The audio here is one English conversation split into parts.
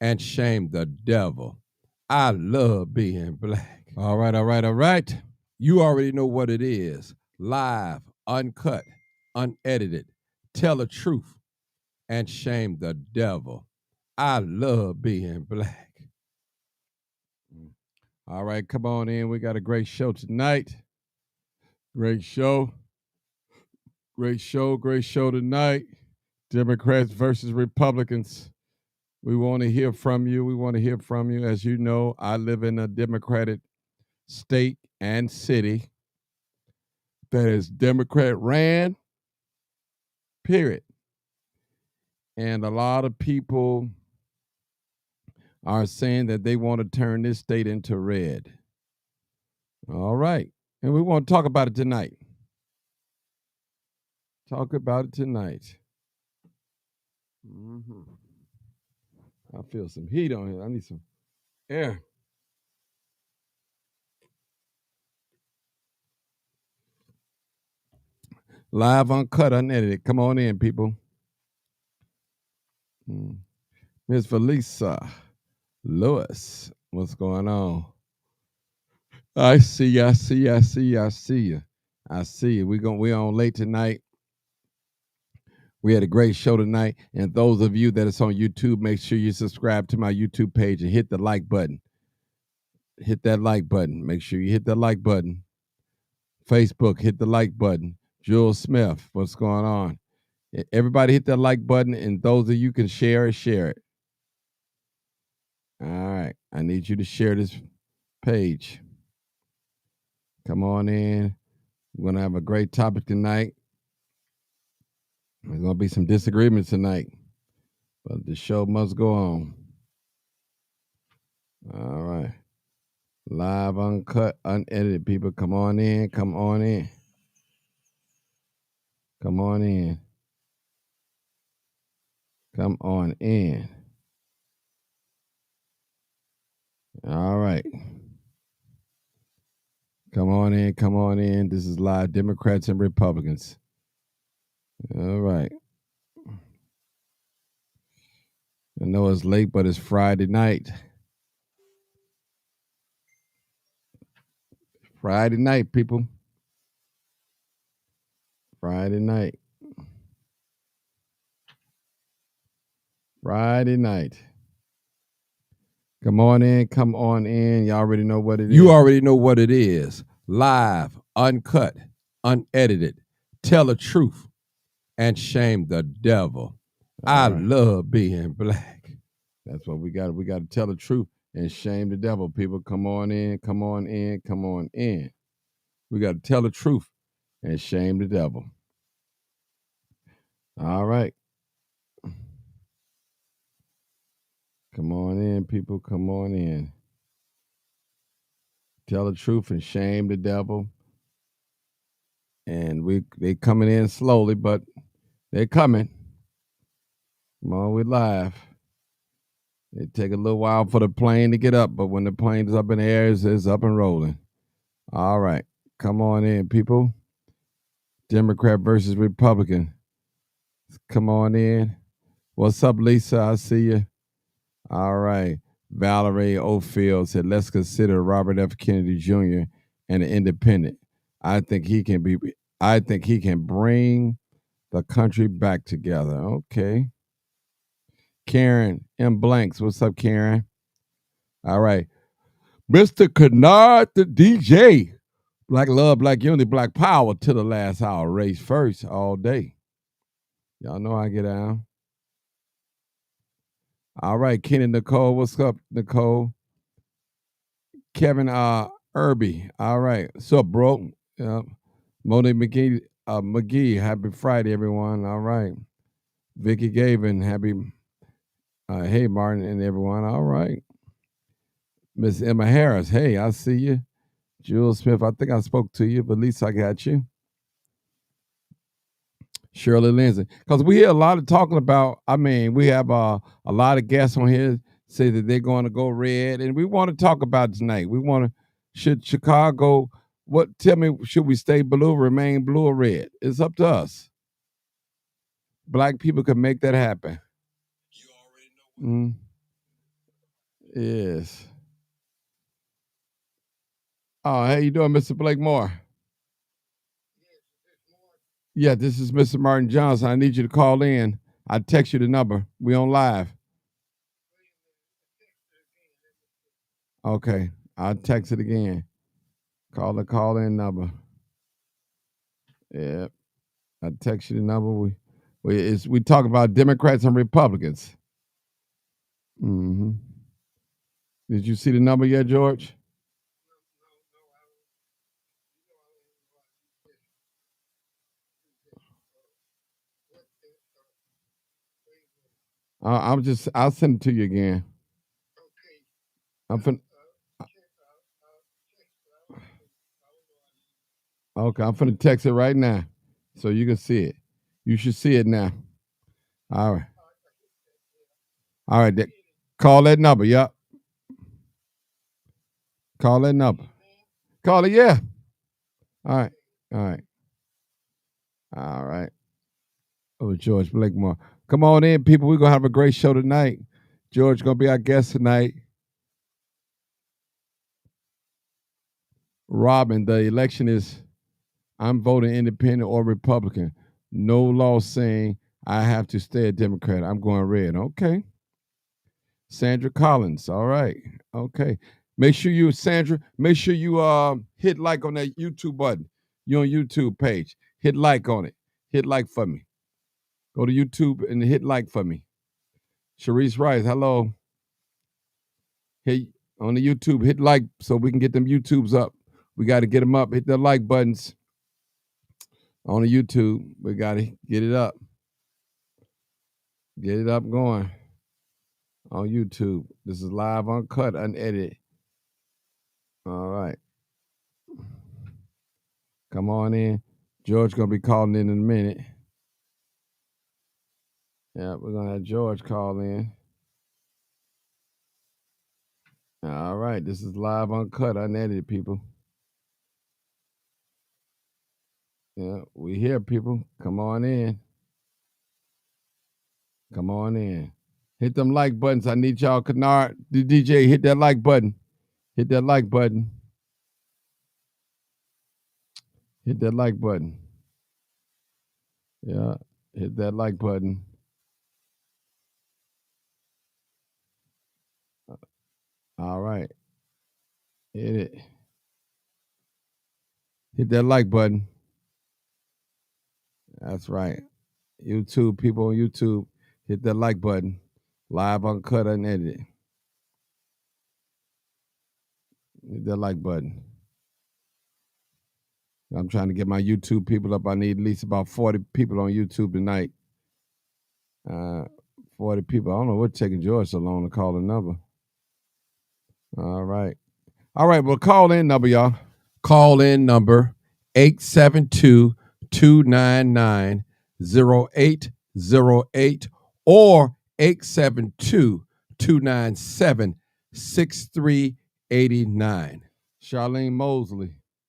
and shame the devil. I love being black. All right, all right, all right. You already know what it is. Live, uncut, unedited. Tell the truth and shame the devil. I love being black. All right, come on in. We got a great show tonight. Great show. Great show tonight. Democrats versus Republicans. We want to hear from you. We want to hear from you. As you know, I live in a Democratic state and city that is Democrat ran, period. And a lot of people are saying that they want to turn this state into red. All right. And we want to talk about it tonight. Talk about it tonight. Mm-hmm. I feel some heat on here. I need some air. Live, uncut, unedited. Come on in, people. Miss Felisa Lewis, what's going on? I see you. I see you. I see you. I see you. I see you. We on late tonight. We had a great show tonight. And those of you that is on YouTube, make sure you subscribe to my YouTube page and hit the like button. Hit that like button. Make sure you hit the like button. Facebook, hit the like button. Jules Smith, what's going on? Everybody hit that like button, and those of you can share it, share it. All right. I need you to share this page. Come on in. We're going to have a great topic tonight. There's going to be some disagreements tonight, but the show must go on. All right. Live, uncut, unedited, people. Come on in. Come on in. Come on in. Come on in. All right. Come on in. Come on in. This is live Democrats and Republicans. All right. I know it's late, but it's Friday night. Friday night, people. Friday night. Friday night. Come on in. Come on in. You already know what it is. You already know what it is. Live, uncut, unedited. Tell the truth and shame the devil. I love being black. That's what we got. We got to tell the truth and shame the devil. People, come on in. Come on in. Come on in. We got to tell the truth and shame the devil. All right. Come on in, people. Come on in. Tell the truth and shame the devil. And they coming in slowly, but they're coming. Come on, we live. It take a little while for the plane to get up, but when the plane is up in the air, it's up and rolling. All right. Come on in, people. Democrat versus Republican. Come on in. What's up, Lisa? I see you. All right. Valerie Oldfield said, let's consider Robert F. Kennedy Jr. an independent. I think he can bring the country back together. Okay. Karen M. Blanks. What's up, Karen? All right. Mr. Kennard, the DJ. Black love, black unity, black power to the last hour. Race first all day. Y'all know I get down. All right, Kenny Nicole. What's up, Nicole? Kevin Irby. All right. What's up, bro? Monique McGee. Happy Friday, everyone. All right. Vicky Gavin. Happy hey, Martin and everyone. All right. Miss Emma Harris. Hey, I see you. Jules Smith. I think I spoke to you, but at least I got you. Shirley Lindsay. Because we hear a lot of talking about, we have a lot of guests on here say that they're going to go red, and we want to talk about it tonight. We want to, should Chicago, tell me, should we stay blue, remain blue or red? It's up to us. Black people can make that happen. You already know. Yes. Oh, how you doing, Mr. Blake Moore? Yeah, this is Mr. Martin Johnson. I need you to call in. I text you the number. We on live. Okay. I'll text it again. Call the call in number. Yeah. I text you the number. We talk about Democrats and Republicans. Hmm. Did you see the number yet, George? I'll send it to you again. I'm fin- okay, I'm finna text it right now so you can see it. You should see it now. All right. All right. Call that number. Yep. Call that number. Call it. Yeah. All right. All right. All right. Oh, George Blakemore. Come on in, people. We're gonna have a great show tonight. George gonna be our guest tonight. Robin, the election is I'm voting independent or Republican. No law saying I have to stay a Democrat. I'm going red. Okay. Sandra Collins. All right. Okay. Make sure you, Sandra, make sure you hit like on that YouTube button. You're on YouTube page. Hit like on it. Hit like for me. Go to YouTube and hit like for me. Sharice Rice, hello. Hey, on the YouTube, hit like so we can get them YouTubes up. We got to get them up. Hit the like buttons on the YouTube. We got to get it up. Get it up going on YouTube. This is live, uncut, unedited. All right. Come on in. George gonna be calling in a minute. Yeah, we're gonna have George call in. All right. This is live, uncut, unedited, people. Yeah, we here, people. Come on in. Come on in. Hit them like buttons. I need y'all. Kennard, the DJ, hit that like button. Hit that like button. Hit that like button. Yeah, hit that like button. All right. Hit it. Hit that like button. That's right. YouTube, people on YouTube, hit that like button. Live, uncut, unedited. Hit that like button. I'm trying to get my YouTube people up. I need at least about 40 people on YouTube tonight. 40 people. I don't know what's taking George so long to call the number. All right. All right. Well, call in number, y'all. Call in number 872-299-0808 or 872-297-6389. Charlene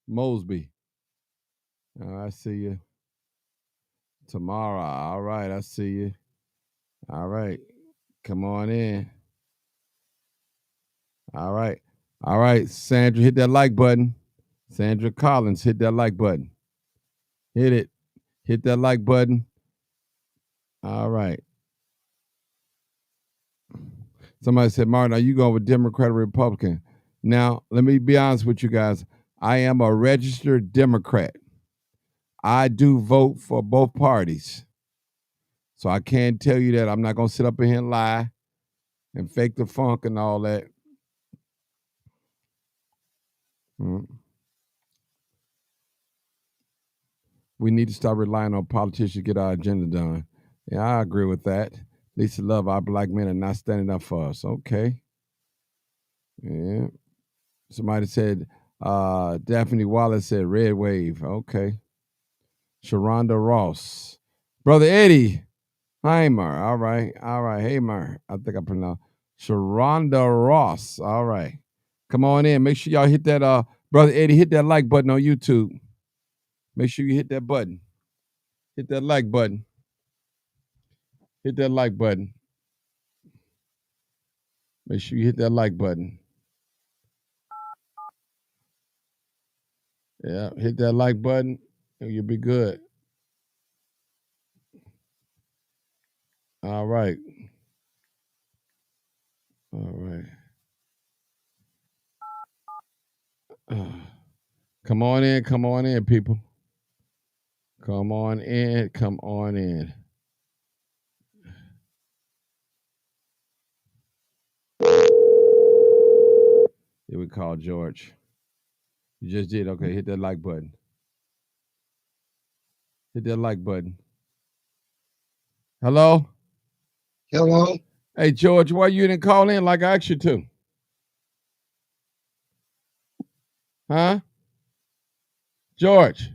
Mosby. I see you tomorrow. All right, I see you. All right, come on in. All right, Sandra, hit that like button. Sandra Collins, hit that like button. Hit it. Hit that like button. All right. Somebody said, Martin, are you going with Democrat or Republican? Now, let me be honest with you guys. I am a registered Democrat. I do vote for both parties. So I can't tell you that. I'm not going to sit up in here and lie and fake the funk and all that. We need to start relying on politicians to get our agenda done. Yeah, I agree with that. Lisa Love, our black men are not standing up for us. Okay. Yeah. Somebody said, Daphne Wallace said red wave. Okay. Sharonda Ross. Brother Eddie Heimer. All right. All right. Heimer. I think I pronounced Sharonda Ross. All right. Come on in. Make sure y'all hit that Brother Eddie, hit that like button on YouTube. Make sure you hit that button. Hit that like button. Hit that like button. Make sure you hit that like button. Yeah, hit that like button and you'll be good. All right. All right. Come on in, people. Come on in, come on in. Here we call George. You just did. Okay, hit that like button. Hit that like button. Hello? Hello. Hey, George, why you didn't call in like I asked you to? Huh? George.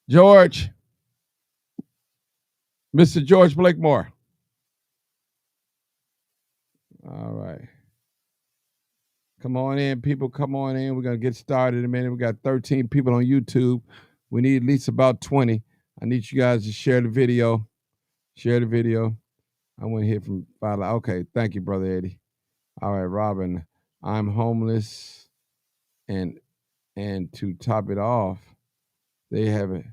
George. Mr. George Blakemore. All right. Come on in, people. Come on in. We're going to get started in a minute. We got 13 people on YouTube. We need at least about 20. I need you guys to share the video. Share the video. I want to hear from Father. Okay. Thank you, Brother Eddie. All right, Robin. I'm homeless. And to top it off, they haven't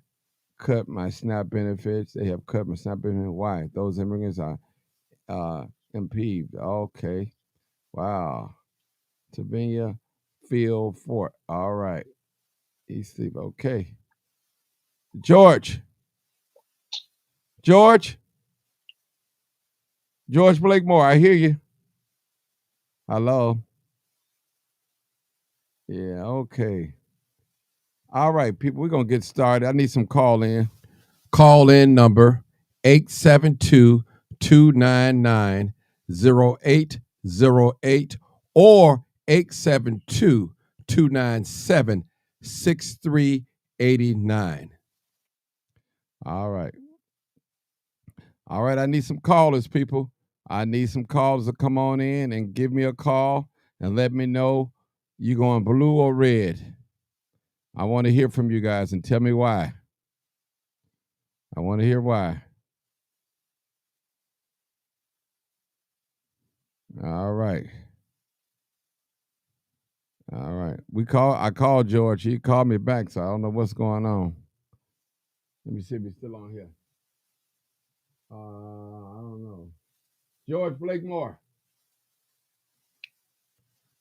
cut my SNAP benefits. They have cut my SNAP benefits. Why? Those immigrants are impeded. Okay. Wow. Tavinia Field Fort. All right. East Sleep. Okay. George. George. George Blakemore. I hear you. Hello. Yeah. Okay. All right, people. We're gonna get started. I need some call in. Call in number 872-299-0808 or 872-297-6389. All right. All right, I need some callers, people. I need some callers to come on in and give me a call and let me know you going blue or red. I want to hear from you guys and tell me why. I want to hear why. All right. All right. I called George. He called me back, so I don't know what's going on. Let me see if he's still on here. I don't know. George Blakemore.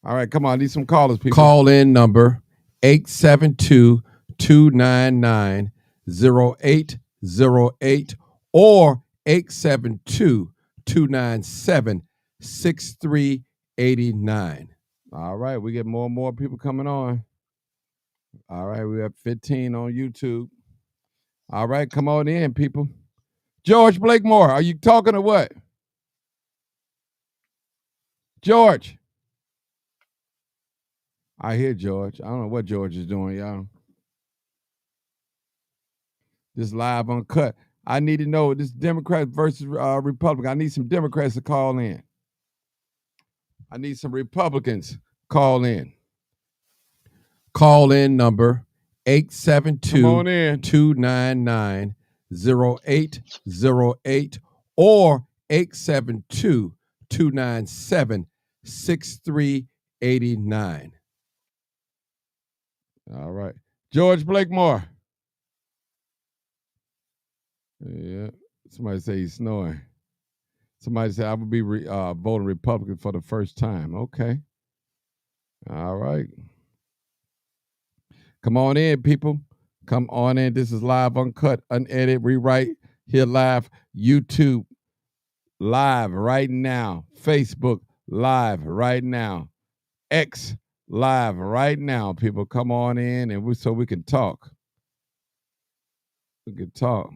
All right, come on. I need some callers, people. Call in number 872-299-0808 or 872-297-6389. All right, we get more and more people coming on. All right, we have 15 on YouTube. All right, come on in, people. George Blakemore, are you talking or what? George. I hear George. I don't know what George is doing, y'all. This live uncut. I need to know this Democrat versus Republican. I need some Democrats to call in. I need some Republicans call in. Call in number 872-299-0808 or 872-297-6389. All right. George Blakemore. Yeah. Somebody say he's snoring. Somebody said I would be voting Republican for the first time. Okay. All right. Come on in, people. Come on in. This is live, uncut, unedited, rewrite, here live, YouTube live right now, Facebook live right now, X live right now. People, come on in and so we can talk. We can talk.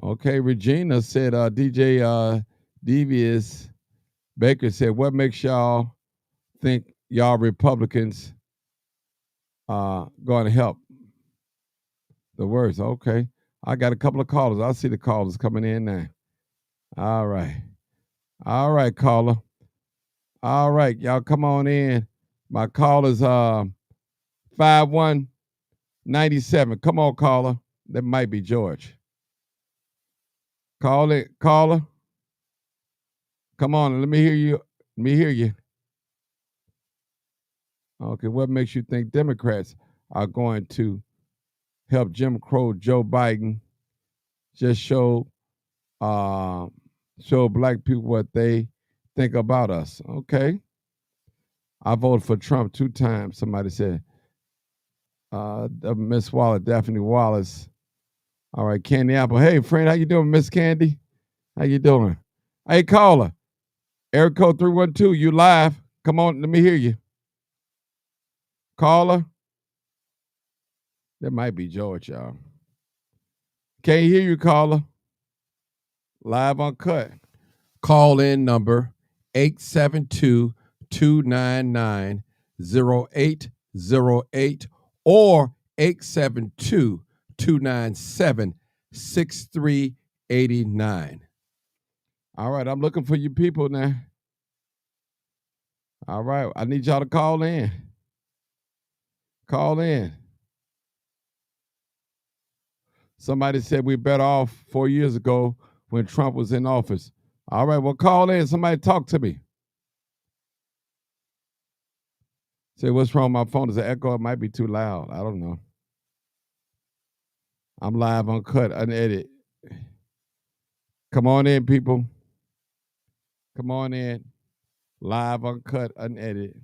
Okay, Regina said, DJ Devious Baker said, what makes y'all think y'all Republicans going to help the worst? Okay. I got a couple of callers. I see the callers coming in now. All right. All right, caller. All right, y'all come on in. My call is 5197. Come on, caller. That might be George. Call it, caller. Come on, let me hear you. Let me hear you. Okay, what makes you think Democrats are going to help Jim Crow Joe Biden just show black people what they think about us? Okay. I voted for Trump 2 times. Somebody said, Miss Wallace, Daphne Wallace. All right, Candy Apple. Hey, friend, how you doing, Miss Candy? How you doing? Hey, caller. Area code 312, you live. Come on, let me hear you. Caller. That might be George, y'all. Can't hear you, caller. Live uncut. Call in number 872-299-0808 or 872-297-6389. All right, I'm looking for you people now. All right, I need y'all to call in. Call in. Somebody said we're better off 4 years ago when Trump was in office. All right, well, call in. Somebody talk to me. Say, what's wrong with my phone? Is it echo? It might be too loud. I don't know. I'm live, uncut, unedited. Come on in, people. Come on in. Live, uncut, unedited.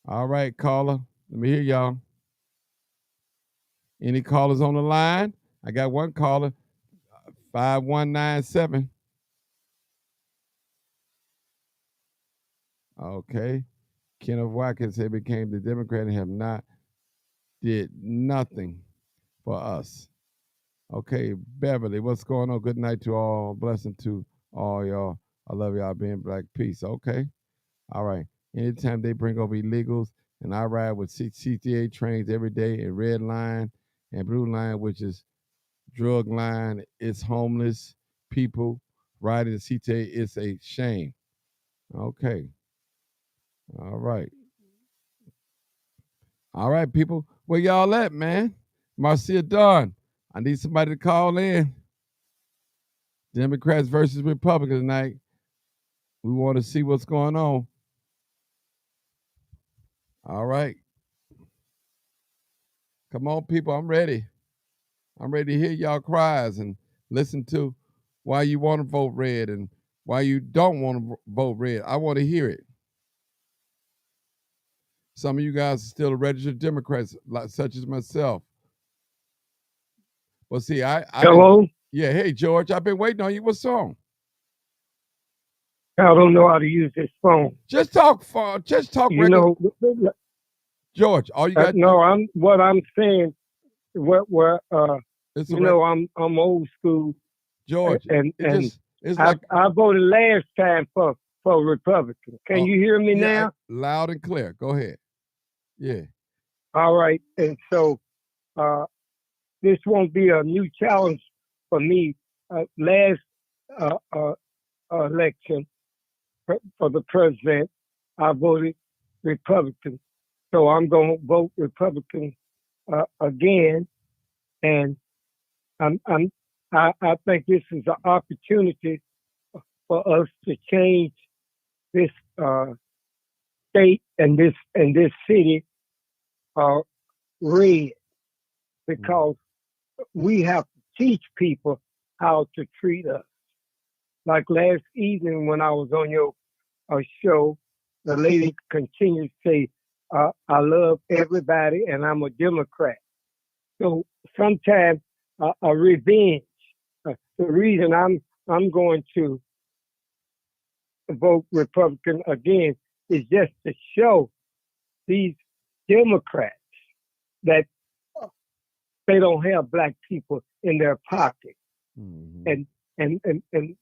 All right, caller. Let me hear y'all. Any callers on the line? I got one caller, 5197. Okay. Kenneth Watkins said became the Democrat and have not did nothing for us. Okay, Beverly, what's going on? Good night to all. Blessing to all y'all. I love y'all being Black Peace. Okay. All right. Anytime they bring over illegals, and I ride with CTA trains every day in Red Line and Blue Line, which is drug line, it's homeless people riding the CTA. It's a shame. Okay. All right. All right, people. Where y'all at, man? Marcia Dunn. I need somebody to call in. Democrats versus Republicans tonight. We want to see what's going on. All right. Come on, people. I'm ready. I'm ready to hear y'all cries and listen to why you want to vote red and why you don't want to vote red. I want to hear it. Some of you guys are still registered Democrats, such as myself. Well, see, Hello? Yeah, hey, George, I've been waiting on you. What's wrong? I don't know how to use this phone. Just talk. You regular. know, George, all you got. no, I'm saying. I'm old school. George, and it's like I voted last time for Republican. Can you hear me now? Loud and clear. Go ahead. Yeah. All right, and so this won't be a new challenge for me. Last election for the president, I voted Republican, so I'm going to vote Republican again, and I think this is an opportunity for us to change this state and this city red, because we have to teach people how to treat us. Like last evening when I was on your show, the lady continued to say, I love everybody and I'm a Democrat. So sometimes a revenge. The reason I'm going to vote Republican again is just to show these Democrats that they don't have black people in their pocket. Mm-hmm.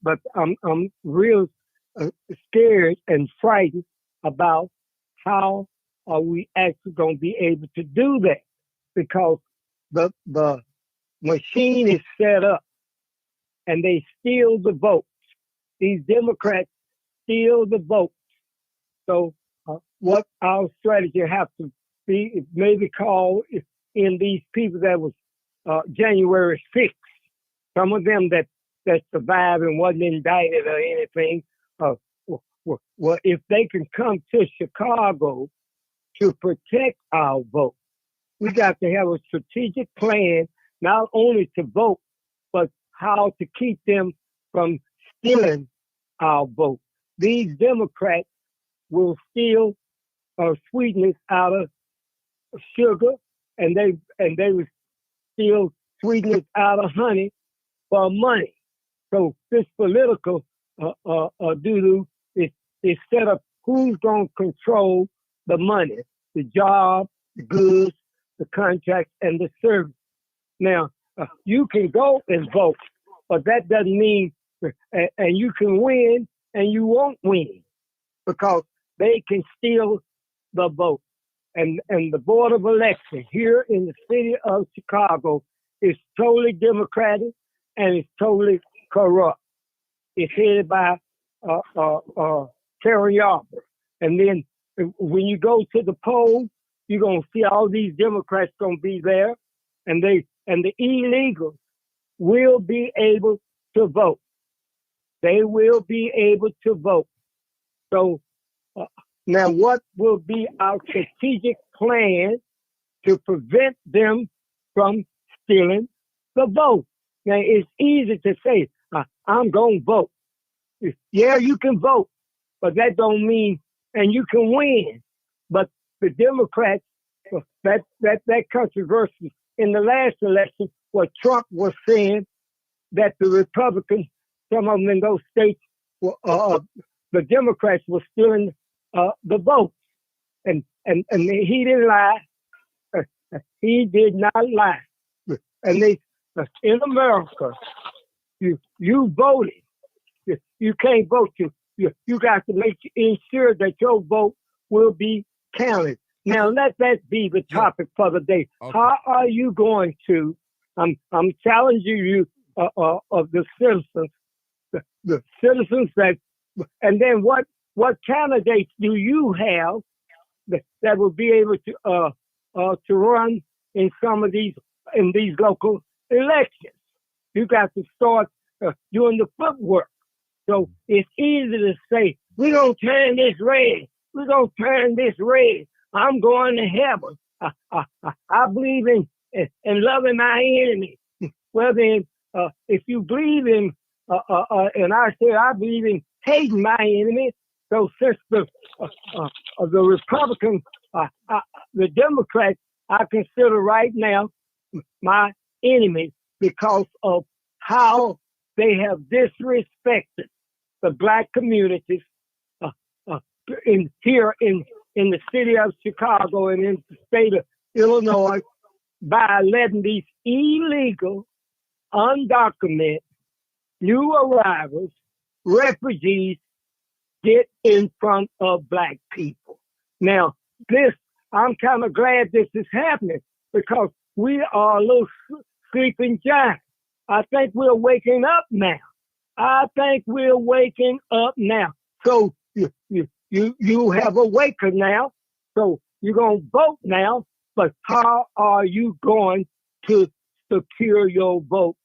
But I'm real scared and frightened about how are we actually going to be able to do that, because the machine is set up and they steal the votes. These Democrats steal the votes. So what our strategy have to be is maybe call in these people that was January 6th. Some of them that that survived and wasn't indicted or anything. Well, if they can come to Chicago to protect our vote, we got to have a strategic plan, not only to vote, but how to keep them from stealing our vote. These Democrats will steal sweetness out of sugar, and they will steal sweetness out of honey for money. So this political doo-doo is set up who's going to control the money, the job, the goods, the contracts, and the service. Now, you can go and vote, but that doesn't mean, and you can win and you won't win because they can steal the vote. And the Board of Elections here in the city of Chicago is totally Democratic and it's totally corrupt. It's headed by Terry Yarber. And then when you go to the poll, you're gonna see all these Democrats gonna be there, and the illegals will be able to vote. They will be able to vote. So now, what will be our strategic plan to prevent them from stealing the vote? Now, it's easy to say, I'm going to vote. Yeah, you can vote, but that don't mean, and you can win. But the Democrats, that controversy in the last election, what Trump was saying, that the Republicans, some of them in those states, the Democrats were stealing the vote, and he didn't lie. He did not lie. And they in America, you voted. You can't vote. You got to ensure that your vote will be counted. Now let that be the topic for the day. Okay. How are you going to? I'm challenging you of the citizens, the citizens that, and then what candidates do you have that will be able to run in some of these local elections? You got to start doing the footwork. So it's easy to say, we're going to turn this red. We're going to turn this red. I'm going to heaven. I believe in loving my enemy. Well, then, if you believe in, and I say I believe in hating my enemy, so since the Republicans, the Democrats, I consider right now my enemy because of how they have disrespected the black communities here in the city of Chicago and in the state of Illinois by letting these illegal, undocumented, new arrivals, refugees get in front of black people. Now, I'm kind of glad this is happening because we are a little sleeping giants. I think we're waking up now. So you have awakened now. So you're going to vote now. But how are you going to secure your vote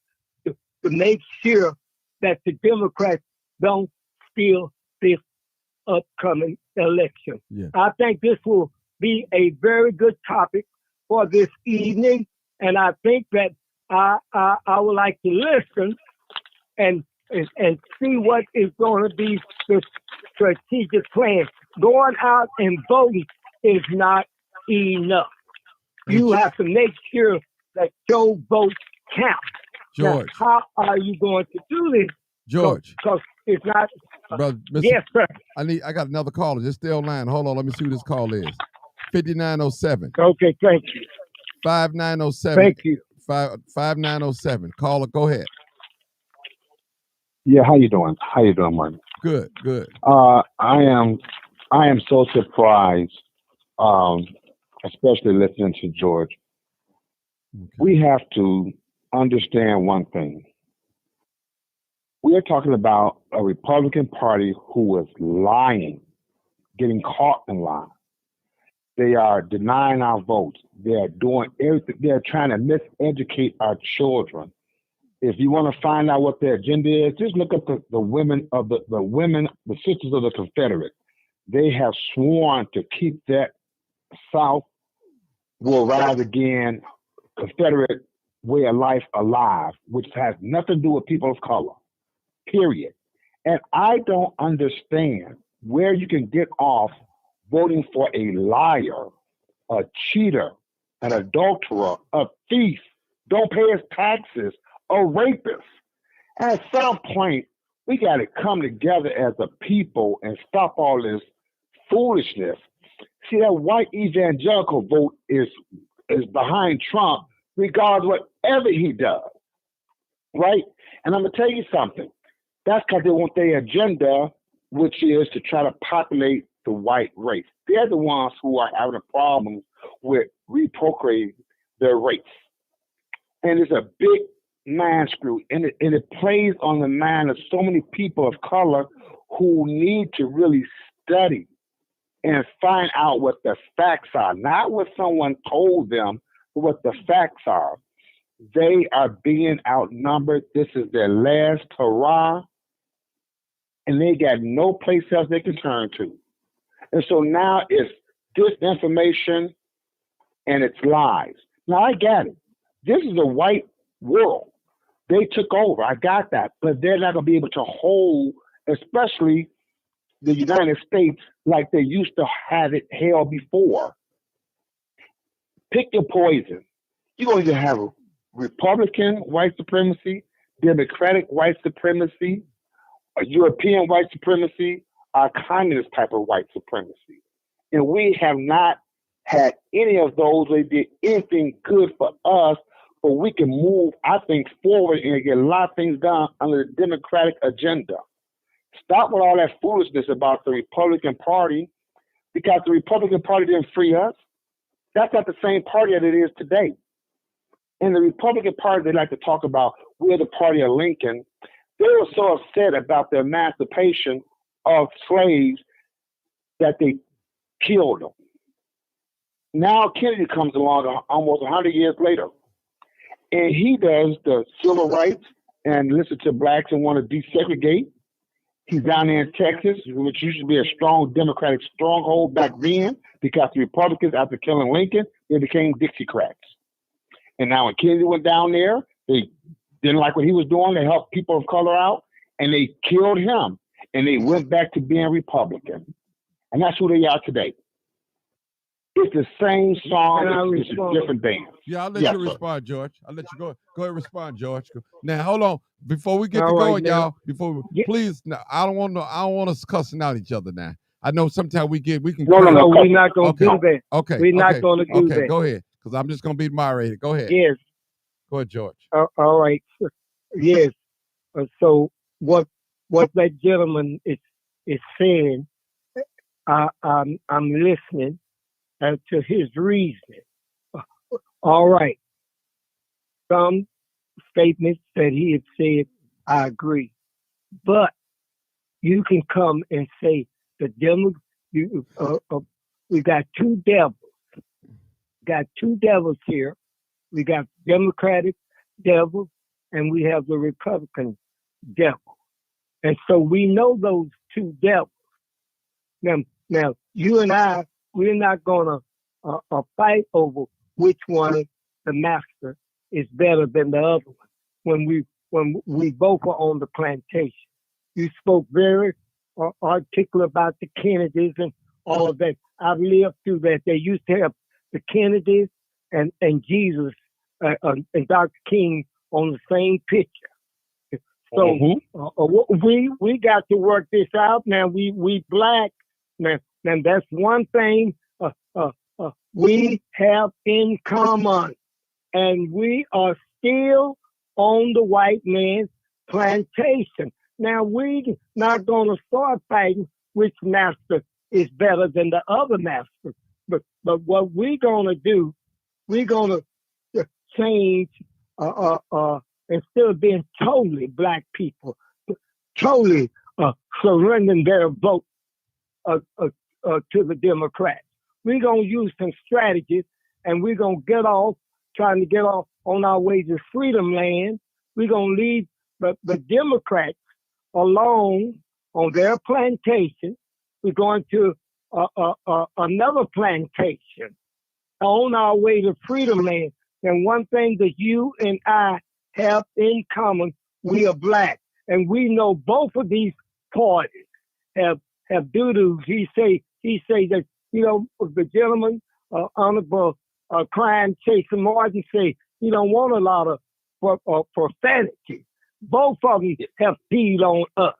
to make sure that the Democrats don't steal this upcoming election? Yeah. I think this will be a very good topic for this evening. And I think that I would like to listen and see what is going to be the strategic plan. Going out and voting is not enough. You have to make sure that your vote counts. George. Now, how are you going to do this? George. Because it's not. Brother, yes, sir. I got another caller. Just stay online. Hold on. Let me see who this call is. 5907. Okay, thank you. 5907. Thank you. 5907. Caller, go ahead. Yeah, how you doing? Martin? Good. I am so surprised, especially listening to George. Okay. We have to understand one thing. We are talking about a Republican Party who was lying, getting caught in lying. They are denying our votes. They are doing everything. They are trying to miseducate our children. If you want to find out what their agenda is, just look at the women of the women, the Sisters of the Confederate. They have sworn to keep that South will rise again Confederate way of life alive, which has nothing to do with people of color, period. And I don't understand where you can get off voting for a liar, a cheater, an adulterer, a thief, don't pay his taxes, a rapist. At some point, we got to come together as a people and stop all this foolishness. See, that white evangelical vote is behind Trump, regardless of whatever he does, right? And I'm gonna tell you something. That's because they want their agenda, which is to try to populate the white race. They're the ones who are having a problem with reprocreating their race, and it's a big mind screw, and it plays on the mind of so many people of color who need to really study and find out what the facts are, not what someone told them, but what the facts are. They are being outnumbered. This is their last hurrah, and they got no place else they can turn to. And so now it's disinformation and it's lies. Now I get it. This is a white world. They took over. I got that. But they're not going to be able to hold, especially the United States, like they used to have it held before. Pick your poison. You're going to have Republican white supremacy, Democratic white supremacy, a European white supremacy, a communist type of white supremacy. And we have not had any of those. They did anything good for us, but we can move, I think, forward and get a lot of things done under the Democratic agenda. Stop with all that foolishness about the Republican Party, because the Republican Party didn't free us. That's not the same party that it is today. And the Republican Party, they like to talk about, we're the party of Lincoln. They were so upset about the emancipation of slaves that they killed them. Now Kennedy comes along almost 100 years later, and he does the civil rights and listen to blacks and want to desegregate. He's down there in Texas, which used to be a strong Democratic stronghold back then, because the Republicans, after killing Lincoln, they became Dixiecrats. And now when Kennedy went down there, they didn't like what he was doing. They helped people of color out, and they killed him. And they went back to being Republican. And that's who they are today. It's the same song, it's a different band. Yeah, I'll let you respond, George. I'll let you go ahead and respond, George. Now, hold on. Before we get going, y'all, please, no, I don't want us cussing out each other now. I know sometimes we can. No, we're not going to do that. Okay. We're not going to do that. Okay, go ahead, because I'm just going to be moderated. Go ahead. Yes. Go ahead, George. All right. Yes. So what that gentleman is saying, I'm listening to his reasoning. All right. Some statements that he had said, I agree. But you can come and say we got two devils. Got two devils here. We got Democratic devil and we have the Republican devil. And so we know those two devils. Now you and I, we're not going to fight over which one the master is better than the other one. When we both are on the plantation, you spoke very articulate about the Kennedys and all of that. I've lived through that. They used to have the Kennedys and Jesus and Dr. King on the same picture. So we got to work this out. Now we black. Now that's one thing we have in common, and we are still on the white man's plantation. Now we not going to start fighting which master is better than the other master, but what we're going to do, we're going to change. Instead of being totally black people, totally surrendering their vote to the Democrats. We're going to use some strategies, and we're going to trying to get off on our way to freedom land we're going to leave the Democrats alone on their plantation. We're going to another plantation on our way to Freedom Land. And one thing that you and I have in common, we are black. And we know both of these parties have doo-doos. He say that, the gentleman, Honorable Crime Chaser Martin say he don't want a lot of profanity. Both of them have peed on us.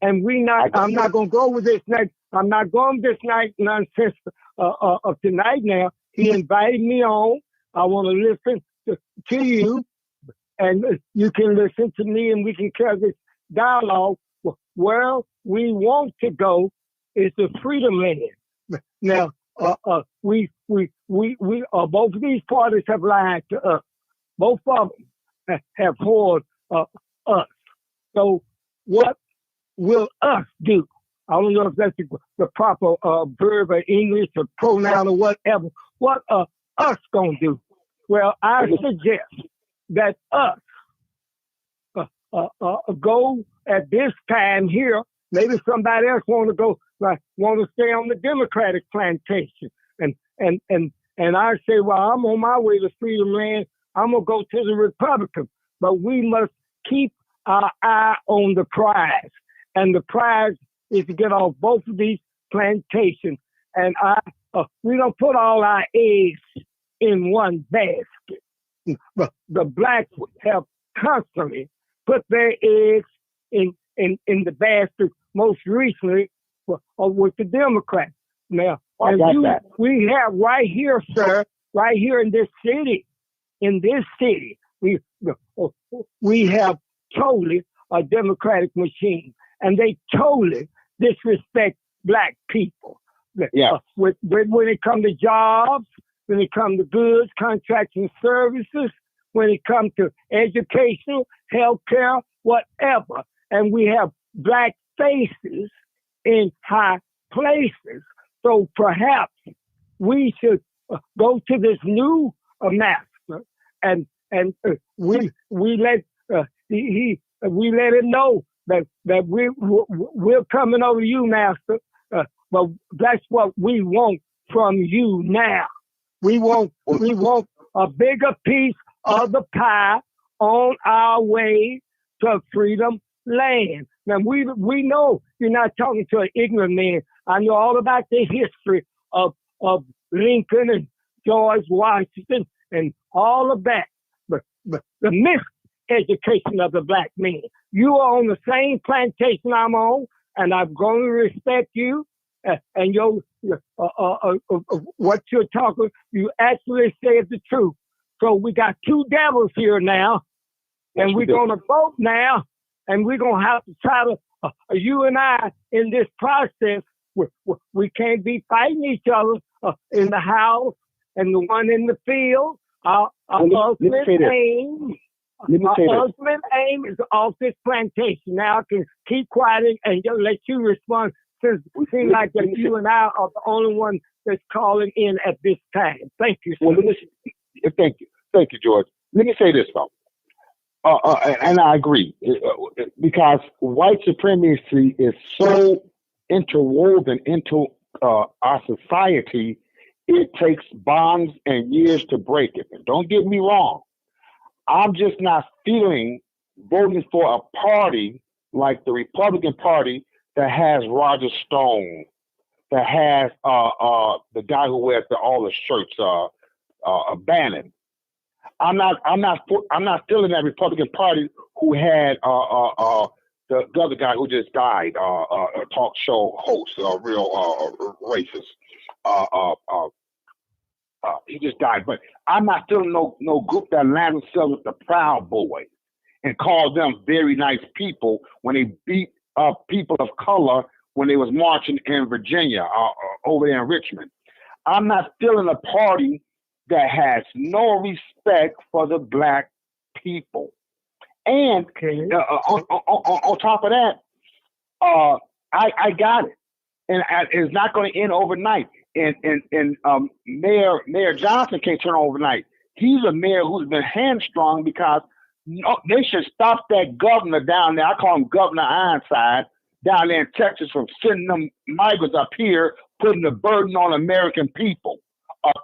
And I'm not going to go with this next. I'm not going this night nonsense of tonight now. He invited me on. I want to listen to you, and you can listen to me, and we can carry this dialogue. Where we want to go is the Freedom Land. Now, we both of these parties have lied to us. Both of them have whored us. So what will us do? I don't know if that's the proper verb or English or pronoun or whatever. What are us going to do? Well, I suggest that us go at this time here. Maybe somebody else want to stay on the Democratic plantation. And I say, well, I'm on my way to Freedom Land. I'm going to go to the Republican. But we must keep our eye on the prize. And the prize is to get off both of these plantations. And we don't put all our eggs in one basket. The blacks have constantly put their eggs in the basket, most recently with the Democrats. Now, we have right here, sir, right here in this city, we have totally a Democratic machine, and they totally disrespect black people. Yeah. When it comes to jobs, when it comes to goods, contracts, and services, when it comes to educational, healthcare, whatever. And we have black faces in high places. So perhaps we should go to this new master, and we let him know that we're coming over you, master. But that's what we want from you now. We want a bigger piece of the pie on our way to Freedom Land. Now we know you're not talking to an ignorant man. I know all about the history of Lincoln and George Washington and all of that. But the miseducation of the black man. You are on the same plantation I'm on, and I'm going to respect you. And what you're talking, you actually said the truth. So we got two devils here now, and we're going to vote now, and we're going to have to try to, you and I, in this process, we can't be fighting each other in the house and the one in the field. Our ultimate aim is off this plantation. Now I can keep quiet and let you respond, since it seems like that you and I are the only one that's calling in at this time. Thank you, sir. Well, thank you, George. Let me say this, though, and I agree, because white supremacy is so interwoven into our society. It takes bonds and years to break it. And don't get me wrong, I'm just not feeling voting for a party like the Republican Party that has Roger Stone, that has the guy who wears all the shirts, Bannon. I'm not feeling that Republican Party who had the other guy who just died, a talk show host, a real racist. He just died, but I'm not feeling no group that lands themselves with the Proud Boys and calls them very nice people when they beat up people of color when they was marching in Virginia, over there in Richmond. I'm not feeling a party that has no respect for the black people. And on top of that, I got it, and it's not going to end overnight. And Mayor Johnson can't turn overnight. He's a mayor who's been hamstrung because No, they should stop that governor down there. I call him Governor Ironside down there in Texas from sending them migrants up here, putting the burden on American people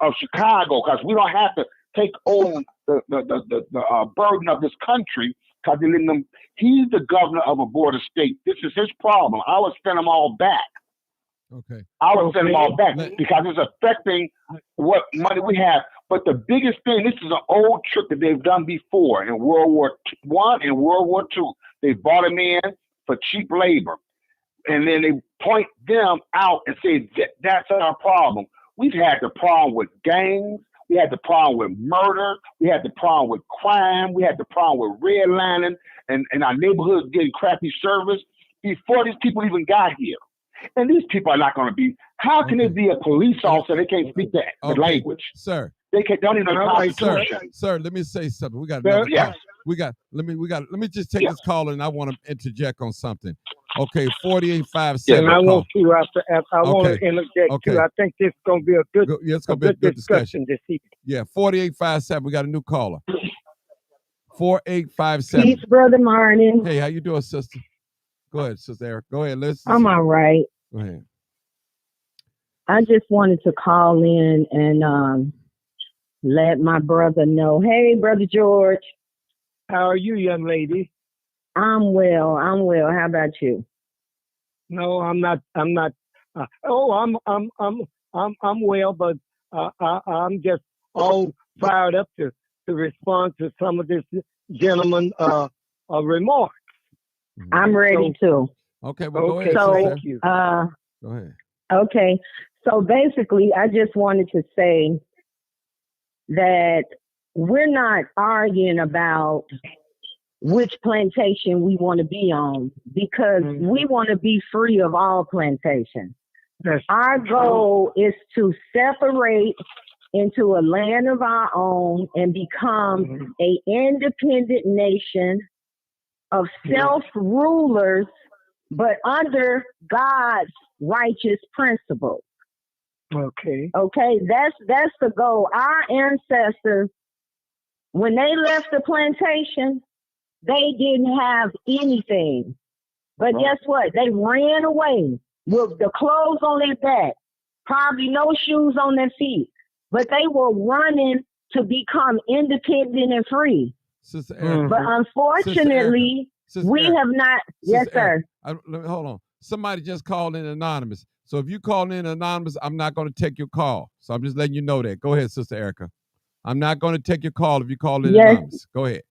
of Chicago, because we don't have to take over the burden of this country because they're letting them. He's the governor of a border state. This is his problem. I would send them all back. Okay. I would send them all back because it's affecting what money we have. But the biggest thing, this is an old trick that they've done before in World War I and World War II. They brought them in for cheap labor. And then they point them out and say, that's our problem. We've had the problem with gangs. We had the problem with murder. We had the problem with crime. We had the problem with redlining and our neighborhoods getting crappy service before these people even got here. And these people are not going to be. How can they be a police officer? They can't speak the language, sir. They don't even know the Constitution. Sir, let me say something. We got another call. Let me just take this call, and I want to interject on something. Okay, 4857. And I want to interject too. I think this is going to be a good, it's going to be a good discussion this evening. Yeah, 4857. We got a new caller. 4857. Peace, Brother Martin. Hey, how you doing, sister? Go ahead, Sister Eric. Go ahead, listen. I'm all right. Go ahead. I just wanted to call in and let my brother know. Hey, Brother George. How are you, young lady? I'm well. How about you? No, I'm not. I'm well, but I'm just all fired up to respond to some of this gentleman's remarks. I'm ready to. Okay, well, go ahead. So, thank you. Go ahead. Okay, so basically, I just wanted to say that we're not arguing about which plantation we want to be on, because we want to be free of all plantations. Our goal is to separate into a land of our own and become an independent nation of self-rulers, but under God's righteous principles. Okay, that's the goal. Our ancestors, when they left the plantation, they didn't have anything. But guess what? They ran away with the clothes on their back, probably no shoes on their feet, but they were running to become independent and free. Sister Erica, but unfortunately, we have not. Yes, sir. Hold on. Somebody just called in anonymous. So if you call in anonymous, I'm not going to take your call. So I'm just letting you know that. Go ahead, Sister Erica. I'm not going to take your call if you call in anonymous. Go ahead.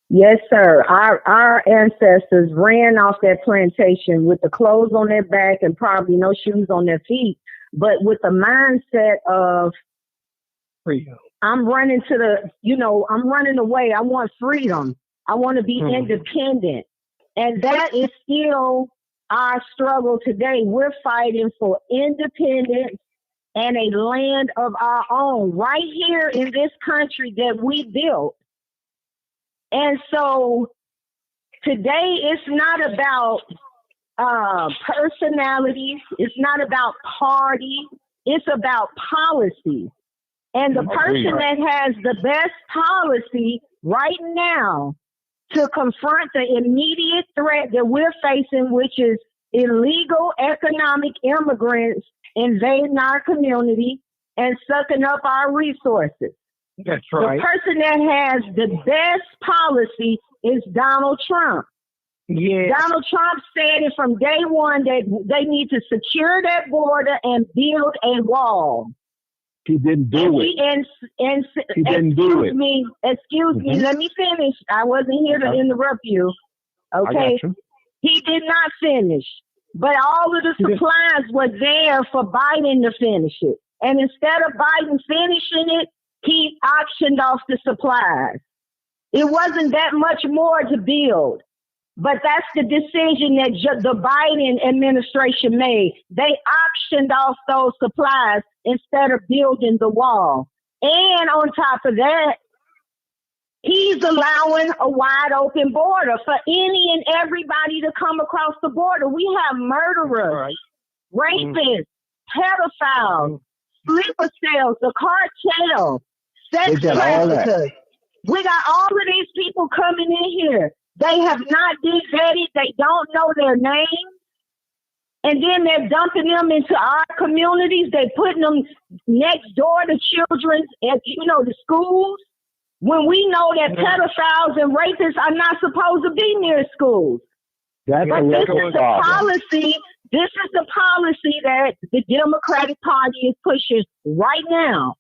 Yes, sir. Our ancestors ran off that plantation with the clothes on their back and probably no shoes on their feet, but with the mindset of freedom. I'm running I'm running away. I want freedom. I want to be independent. And that is still our struggle today. We're fighting for independence and a land of our own right here in this country that we built. And so today it's not about personalities. It's not about party. It's about policy. And the person that has the best policy right now to confront the immediate threat that we're facing, which is illegal economic immigrants invading our community and sucking up our resources. That's right. The person that has the best policy is Donald Trump. Yeah. Donald Trump said it from day one that they need to secure that border and build a wall. He didn't do it. He didn't do it. Excuse me, let me finish. I wasn't here to interrupt you. Okay. He did not finish. But all of the supplies were there for Biden to finish it. And instead of Biden finishing it, he auctioned off the supplies. It wasn't that much more to build. But that's the decision that the Biden administration made. They auctioned off those supplies instead of building the wall. And on top of that, he's allowing a wide open border for any and everybody to come across the border. We have murderers, rapists, pedophiles, sleeper cells, the cartel, sex traffickers. We got all of these people coming in here. They have not been vetted. They don't know their names. And then they're dumping them into our communities. They're putting them next door to children's, the schools. When we know that pedophiles and rapists are not supposed to be near schools. But this is the policy. This is the policy that the Democratic Party is pushing right now.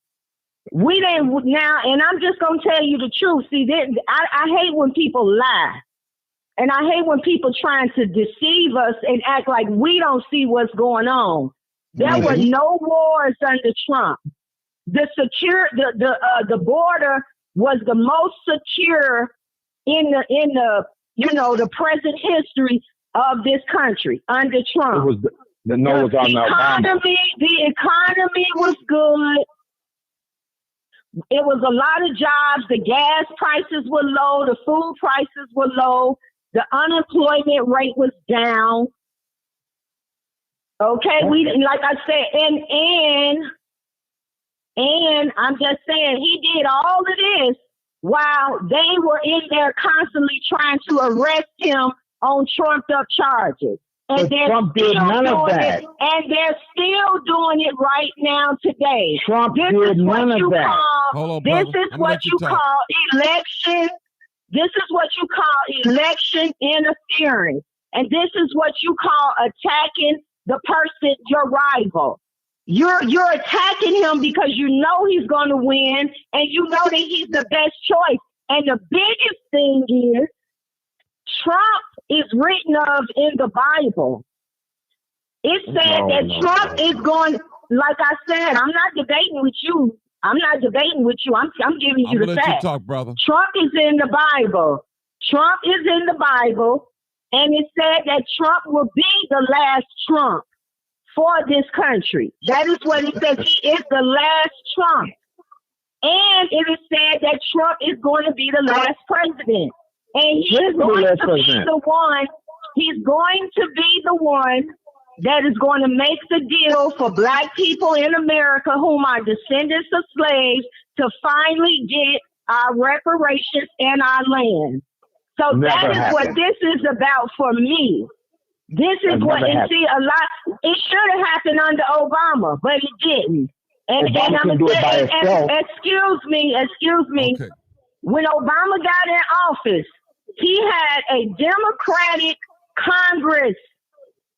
We didn't now, and I'm just gonna tell you the truth. See, I hate when people lie, and I hate when people trying to deceive us and act like we don't see what's going on. There were no wars under Trump. The border was the most secure in the present history of this country under Trump. It was the Noah's on Obama. The economy was good. It was a lot of jobs. The gas prices were low. The food prices were low. The unemployment rate was down. Okay, we didn't, like I said, and I'm just saying he did all of this while they were in there constantly trying to arrest him on trumped up charges. And Trump did none of that. And they're still doing it right now today. Trump did none of that. Hold on, this is what you call election. This is what you call election interference. And this is what you call attacking the person, your rival. You're attacking him because you know he's going to win and you know that he's the best choice. And the biggest thing is Trump is written of in the Bible. It said that Trump is going, like I said, I'm not debating with you. I'm giving you the facts. You talk, brother. Trump is in the Bible. Trump is in the Bible. And it said that Trump will be the last Trump for this country. That is what it says. He is the last Trump. And it is said that Trump is going to be the last president. And he's going to be the one. He's going to be the one that is going to make the deal for black people in America, whom are descendants of slaves, to finally get our reparations and our land. So that is what this is about for me. This is what, and see, it should have happened under Obama, but it didn't. And I'm going to say, excuse me. Okay. When Obama got in office, he had a Democratic Congress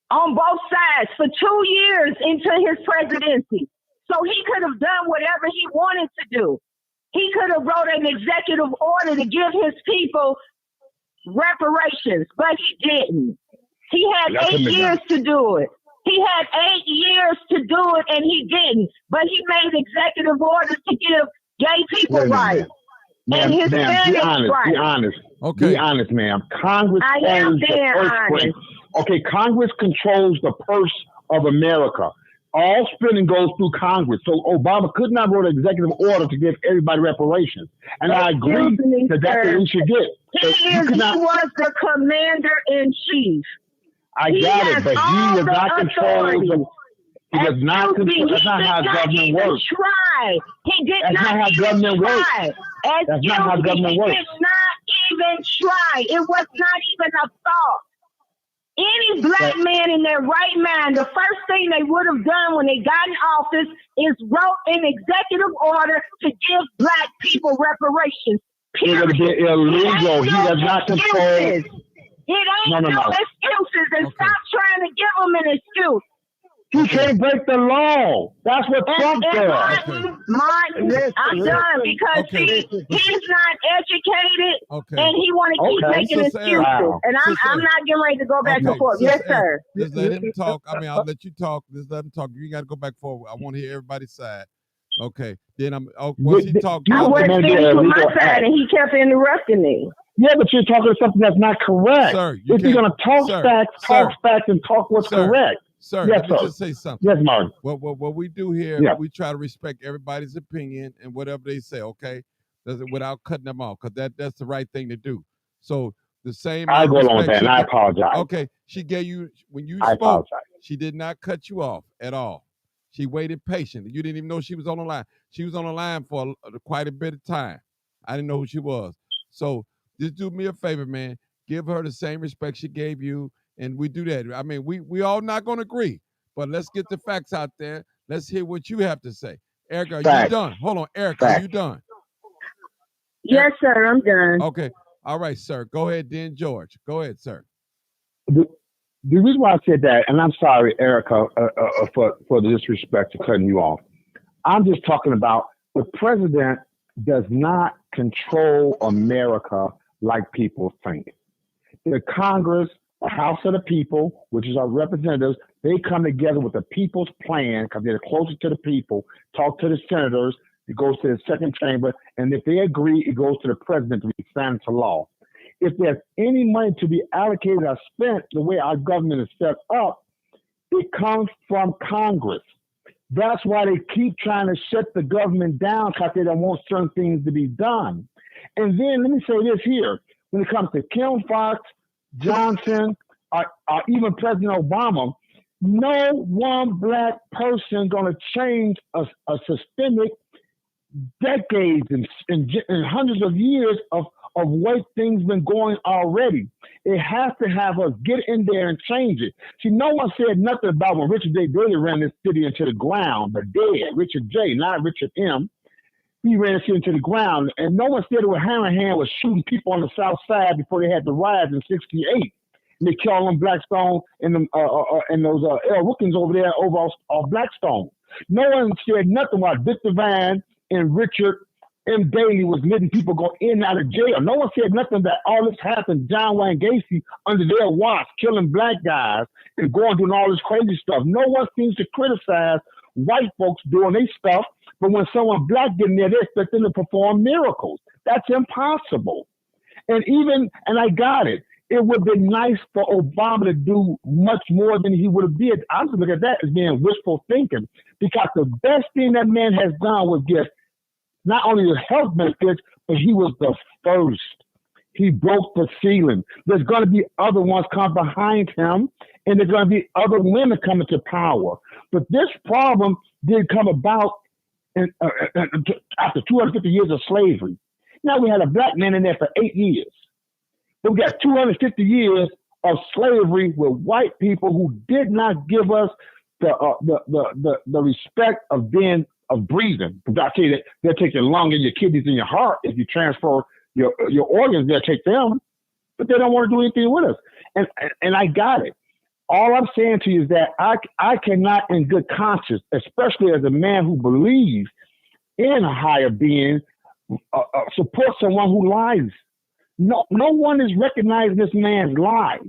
on both sides for 2 years into his presidency. So he could have done whatever he wanted to do. He could have wrote an executive order to give his people reparations, but he didn't. He had 8 years to do it. He had 8 years to do it, and he didn't. But he made executive orders to give gay people rights. And Hispanics rights. Be honest. Okay. Be honest, ma'am. Congress owns the purse string. Okay, Congress controls the purse of America. All spending goes through Congress. So Obama could not write an executive order to give everybody reparations. And I agree that that's what we should get. He was the commander-in-chief. I got it, but he is not controlling. He does not control. That's not how government works. He did not how government works. That's not how government works. He did not even try. It was not even a thought. Any black man in their right mind, the first thing they would have done when they got in office is wrote an executive order to give black people reparations. It would have been illegal. He does not control. It ain't no excuses, and stop trying to give them an excuse. He can't break the law. That's what Trump does. Martin, I'm done because he's not educated, and he want to keep making excuses. Wow. And I'm not getting ready to go back and forth. Yes, sir. Just let him talk. I mean, I'll let you talk. Just let him talk. You got to go back forward. I want to hear everybody's side. Okay. Then once he talked, I wasn't finished with my side, and he kept interrupting me. Yeah, but you're talking something that's not correct. Sir, if you're going to talk facts, and talk what's correct. Sir, let me just say something. Yes, Martin. What we do here, we try to respect everybody's opinion and whatever they say, okay? Without cutting them off, because that's the right thing to do. So the same. I'll go along with that, and I apologize. Okay, she gave you, when you spoke, apologize. She did not cut you off at all. She waited patiently. You didn't even know she was on the line. She was on the line for quite a bit of time. I didn't know who she was. So just do me a favor, man. Give her the same respect she gave you, and we do that. I mean, we all not gonna agree, but let's get the facts out there. Let's hear what you have to say. Erica, are you done? Hold on, Erica, are you done? Yes, sir, I'm done. Okay. All right, sir. Go ahead, then, George. Go ahead, sir. The reason why I said that, and I'm sorry, Erica, for the disrespect to cutting you off. I'm just talking about the president does not control America like people think. The Congress, the House of the People, which is our representatives, they come together with the people's plan because they're closer to the people, talk to the senators, it goes to the second chamber, and if they agree, it goes to the president to be signed into law. If there's any money to be allocated or spent the way our government is set up, it comes from Congress. That's why they keep trying to shut the government down because they don't want certain things to be done. And then let me say this here. When it comes to Kim Foxx, Johnson, or even President Obama, no one black person going to change a systemic decades and hundreds of years of way things been going already. It has to have us get in there and change it. See, no one said nothing about when Richard J. Daley ran this city into the ground, the dead, Richard J., not Richard M. He ran the city into the ground, and no one said that Hanrahan was shooting people on the South Side before they had the riots in '68. And they killed them Blackstone and them and those L. Wilkins over there over off Blackstone. No one said nothing about Dick Devine and Richard M. Daley was letting people go in and out of jail. No one said nothing that all this happened. John Wayne Gacy under their watch, killing black guys and going doing all this crazy stuff. No one seems to criticize white folks doing their stuff, but when someone black get in there, they expect them to perform miracles. That's impossible. And I got it. It would be nice for Obama to do much more than he would have did. I just look at that as being wishful thinking, because the best thing that man has done was get not only the health benefits, but he was the first. He broke the ceiling. There's going to be other ones come behind him, and there's going to be other women coming to power. But this problem did come about after 250 years of slavery. Now we had a black man in there for 8 years. Then we got 250 years of slavery with white people who did not give us the respect of breathing. Because I tell you that they'll take your lung and your kidneys and your heart. If you transfer your organs, they'll take them. But they don't want to do anything with us. And I got it. All I'm saying to you is that I cannot, in good conscience, especially as a man who believes in a higher being, support someone who lies. No one is recognizing this man's lies.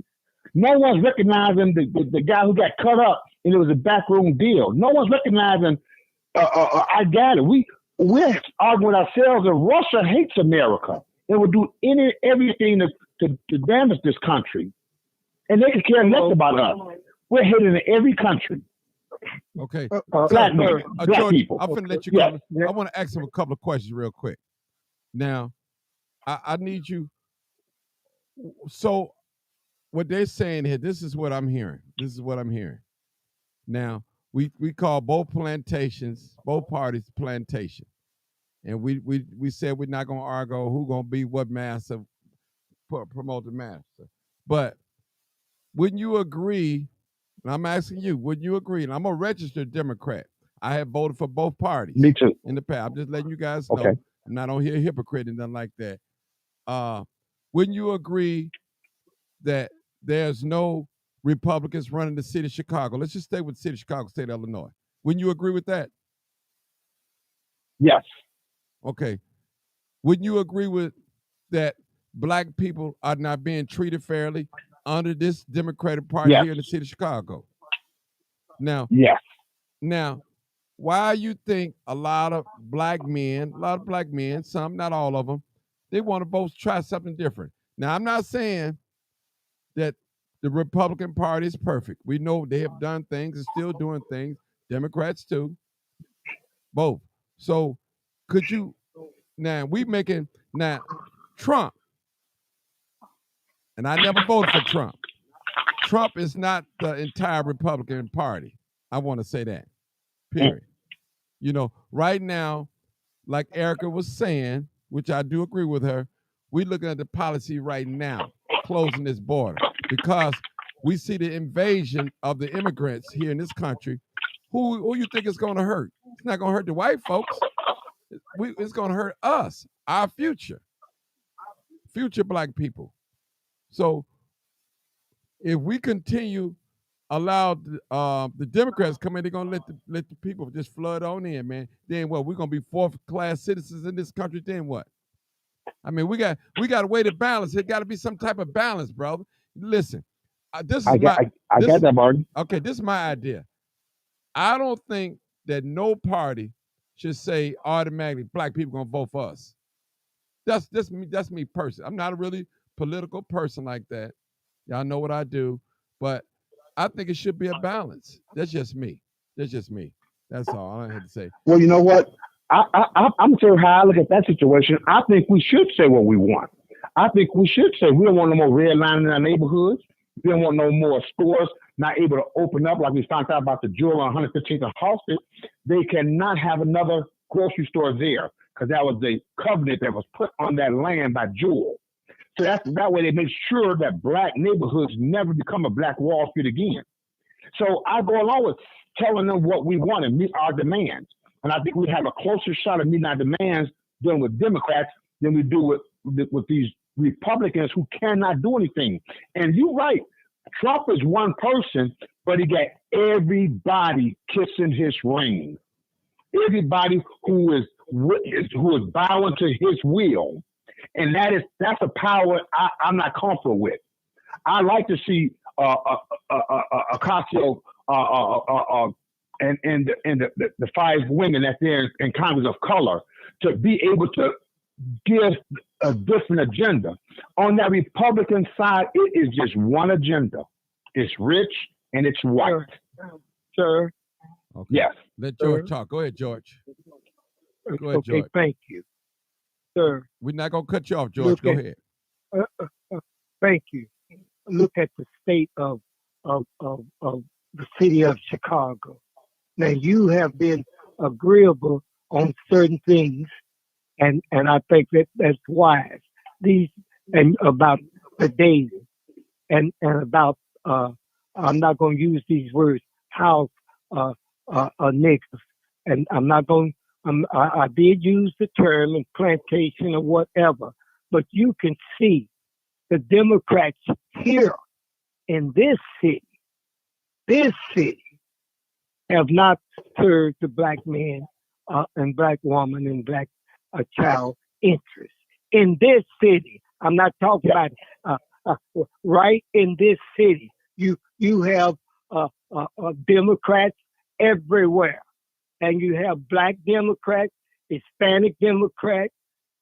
No one's recognizing the guy who got cut up and it was a backroom deal. No one's recognizing. I got it. We're arguing ourselves, and Russia hates America and will do everything to damage this country. And they could care less about us. We're hated in every country. Okay. Black George, people. I'm going to let you go. I want to ask him a couple of questions real quick. Now, I need you. So what they're saying here, this is what I'm hearing. Now, we call both parties plantation. And we said we're not going to argue who's going to be what master, promote the master. But wouldn't you agree, and I'm asking you, wouldn't you agree, and I'm a registered Democrat. I have voted for both parties. Me too. In the past. I'm just letting you guys know. Okay. I'm not on here hypocrite and nothing like that. Wouldn't you agree that there's no Republicans running the city of Chicago? Let's just stay with the city of Chicago, state of Illinois. Wouldn't you agree with that? Yes. Okay. Wouldn't you agree with that black people are not being treated fairly under this Democratic Party here in the city of Chicago? Now, Now, why you think a lot of black men, some, not all of them, they want to both try something different. Now, I'm not saying that the Republican Party is perfect. We know they have done things and still doing things. Democrats too. Both. So could you, Trump, and I never voted for Trump. Trump is not the entire Republican Party. I want to say that, period. You know, right now, like Erica was saying, which I do agree with her, we're looking at the policy right now, closing this border, because we see the invasion of the immigrants here in this country. Who you think it's going to hurt? It's not going to hurt the white folks. It's going to hurt us, our future black people. So if we continue allow the Democrats come in, they're gonna let the people just flood on in, man. Then what? We're gonna be fourth class citizens in this country. Then what? I mean, we got a way to balance. It got to be some type of balance, brother. Listen, this is I got that, Martin. Okay, this is my idea. I don't think that no party should say automatically black people gonna vote for us. That's me personally. I'm not a really political person like that. Y'all know what I do, but I think it should be a balance. That's just me. That's all I had to say. Well, you know what? I'm sure how I look at that situation. I think we should say what we want. I think we should say we don't want no more redlining in our neighborhoods. We don't want no more stores not able to open up like we found out about the Jewel on 115th and Halsted. They cannot have another grocery store there because that was the covenant that was put on that land by Jewel. So that way they make sure that black neighborhoods never become a black Wall Street again. So I go along with telling them what we want and meet our demands. And I think we have a closer shot of meeting our demands dealing with Democrats than we do with these Republicans who cannot do anything. And you're right. Trump is one person, but he got everybody kissing his ring. Everybody who is bowing to his will. And that's a power I'm not comfortable with. I like to see Ocasio and the five women that there in Congress of color to be able to give a different agenda. On that Republican side, it is just one agenda. It's rich and it's white. Sir. Okay. Yes. Let George talk. Go ahead, George. Go ahead, okay, George. Thank you. Sir. We're not going to cut you off, George. Go ahead. Thank you. Look at the state of the city of Chicago. Now, you have been agreeable on certain things, and I think that's wise. And about the dating, and about I'm not going to use these words, house niggas, and I'm not going. I did use the term in plantation or whatever, but you can see the Democrats here in this city have not served the black man and black woman and black child interests. In this city, I'm not talking about right in this city. You have Democrats everywhere, and you have black Democrats, Hispanic Democrats,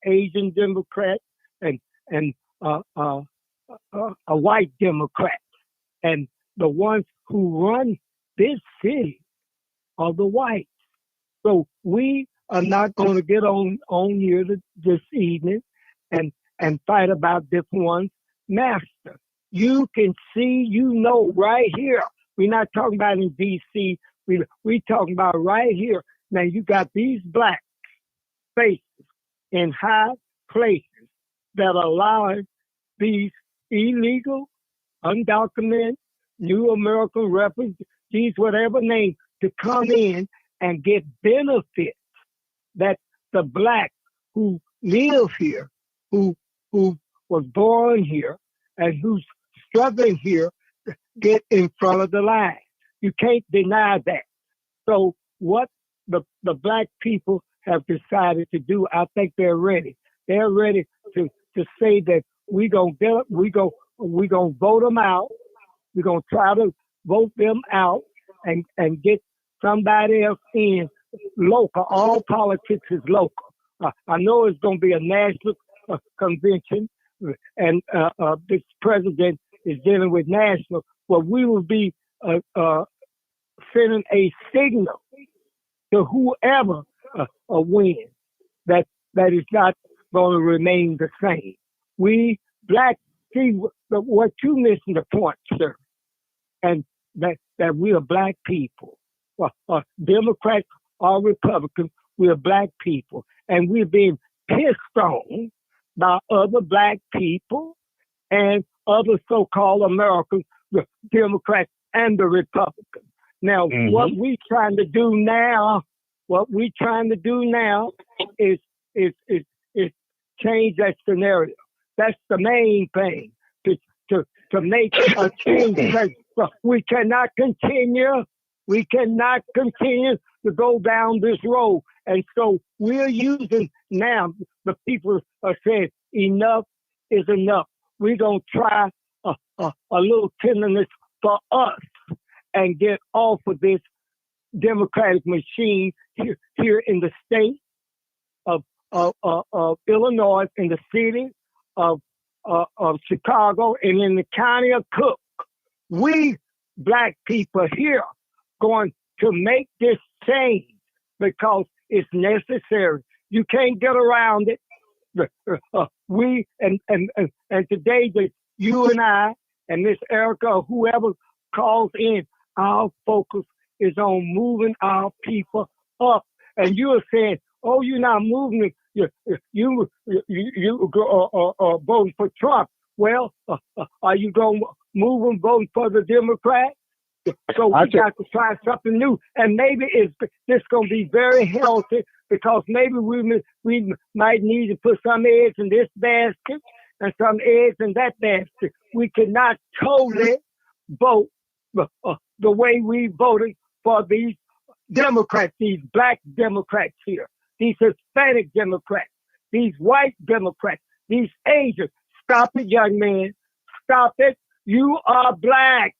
Asian Democrats, and a white Democrat. And the ones who run this city are the whites. So we are not going to get on here this evening and fight about different ones. Master, you can see, right here. We're not talking about in D.C. We're talking about right here. Now you got these black faces in high places that allow these illegal, undocumented, New American refugees, whatever name, to come in and get benefits that the black who live here, who was born here, and who's struggling here, get in front of the line. You can't deny that. So what the black people have decided to do, I think they're ready. They're ready to say that we're gonna vote them out. We're gonna try to vote them out and get somebody else in local. All politics is local. I know it's gonna be a national convention, and this president is dealing with national. But we will be sending a signal to whoever wins that is not going to remain the same. We black, see what you missing the point, sir, and that we are black people, Democrats or Republicans, we are black people, and we're being pissed on by other black people and other so-called Americans, the Democrats and the Republicans. Now, what we trying to do now is change that scenario. That's the main thing, to make a change. We cannot continue to go down this road. And so we're using now, the people are saying enough is enough. We're going to try a little tenderness for us and get off of this Democratic machine here in the state of Illinois, in the city of Chicago, and in the county of Cook. We black people here going to make this change because it's necessary. You can't get around it. We and today, that you and I and Miss Erica, or whoever calls in, our focus is on moving our people up. And you are saying, "Oh, you're not moving. You voting for Trump." Well, are you going to move and vote for the Democrat? So we got to try something new, and maybe this going to be very healthy, because maybe we might need to put some eggs in this basket and some eggs in that basket. We cannot totally vote the way we voted for these Democrats, these black Democrats here, these Hispanic Democrats, these white Democrats, these Asians. Stop it, young man. Stop it. You are black.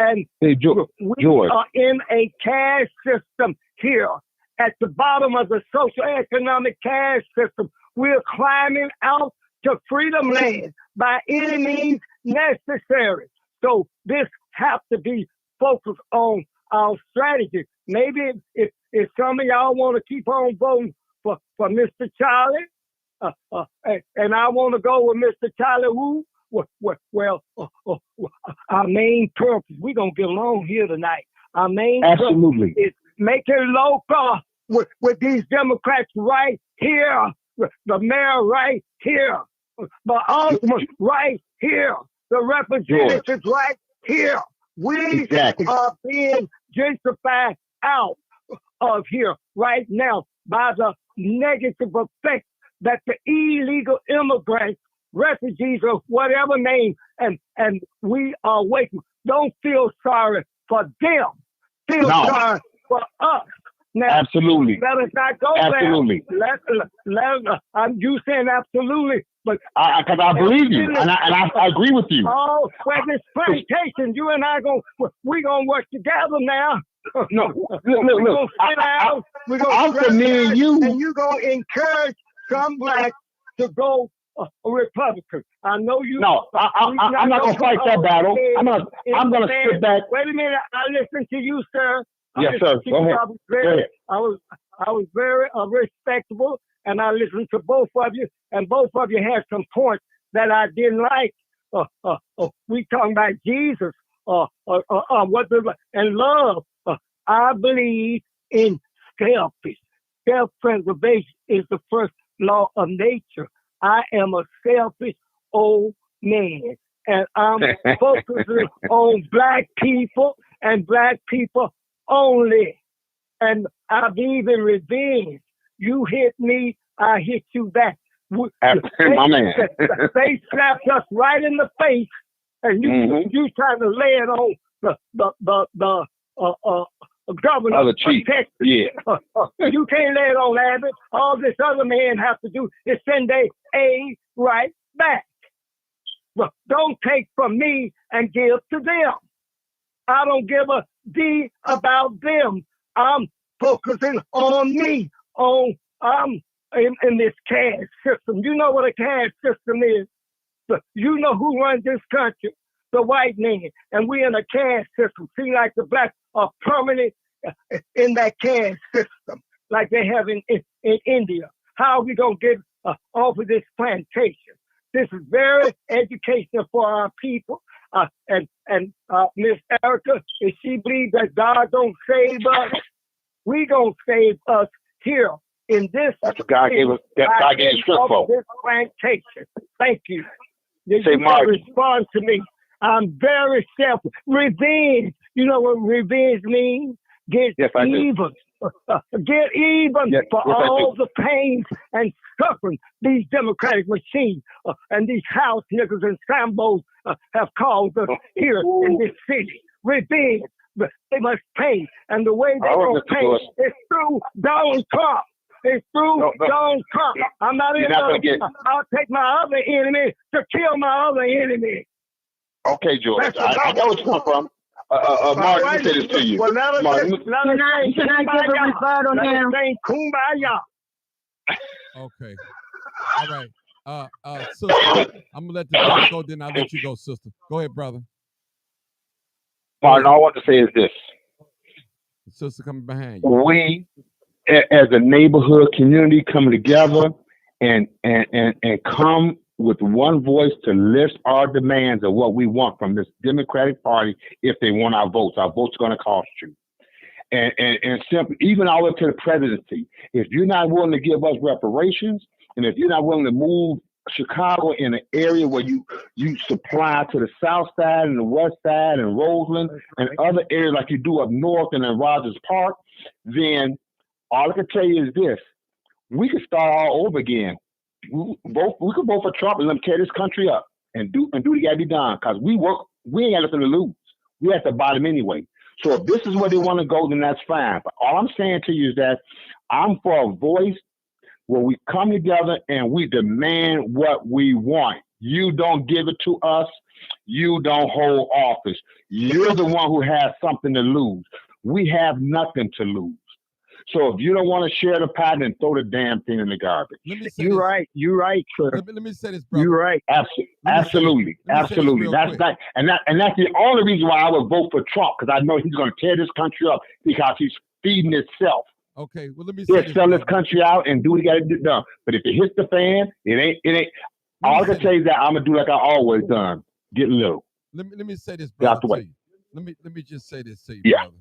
And hey, we are in a caste system here. At the bottom of the socio-economic caste system, we're climbing out to freedom land by any means necessary. So this has to be focused on our strategy. Maybe if some of y'all want to keep on voting for Mr. Charlie, and I want to go with Mr. Charlie Wu, well, our main purpose, we're going to get along here tonight. Our main purpose is making local with these Democrats right here, the mayor right here, the alderman right here, the representatives right here. We are being gentrified out of here right now by the negative effect that the illegal immigrants, refugees, or whatever name, and we are waiting. Don't feel sorry for them. Feel sorry for us. Now, absolutely. Let us not go absolutely. there. You saying absolutely, but because I believe you, and I agree with you. Oh, well, this plantation, you and I we're gonna work together now. No, we're gonna sit down. We're gonna I'm for me and you, and you gonna encourage some blacks to go a Republican. I know you. No, I'm not gonna fight that battle. I'm gonna sit back. Wait a minute. I listen to you, sir. Yes, sir. Go ahead. I was very respectable, and I listened to both of you, and both of you had some points that I didn't like. We talking about Jesus, and love. I believe in self-preservation is the first law of nature. I am a selfish old man, and I'm focusing on black people and black people only. And I believe in revenge. You hit me, I hit you back. My man. They slapped us right in the face, and you trying to lay it on the governor. Other chief. Yeah. You can't lay it on Abbott. All this other man have to do is send their aid right back. But don't take from me and give to them. I don't give a D about them. I'm focusing on me. I'm in this caste system. You know what a caste system is. You know who runs this country. The white man. And we in a caste system. See, like the blacks are permanent in that caste system, like they have in India. How are we going to get off of this plantation? This is very educational for our people. And Miss Erica, if she believes that God don't save us, we gonna save us here in this. That's what God gave us. That God gave us strength for. This plantation. Thank you. Say, Mark. Respond to me. I'm very selfish. Revenge. You know what revenge means? Get even. Get even for all the pains and suffering these democratic machines and these house niggas and Sambos have caused us here in this city. Revenge. They must pay. And the way they're going to pay is through Donald Trump. It's through Donald Trump. I'm not in I'll take my other enemy to kill my other enemy. Okay, George. I know where you come from. Mark, let me say this to you. Well, can I give a rebuttal now? Kumbaya. Okay. All right. Sister, I'm gonna let the brother go, then I'll let you go, sister. Go ahead, brother. Martin, all I want to say is this. The sister coming behind you. We, as a neighborhood community, come together and come with one voice to list our demands of what we want from this Democratic Party if they want our votes. Our votes are going to cost you. And simply, even all the way to the presidency, if you're not willing to give us reparations, and if you're not willing to move Chicago in an area where you supply to the south side and the west side and Roseland and other areas like you do up north and in Rogers Park, then all I can tell you is this: we could start all over again. We could vote for Trump and let him tear this country up and do what got to be done, because we ain't got nothing to lose. We at the bottom anyway. So if this is where they want to go, then that's fine. But all I'm saying to you is that I'm for a voice where we come together and we demand what we want. You don't give it to us. You don't hold office. You're the one who has something to lose. We have nothing to lose. So if you don't want to share the pie, then throw the damn thing in the garbage. You're right, sir. Let me say this, brother. You're right. Absolutely. That's that's the only reason why I would vote for Trump, because I know he's going to tear this country up because he's feeding itself. Okay, well, let me say He'll sell this country out and do what he got to do done. But if it hits the fan, it ain't. All I can say is that I'm gonna do like I always done. Get little. Let me say this, brother. Let me just say this to you, brother.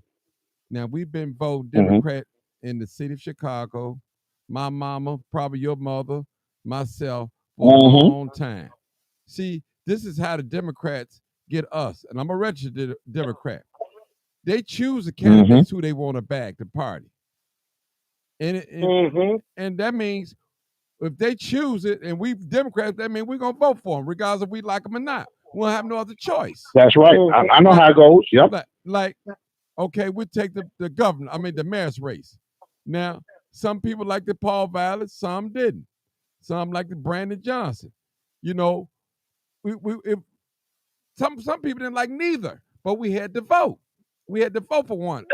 Now we've been voting Democrat in the city of Chicago, my mama, probably your mother, myself, for a long time. See, this is how the Democrats get us, and I'm a registered Democrat. They choose the candidates who they want to back, the party. And that means if they choose it and we Democrats, that means we're going to vote for them, regardless if we like them or not. We'll have no other choice. That's right. I know how it goes. Yep. Okay, we'll take the mayor's race. Now, some people like the Paul Vallis, some didn't. Some like the Brandon Johnson. You know, some people didn't like neither, but we had to vote. We had to vote for one.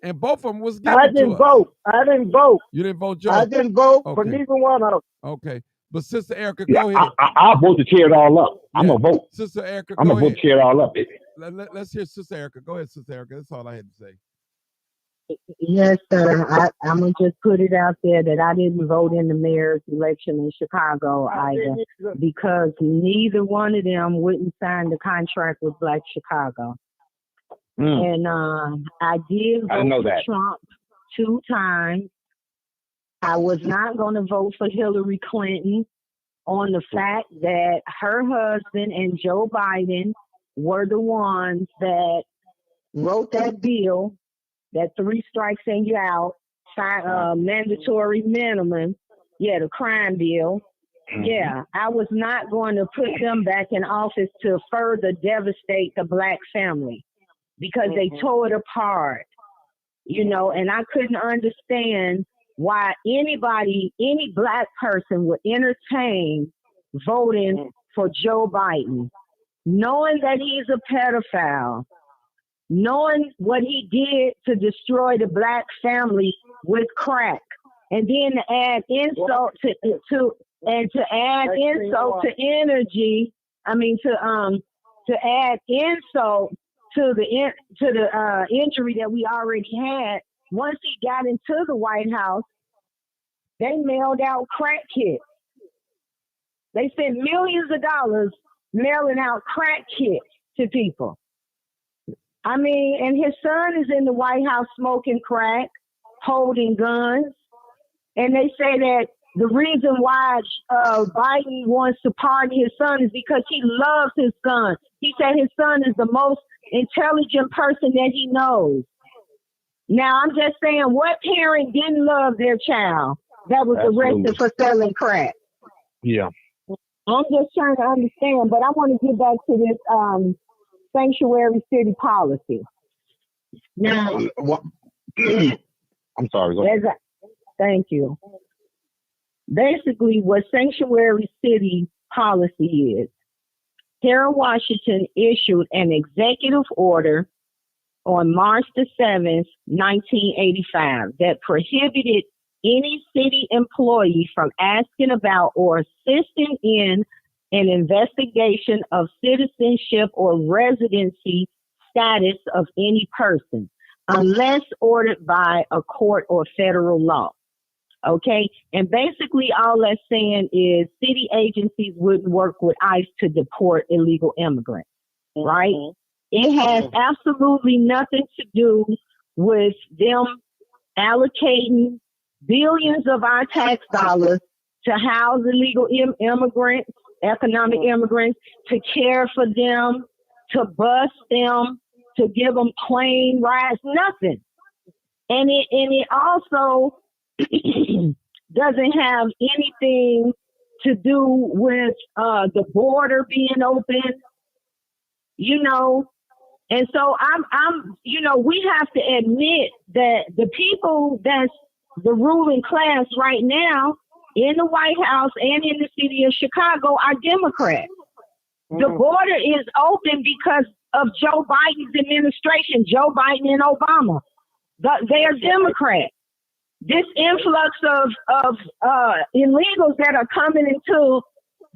And both of them was given I didn't vote. I didn't vote. You didn't vote, Joe? I didn't vote for neither one of them. Okay. But Sister Erica, go ahead. I'll vote to tear it all up. I'm going to vote. Sister Erica, I'm going to vote to tear it all up, baby. Let's hear Sister Erica. Go ahead, Sister Erica. That's all I had to say. Yes, sir. I'm going to just put it out there that I didn't vote in the mayor's election in Chicago either, because neither one of them wouldn't sign the contract with Black Chicago. And I did vote for Trump 2 times. I was not going to vote for Hillary Clinton on the fact that her husband and Joe Biden were the ones that wrote that bill, that 3 strikes and you're out, mandatory minimum, the crime bill. Yeah, I was not going to put them back in office to further devastate the Black family, because they tore it apart, and I couldn't understand why any Black person would entertain voting for Joe Biden, knowing that he's a pedophile, knowing what he did to destroy the Black family with crack, and then to add insult to add insult to the injury that we already had. Once he got into the White House, they mailed out crack kits. They spent millions of dollars mailing out crack kits to people. And his son is in the White House smoking crack, holding guns. and they say that the reason why Biden wants to pardon his son is because he loves his son. He said his son is the most intelligent person that he knows. Now, I'm just saying, what parent didn't love their child that was arrested for selling crack? Yeah. I'm just trying to understand, but I want to get back to this sanctuary city policy. Now, I'm sorry. Go ahead. Thank you. Basically, what sanctuary city policy is, Harold Washington issued an executive order on March the 7th, 1985, that prohibited any city employee from asking about or assisting in an investigation of citizenship or residency status of any person, unless ordered by a court or federal law. Okay? And basically all that's saying is city agencies wouldn't work with ICE to deport illegal immigrants, right? It has absolutely nothing to do with them allocating billions of our tax dollars to house illegal immigrants, economic immigrants, to care for them, to bus them, to give them plane rides, nothing. And it also doesn't have anything to do with the border being open, you know. And so I'm, you know, we have to admit that the people that's the ruling class right now in the White House and in the city of Chicago are Democrats. The border is open because of Joe Biden's administration, Joe Biden and Obama. They are Democrats. This influx of illegals that are coming into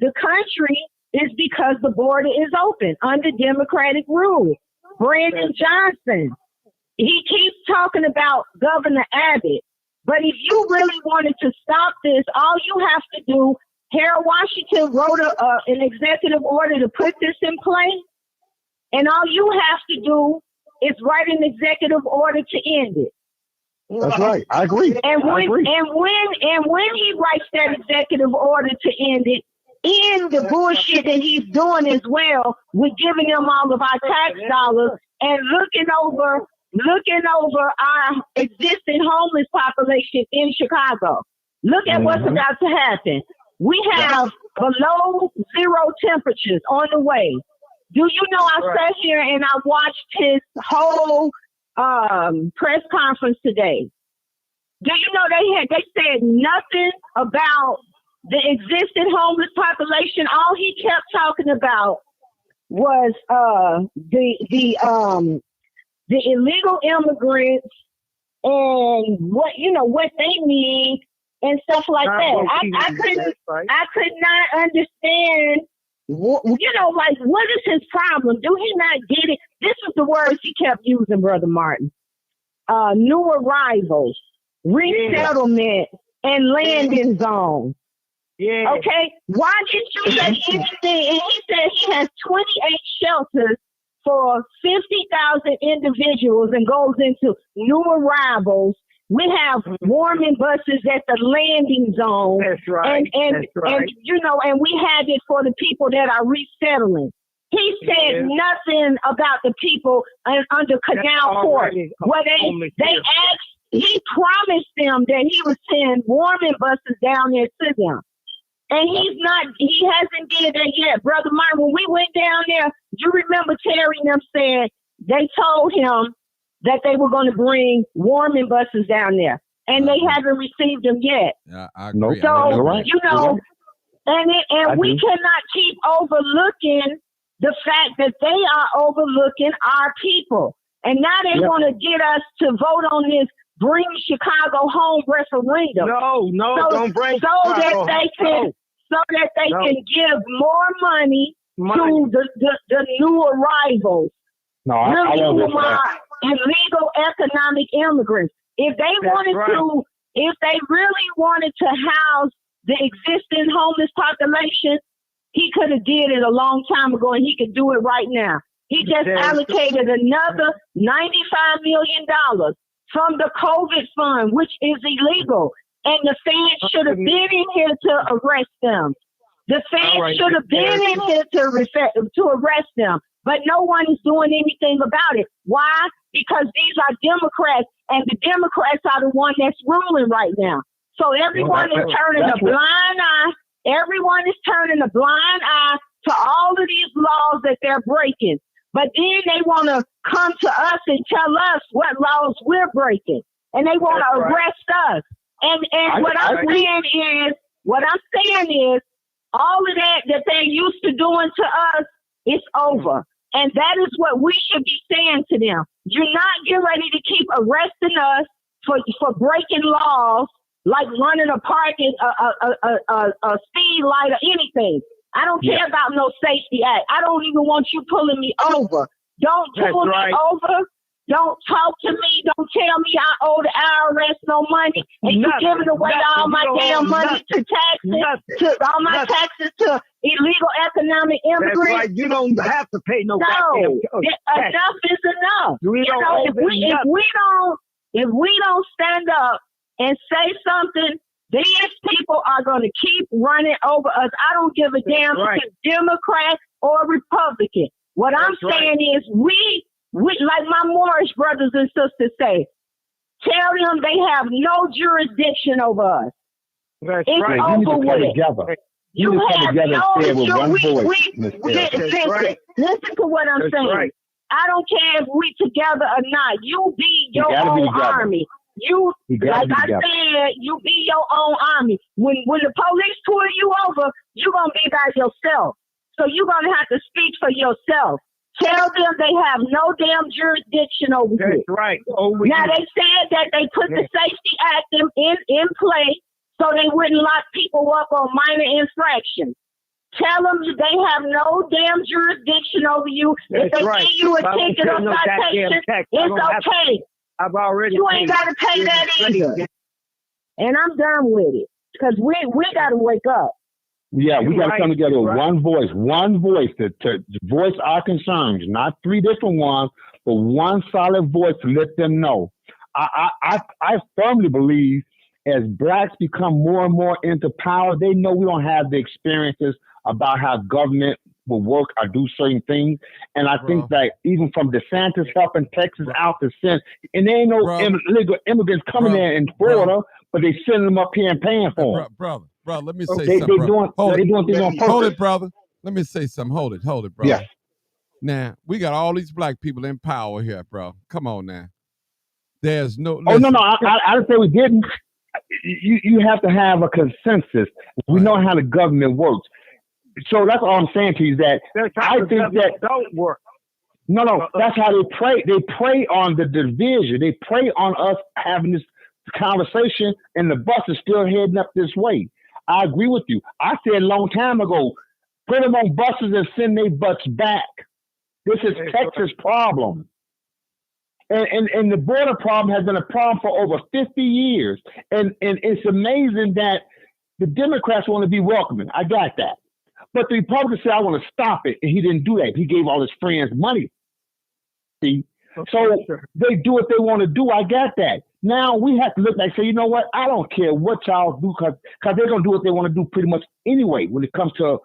the country is because the border is open under Democratic rule. Brandon Johnson, he keeps talking about Governor Abbott. But if you really wanted to stop this, all you have to do, Harold Washington wrote an executive order to put this in place. And all you have to do is write an executive order to end it. That's right. I agree. And when he writes that executive order to end it, end the bullshit that he's doing as well with giving them all of our tax dollars and looking over our existing homeless population in Chicago. Look at what's about to happen. We have below zero temperatures on the way. Do you know I sat here and I watched his whole press conference today? Do you know they said nothing about the existing homeless population? All he kept talking about was the illegal immigrants and what they need and stuff like that. I could not understand. What is his problem? Do he not get it? This is the words he kept using, Brother Martin. New arrivals, resettlement, and landing zones. Yeah. Okay. Why didn't you say anything? And he said he has 28 shelters for 50,000 individuals and goes into new arrivals. We have warming buses at the landing zone. That's right. And we have it for the people that are resettling. He said nothing about the people under Canal Court. Where they asked, he promised them that he would send warming buses down there to them. And he hasn't did that yet. Brother Martin, when we went down there, you remember Terry and them said they told him that they were going to bring warming buses down there. And they haven't received them yet. Yeah, I agree. So, we cannot keep overlooking the fact that they are overlooking our people. And now they want to get us to vote on this Bring Chicago Home referendum. Don't bring so that they can give more money to the new arrivals. Illegal economic immigrants. If they really wanted to house the existing homeless population, he could have did it a long time ago, and he could do it right now. He just allocated another $95 million from the COVID fund, which is illegal. And the feds should have been in here to arrest them. The feds should have been in here to arrest them. But no one is doing anything about it. Why? Because these are Democrats, and the Democrats are the one that's ruling right now. So everyone is turning a blind eye. Everyone is turning a blind eye to all of these laws that they're breaking. But then they want to come to us and tell us what laws we're breaking. And they want to arrest us. And what I'm saying is, all of that they're used to doing to us is over. And that is what we should be saying to them. You're not getting ready to keep arresting us for breaking laws, like running a parking, a speed light or anything. I don't care about no safety act. I don't even want you pulling me over. Don't pull me over. Don't talk to me. Don't tell me I owe the IRS no money. And you giving away all my damn money to taxes, taxes to illegal economic immigrants. That's right. You don't have to pay no goddamn tax. Enough is enough. If we don't stand up and say something, these people are going to keep running over us. I don't give a damn if it's Democrat or Republican. What I'm saying is we, like my Moorish brothers and sisters say, tell them they have no jurisdiction over us. That's right. Over with. You have no listen to what I'm saying. Right. I don't care if we together or not. You be your own army. You like I said, you be your own army. When the police pull you over, you're gonna be by yourself. So you're gonna have to speak for yourself. Tell them they have no damn jurisdiction over you. That's right. Now they said that they put the Safety Act in play so they wouldn't lock people up on minor infractions. Tell them they have no damn jurisdiction over you. If they give you a ticket or citation, it's okay. I've already. You ain't got to pay that either. And I'm done with it because we got to wake up. Yeah, we got to come together with one voice to voice our concerns, not three different ones, but one solid voice to let them know. I firmly believe as blacks become more and more into power, they know we don't have the experiences about how government will work or do certain things. And I think that even from DeSantis helping Texas out to send, and there ain't no illegal immigrants coming there in Florida, but they sending them up here and paying for them. Brother, let me say something. Hold it, brother. Let me say something. Hold it, brother. Yeah. Now, we got all these black people in power here, bro. Come on now. There's no... Listen. Oh, no, I didn't say we didn't. You have to have a consensus. We know how the government works. So that's all I'm saying to you, that I think that don't work. No, that's how they pray. They prey on the division. They prey on us having this conversation, and the bus is still heading up this way. I agree with you. I said a long time ago, put them on buses and send their butts back. This is Texas' problem. And the border problem has been a problem for over 50 years. And it's amazing that the Democrats want to be welcoming. I got that. But the Republicans said, I want to stop it. And he didn't do that. He gave all his friends money. See? So they do what they want to do. I got that. Now we have to look back and say, you know what? I don't care what y'all do because they're going to do what they want to do pretty much anyway when it comes to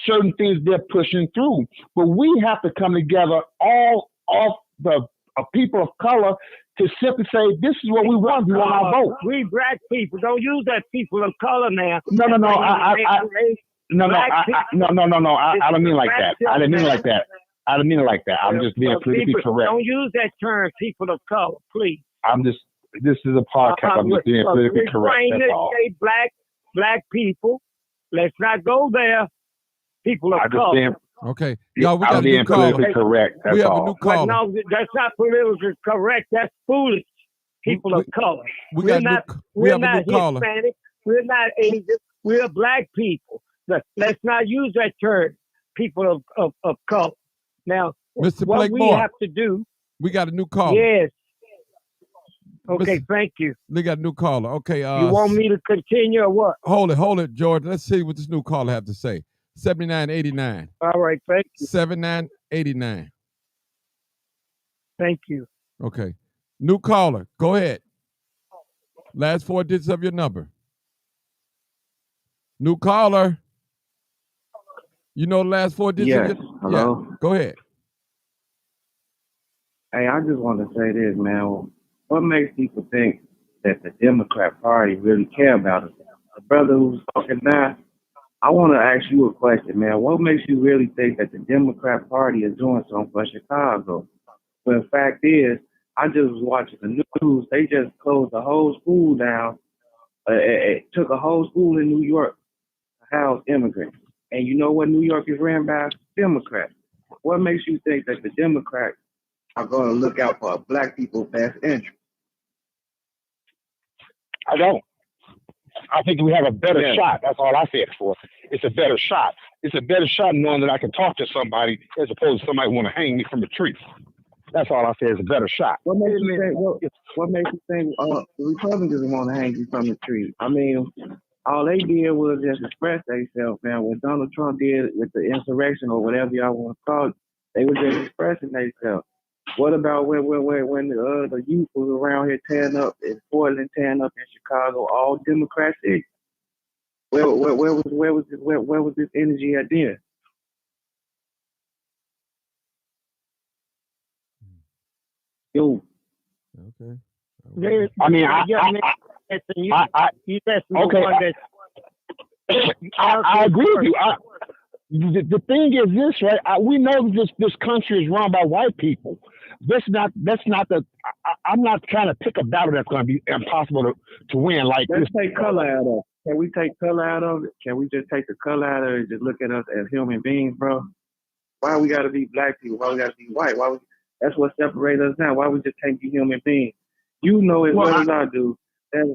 certain things they're pushing through. But we have to come together, all of the people of color, to simply say, this is what we want. We want our vote. We black people. Don't use that people of color now. No. I don't mean like that. I didn't mean it like that. I'm just being politically correct. Don't use that term, people of color, please. This is a podcast. I'm just being politically correct. That's all. Black people. Let's not go there. People of color. Okay. Y'all, we got a new caller. Correct. That's we have all. a new caller. No, that's not politically correct. That's foolish. People of color. We're not Hispanic. We're not Asian. We're black people. Let's not use that term, people of color. Now, Mr. what Blake we Moore, have to do. We got a new caller. Yes. Okay, thank you. We got a new caller. Okay. You want me to continue or what? Hold it, George. Let's see what this new caller have to say. 7989. All right, thank you. 7989. Thank you. Okay. New caller. Go ahead. Last four digits of your number. New caller. You know the last 4 digits? Yes. Hello? Yeah. Go ahead. Hey, I just want to say this, man. What makes people think that the Democrat Party really care about us? The brother who's talking now, I want to ask you a question, man. What makes you really think that the Democrat Party is doing something for Chicago? Well, the fact is, I just was watching the news. They just closed the whole school down. It took a whole school in New York to house immigrants. And you know what New York is ran by? Democrats. What makes you think that the Democrats are going to look out for black people's best interest? I don't. I think we have a better shot. That's all I said for. It's a better shot. It's a better shot knowing that I can talk to somebody as opposed to somebody want to hang me from a tree. That's all I say is a better shot. What makes you think the Republicans want to hang you from the tree? I mean, all they did was just express themselves, man. What Donald Trump did with the insurrection or whatever y'all want to call it, they were just expressing themselves. What about when the youth was around here tearing up in Portland, tearing up in Chicago, all Democratic? Where was this energy at then? Yo. Okay. I mean, I agree with you. The thing is this, right? We know this country is run by white people. That's not I'm not trying to pick a battle that's going to be impossible to win. Like, let's take color out of it. Can we take color out of it? Can we just take the color out of it and just look at us as human beings, bro? Why we got to be black people? Why we got to be white? That's what separates us now. Why we just can't be human beings? You know as well as I do. That's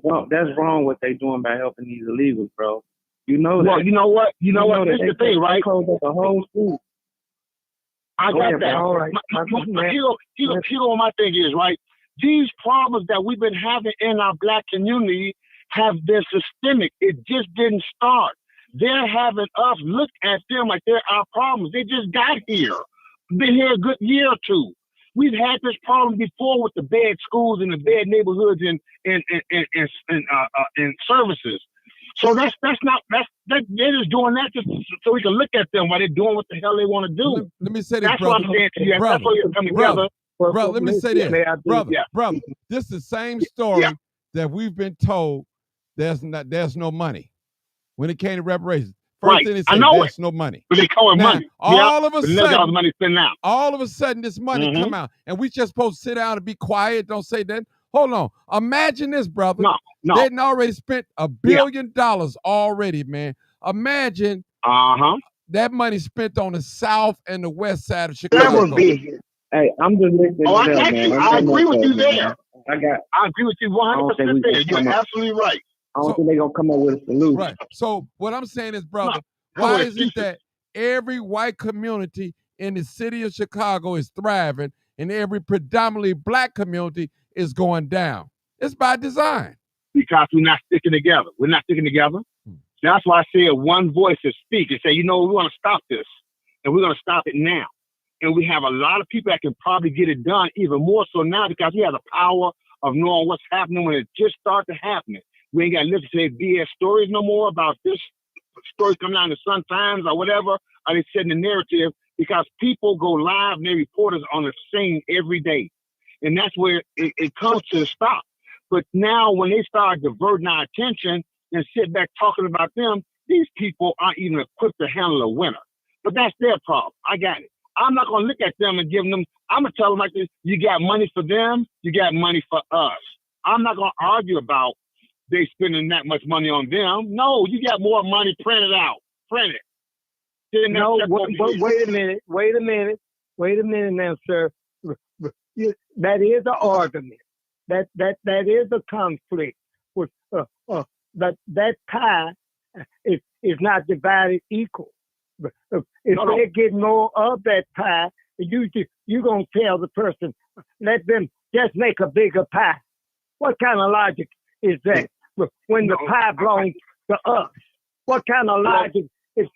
wrong what they doing by helping these illegals, bro. You know that. Well, you know what? This is the thing, right? They closed up the whole school. I got that. All right. Here what my thing is, right? These problems that we've been having in our black community have been systemic. It just didn't start. They're having us look at them like they're our problems. They just got here. Been here a good year or two. We've had this problem before with the bad schools and the bad neighborhoods and services. So they're just doing that just so we can look at them while they're doing what the hell they want to do. Let me say this, that's brother. What I'm saying to you. That's why you're coming together. Brother, let me say this, brother. This is the same story that we've been told. There's no money when it came to reparations. First thing they said, there's no money. But they call it money. All of a sudden, money spent out. All of a sudden, this money come out, and we just supposed to sit down and be quiet. Don't say that. Hold on. Imagine this, brother. No. They'd already spent $1 billion already, man. Imagine that money spent on the south and the west side of Chicago. That would be. Hey, I'm just listening. I agree with you there. I agree with you 100% there. You're absolutely right. I don't think they're going to come up with a solution. Right. So what I'm saying is, brother, why is it that every white community in the city of Chicago is thriving and every predominantly black community is going down? It's by design. Because we're not sticking together. We're not sticking together. That's why I said one voice to speak and say, we want to stop this. And we're going to stop it now. And we have a lot of people that can probably get it done even more so now because we have the power of knowing what's happening when it just started happening. We ain't got to listen to BS stories no more about this story coming out in the Sun-Times or whatever. Or they setting the narrative because people go live and they're reporters on the scene every day. And that's where it comes to a stop. But now when they start diverting our attention and sit back talking about them, these people aren't even equipped to handle a winner. But that's their problem. I got it. I'm not going to look at them and give them, I'm going to tell them like this, you got money for them, you got money for us. I'm not going to argue about they spending that much money on them. No, you got more money, print it out. Print it. No, wait a minute now, sir. That is an argument. That is a conflict. That pie is not divided equal. If they get more of that pie, you're going to tell the person, let them just make a bigger pie. What kind of logic is that? When the pie belongs to us, what kind of logic is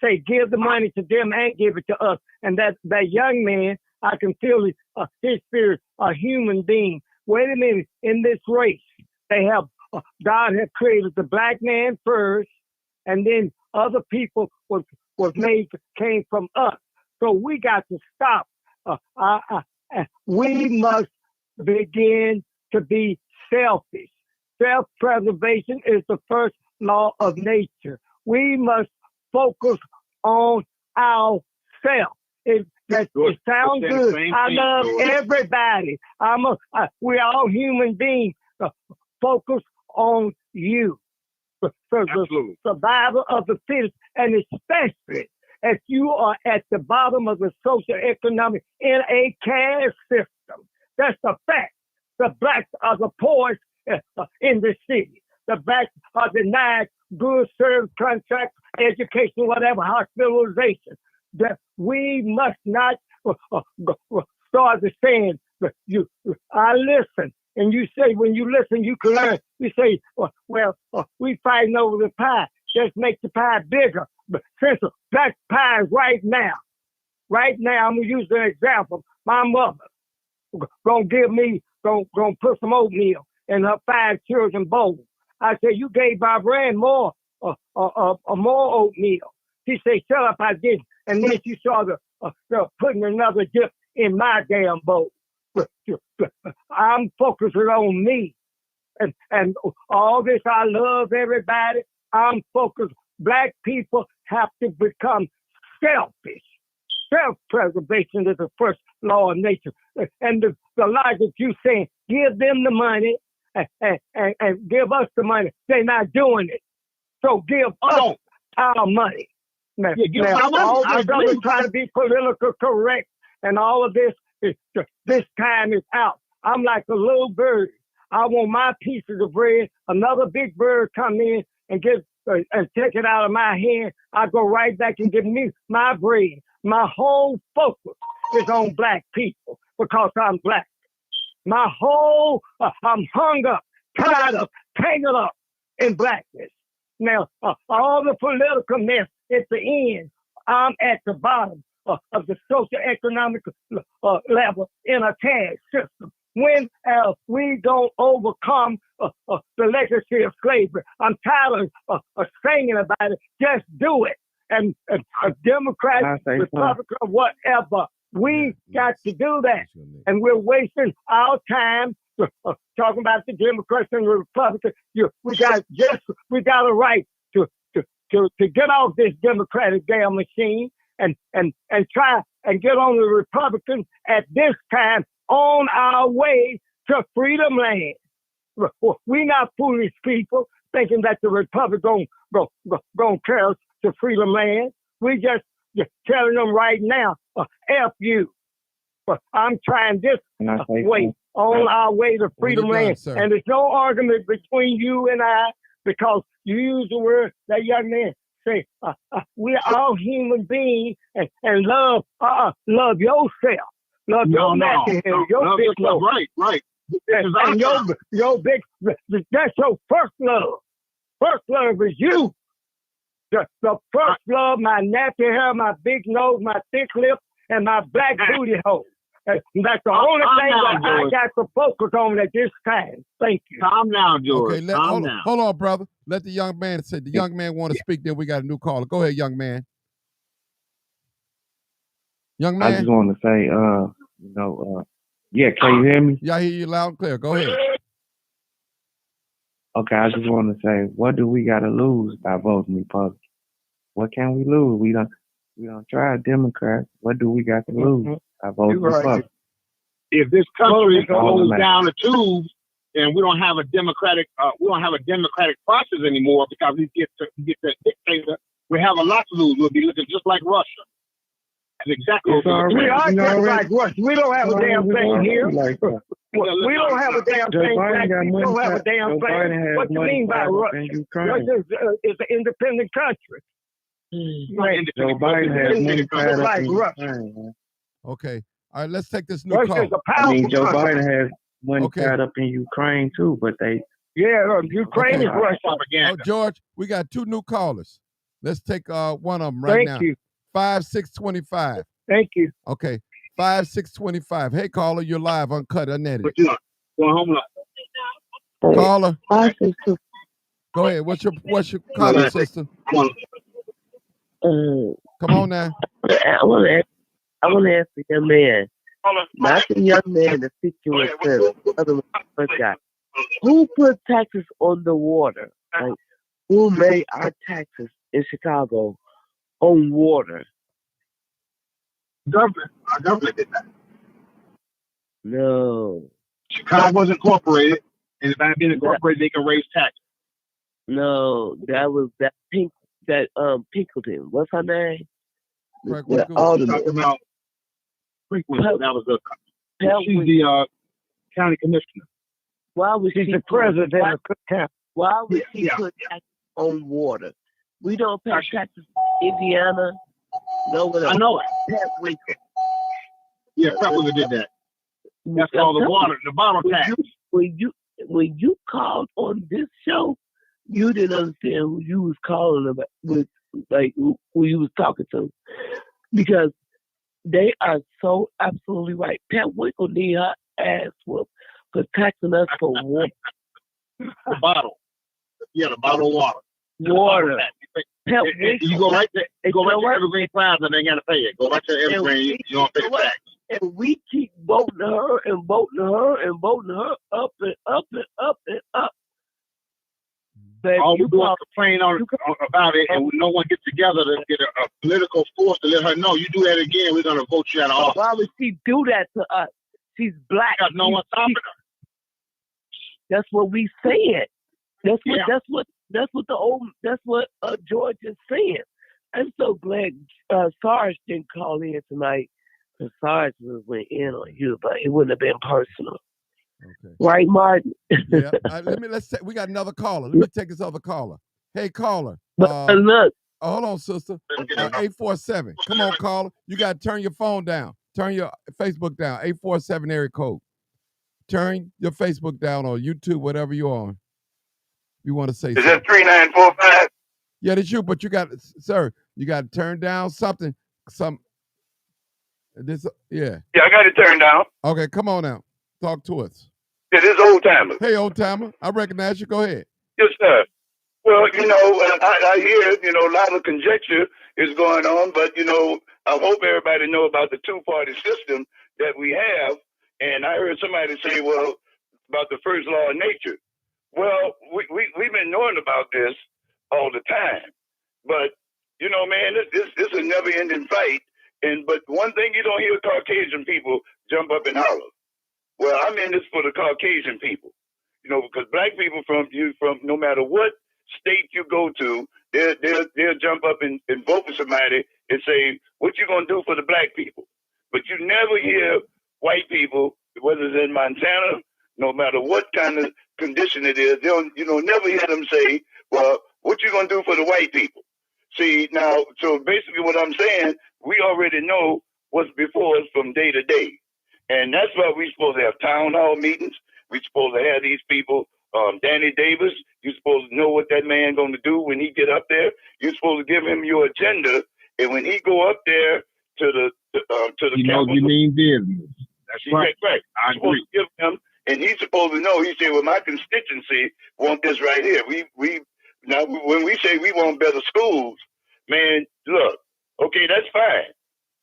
say give the money to them and give it to us? And that young man, I can feel his spirit, a human being. Wait a minute, in this race, they have God has created the black man first, and then other people came from us. So we got to stop. We must begin to be selfish. Self-preservation is the first law of nature. We must focus on ourselves. It sounds good. I love everybody. We're all human beings. Focus on you. For the survival of the fittest, and especially if you are at the bottom of the socioeconomic in a caste system. That's a fact. The blacks are the poorest in the city. The blacks are denied good service, contracts, education, whatever, hospitalization. That we must not start the saying, I listen. And you say, when you listen, you can learn. You say, we fighting over the pie. Just make the pie bigger. But since that pie is right now, I'm going to use an example. My mother gonna put some oatmeal in her 5 children bowl. I said, you gave my brand more oatmeal. She said, shut up, I didn't. And then she saw the putting another dip in my damn bowl. I'm focusing on me. And all this, I love everybody. I'm focused. Black people have to become selfish. Self-preservation is the first law of nature. And the logic you saying, give them the money and give us the money. They're not doing it. So give us our money. Now, all this other trying to be political correct and all of this, this time is out. I'm like a little bird. I want my pieces of bread. Another big bird come in and take it out of my hand. I go right back and give me my bread. My whole focus is on black people because I'm black. I'm hung up, tied up, tangled up in blackness. Now, all the political mess at the end, I'm at the bottom of the socioeconomic level in a caste system. When we don't overcome the legacy of slavery, I'm tired of singing about it. Just do it. And a Democrat, Republican, whatever, we got to do that. And we're wasting our time talking about the Democrats and the Republicans. We got a right to get off this Democratic damn machine and try and get on the Republicans at this time on our way to freedom land. We're not foolish people thinking that the Republic gonna carry us to freedom land. We just telling them right now, F you. But I'm trying this way on our way to freedom land. Sir? And there's no argument between you and I because you use the word, that young man say, we're all human beings and love yourself. Love your big love. Right. And your big, that's your first love. First love is you. The first love, my nappy hair, my big nose, my thick lips, and my black booty hole. That's the only thing that I got to focus on at this time. Thank you. Calm down, George. Okay, hold on, brother. Let the young man say. The young man want to speak. Then we got a new caller. Go ahead, young man. Young man. I just want to say, yeah, can you hear me? Yeah, I hear you loud and clear. Go ahead. Okay, I just want to say, what do we got to lose by voting Republican? What can we lose? We don't try Democrats. What do we got to lose by voting Republican? If this country goes down the tubes and we don't have a democratic process anymore because we get the dictator, we have a lot to lose. We'll be looking just like Russia. That's exactly what we are just like Russia. We don't have a damn thing here. We don't have a damn thing. We don't have a damn thing. What do you mean by Russia? Russia is an independent country. Joe Biden has money tied up in Ukraine. Okay. All right, let's take this new call. Joe Biden has money tied up in Ukraine too, but they... Yeah, Ukraine is Russia. Oh, George, we got 2 new callers. Let's take one of them right now. Thank you. 5625. Thank you. Okay. 5625. Hey, caller, you're live, uncut, unedited. Going home. Caller. 562. Go ahead. What's your comment, sister? Come on now. I want to ask the young man, not the young man, the 61 other guy. Who put taxes on the water? Like, who made our taxes in Chicago on water? Government. Our government did that. No. Chicago was incorporated, and if I had been incorporated, they can raise taxes. No, that was Pinkerton. What's her name? Talking about Frequency. That was she's the county commissioner. Why was she's the president of Cook County? Why would she put taxes on water? We don't pay taxes in Indiana. No, I know it. Pat Winkle. Yeah, Pat Winkle did that. That's called the bottle tax. When you called on this show, you didn't understand who you was calling about, who you was talking to, because they are so absolutely right. Pat Winkle need her ass whooped for taxing us for water. The bottle. Yeah, the bottle of water. Water. Pat Winkle. You go right there. You go right to Evergreen Plaza and they gotta pay it. Go right to Evergreen. You don't pay the tax. And we keep voting her and voting her and voting her up and up and up and up. But all we do is complain about it, and no one gets together to get a political force to let her know, you do that again, we're going to vote you out of office. Why would she do that to us? She's black. Because no one's stopping her. That's what we said. That's what George is saying. I'm so glad Sarge didn't call in tonight, because Sarge went in on you, but it wouldn't have been personal. Okay. Right, Martin? Yeah. We got another caller. Let me take this other caller. Hey, caller. Look. Hold on, sister. 847. Come on, caller. You got to turn your phone down. Turn your Facebook down. 847 area code. Turn your Facebook down or YouTube, whatever you're on. You want to say something. Is that 3945? Yeah, that's you, but you got, sir, you got to turn down something. Yeah, I got it turned down. Okay, come on now. Talk to us. It is Old Timer. Hey, Old Timer. I recognize you. Go ahead. Yes, sir. Well, I hear, a lot of conjecture is going on, but, I hope everybody know about the two-party system that we have. And I heard somebody say, well, about the first law of nature. Well, we've been knowing about this all the time. But, man, it's a never-ending fight. But one thing you don't hear Caucasian people jump up and holler. Well, I'm in this for the Caucasian people, because black people from no matter what state you go to, they'll jump up and vote for somebody and say, what you gonna do for the black people? But you never hear white people, whether it's in Montana, no matter what kind of condition it is, they'll never hear them say, well, what you gonna do for the white people? See, now, so basically what I'm saying, we already know what's before us from day to day. And that's why we're supposed to have town hall meetings. We're supposed to have these people, Danny Davis, you're supposed to know what that man going to do when he get up there. You're supposed to give him your agenda. And when he go up there to the Capitol, you mean business. That's right. I agree. Give him, and he's supposed to know. He said, well, my constituency want this right here. Now, when we say we want better schools, man, look, okay, that's fine.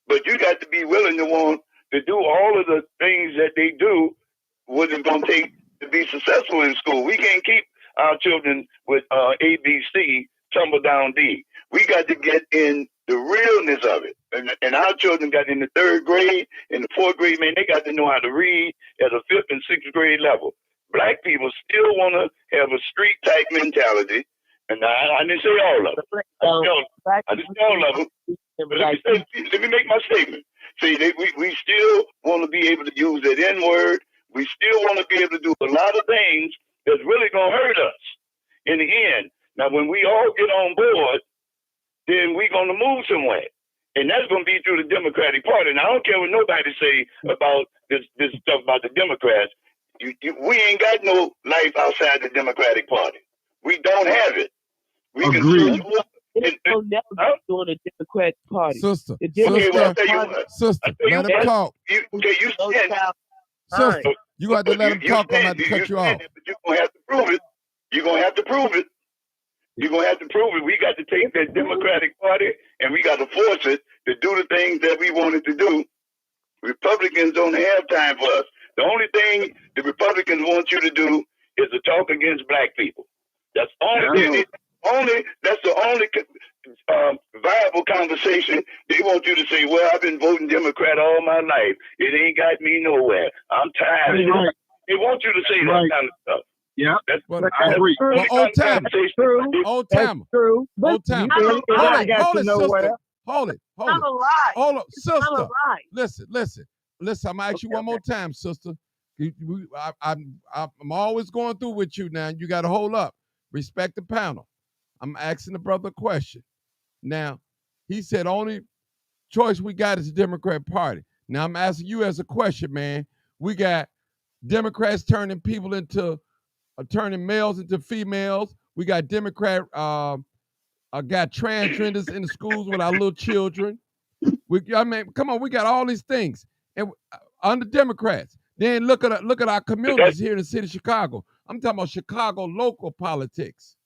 But you got to be willing to want to do all of the things that they do, what it's going to take to be successful in school. We can't keep our children with A, B, C, tumble down D. We got to get in the realness of it. And our children got in the 3rd grade, in the 4th grade, man, they got to know how to read at a 5th and 6th grade level. Black people still want to have a street type mentality. And I didn't say all of them. I didn't say all of them. But let me make my statement. See, we still want to be able to use that N-word. We still want to be able to do a lot of things that's really going to hurt us in the end. Now, when we all get on board, then we're going to move somewhere. And that's going to be through the Democratic Party. And I don't care what nobody say about this stuff about the Democrats. We ain't got no life outside the Democratic Party. We don't have it. We Agreed. They'll never join the Democratic Party. Sister, sister, let him talk. Sister, you got to let him talk. I'm about to cut you off. But you're going to have to prove it. You're going to have to prove it. You're going to have to prove it. We got to take that Democratic Party and we got to force it to do the things that we wanted to do. Republicans don't have time for us. The only thing the Republicans want you to do is to talk against black people. That's that's the only viable conversation. They want you to say, well, I've been voting Democrat all my life. It ain't got me nowhere. I'm tired. They want you to say that kind of stuff. Yeah, I agree. Old time. Hold it. Hold up, sister. Listen. I'm gonna ask you one more time, sister. I'm always going through with you now. You got to hold up. Respect the panel. I'm asking the brother a question. Now, he said only choice we got is the Democrat Party. Now, I'm asking you as a question, man. We got Democrats turning males into females. We got Democrat, got transgenders in the schools with our little children. Come on, we got all these things, and under Democrats. Then look at our communities here in the city of Chicago. I'm talking about Chicago local politics.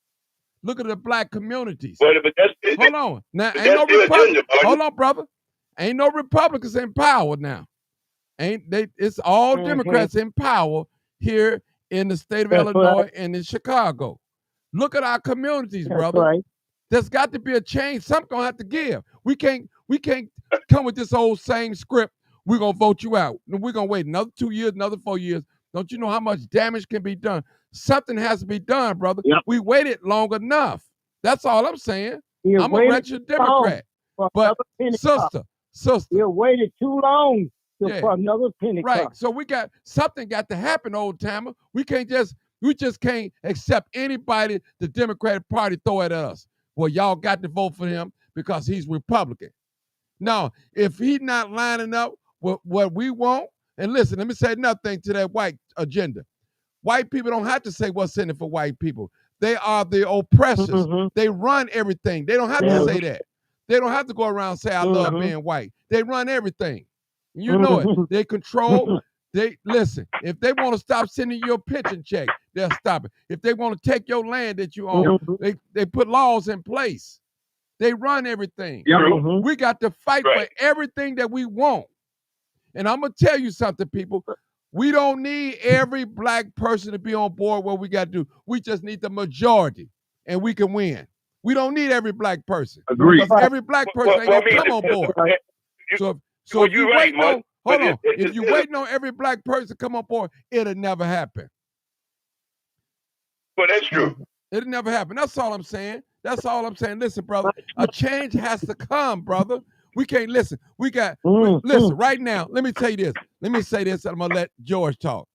Look at the black communities. Hold on. Now, ain't no Republicans. Hold on, brother. Ain't no Republicans in power now. It's all Democrats in power here in the state of Illinois and in Chicago. Look at our communities, brother. Right. There's got to be a change. Something's gonna have to give. We can't come with this old same script. We're gonna vote you out. We're gonna wait another 2 years, another 4 years. Don't you know how much damage can be done? Something has to be done, brother. Yep. We waited long enough. That's all I'm saying. I'm a wretched Democrat. But sister. You waited too long for another Pentecost. Right. So something got to happen, old timer. We just can't accept anybody the Democratic Party throw at us. Well, y'all got to vote for him because he's Republican. Now, if he's not lining up with what we want, and listen, let me say another thing to that white agenda. White people don't have to say what's in it for white people. They are the oppressors. Mm-hmm. They run everything. They don't have to say that. They don't have to go around and say, I love being white. They run everything. You know it. They control. Listen, if they want to stop sending you a pension check, they'll stop it. If they want to take your land that you own, they put laws in place. They run everything. Mm-hmm. We got to fight for everything that we want. And I'm going to tell you something, people. We don't need every black person to be on board what we got to do. We just need the majority, and we can win. We don't need every black person. Agreed. Every black person ain't going to come on board. So if you waiting on, hold on. If you waiting on every black person to come on board, it'll never happen. Well, that's true. It'll never happen. That's all I'm saying. Listen, brother, a change has to come, brother. We can't listen. Listen, right now, let me tell you this. Let me say this, and I'm going to let George talk.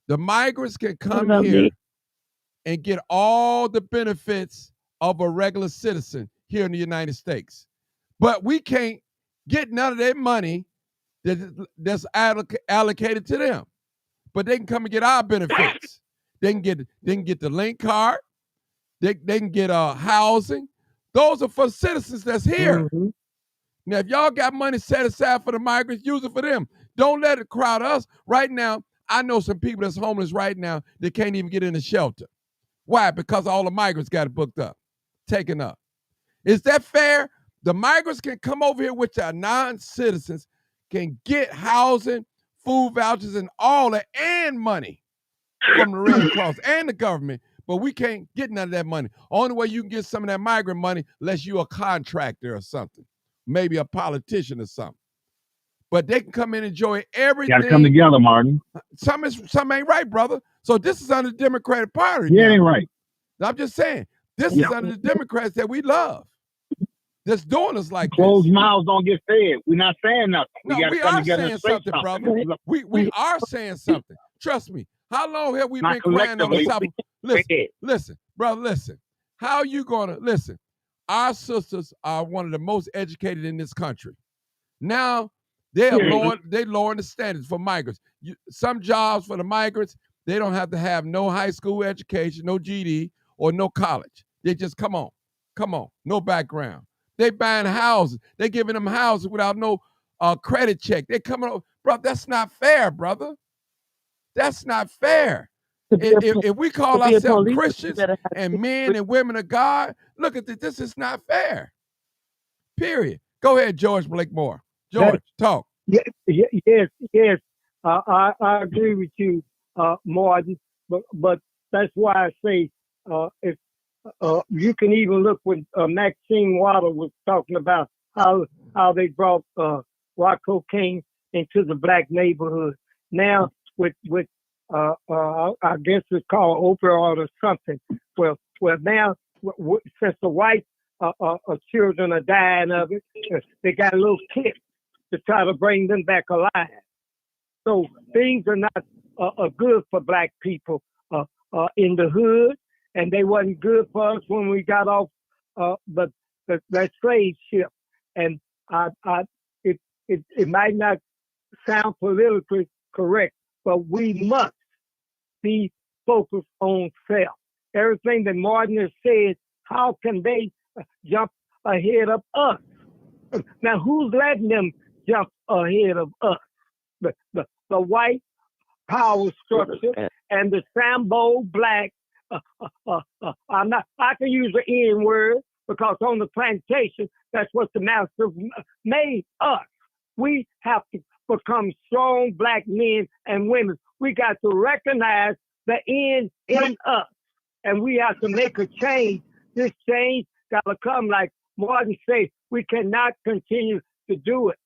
The migrants can come here and get all the benefits of a regular citizen here in the United States. But we can't get none of that money that's allocated to them. But they can come and get our benefits. They can get the link card. They can get housing. Those are for citizens that's here. Mm-hmm. Now, if y'all got money set aside for the migrants, use it for them. Don't let it crowd us. Right now, I know some people that's homeless right now that can't even get in the shelter. Why? Because all the migrants got it booked up, taken up. Is that fair? The migrants can come over here with our non-citizens, can get housing, food vouchers, and all that, and money from the Red Cross and the government, but we can't get none of that money. Only way you can get some of that migrant money, unless you're a contractor or something, maybe a politician or something. But they can come in and enjoy everything. Got to come together, Martin. Some ain't right, brother. So this is under the Democratic Party. Yeah, ain't right. I'm just saying, this is under the Democrats that we love. That's doing us like closed mouths don't get fed. We're not saying nothing. We are saying something, brother. We are saying something. Trust me. How long have we been crying on the top of... Listen, brother, listen. How are you going to... Listen, our sisters are one of the most educated in this country. Now, they're lowering the standards for migrants. Some jobs for the migrants, they don't have to have no high school education, no GED, or no college. They just come on, no background. They buying houses. They giving them houses without no credit check. They coming over. Bro, that's not fair, brother. That's not fair. If we call ourselves Christians and men and women of God, look at this. This is not fair. Period. Go ahead, George Blakemore. George, talk. Yes. I agree with you, Martin. But that's why I say if you can even look when Maxine Water was talking about how they brought rock cocaine into the black neighborhood. Now with I guess it's called opioid or something. Well now since the white children are dying of it, they got a little kit to try to bring them back alive. So things are not good for black people in the hood, and they wasn't good for us when we got off that slave ship. And it might not sound politically correct, but we must be focused on self. Everything that Martin has said, how can they jump ahead of us? Now, who's letting them jump ahead of us? The white power structure and the Sambo black. I can use the N word because on the plantation, that's what the masters made us. We have to become strong black men and women. We got to recognize the N in us, and we have to make a change. This change got to come, like Martin said, we cannot continue to do it.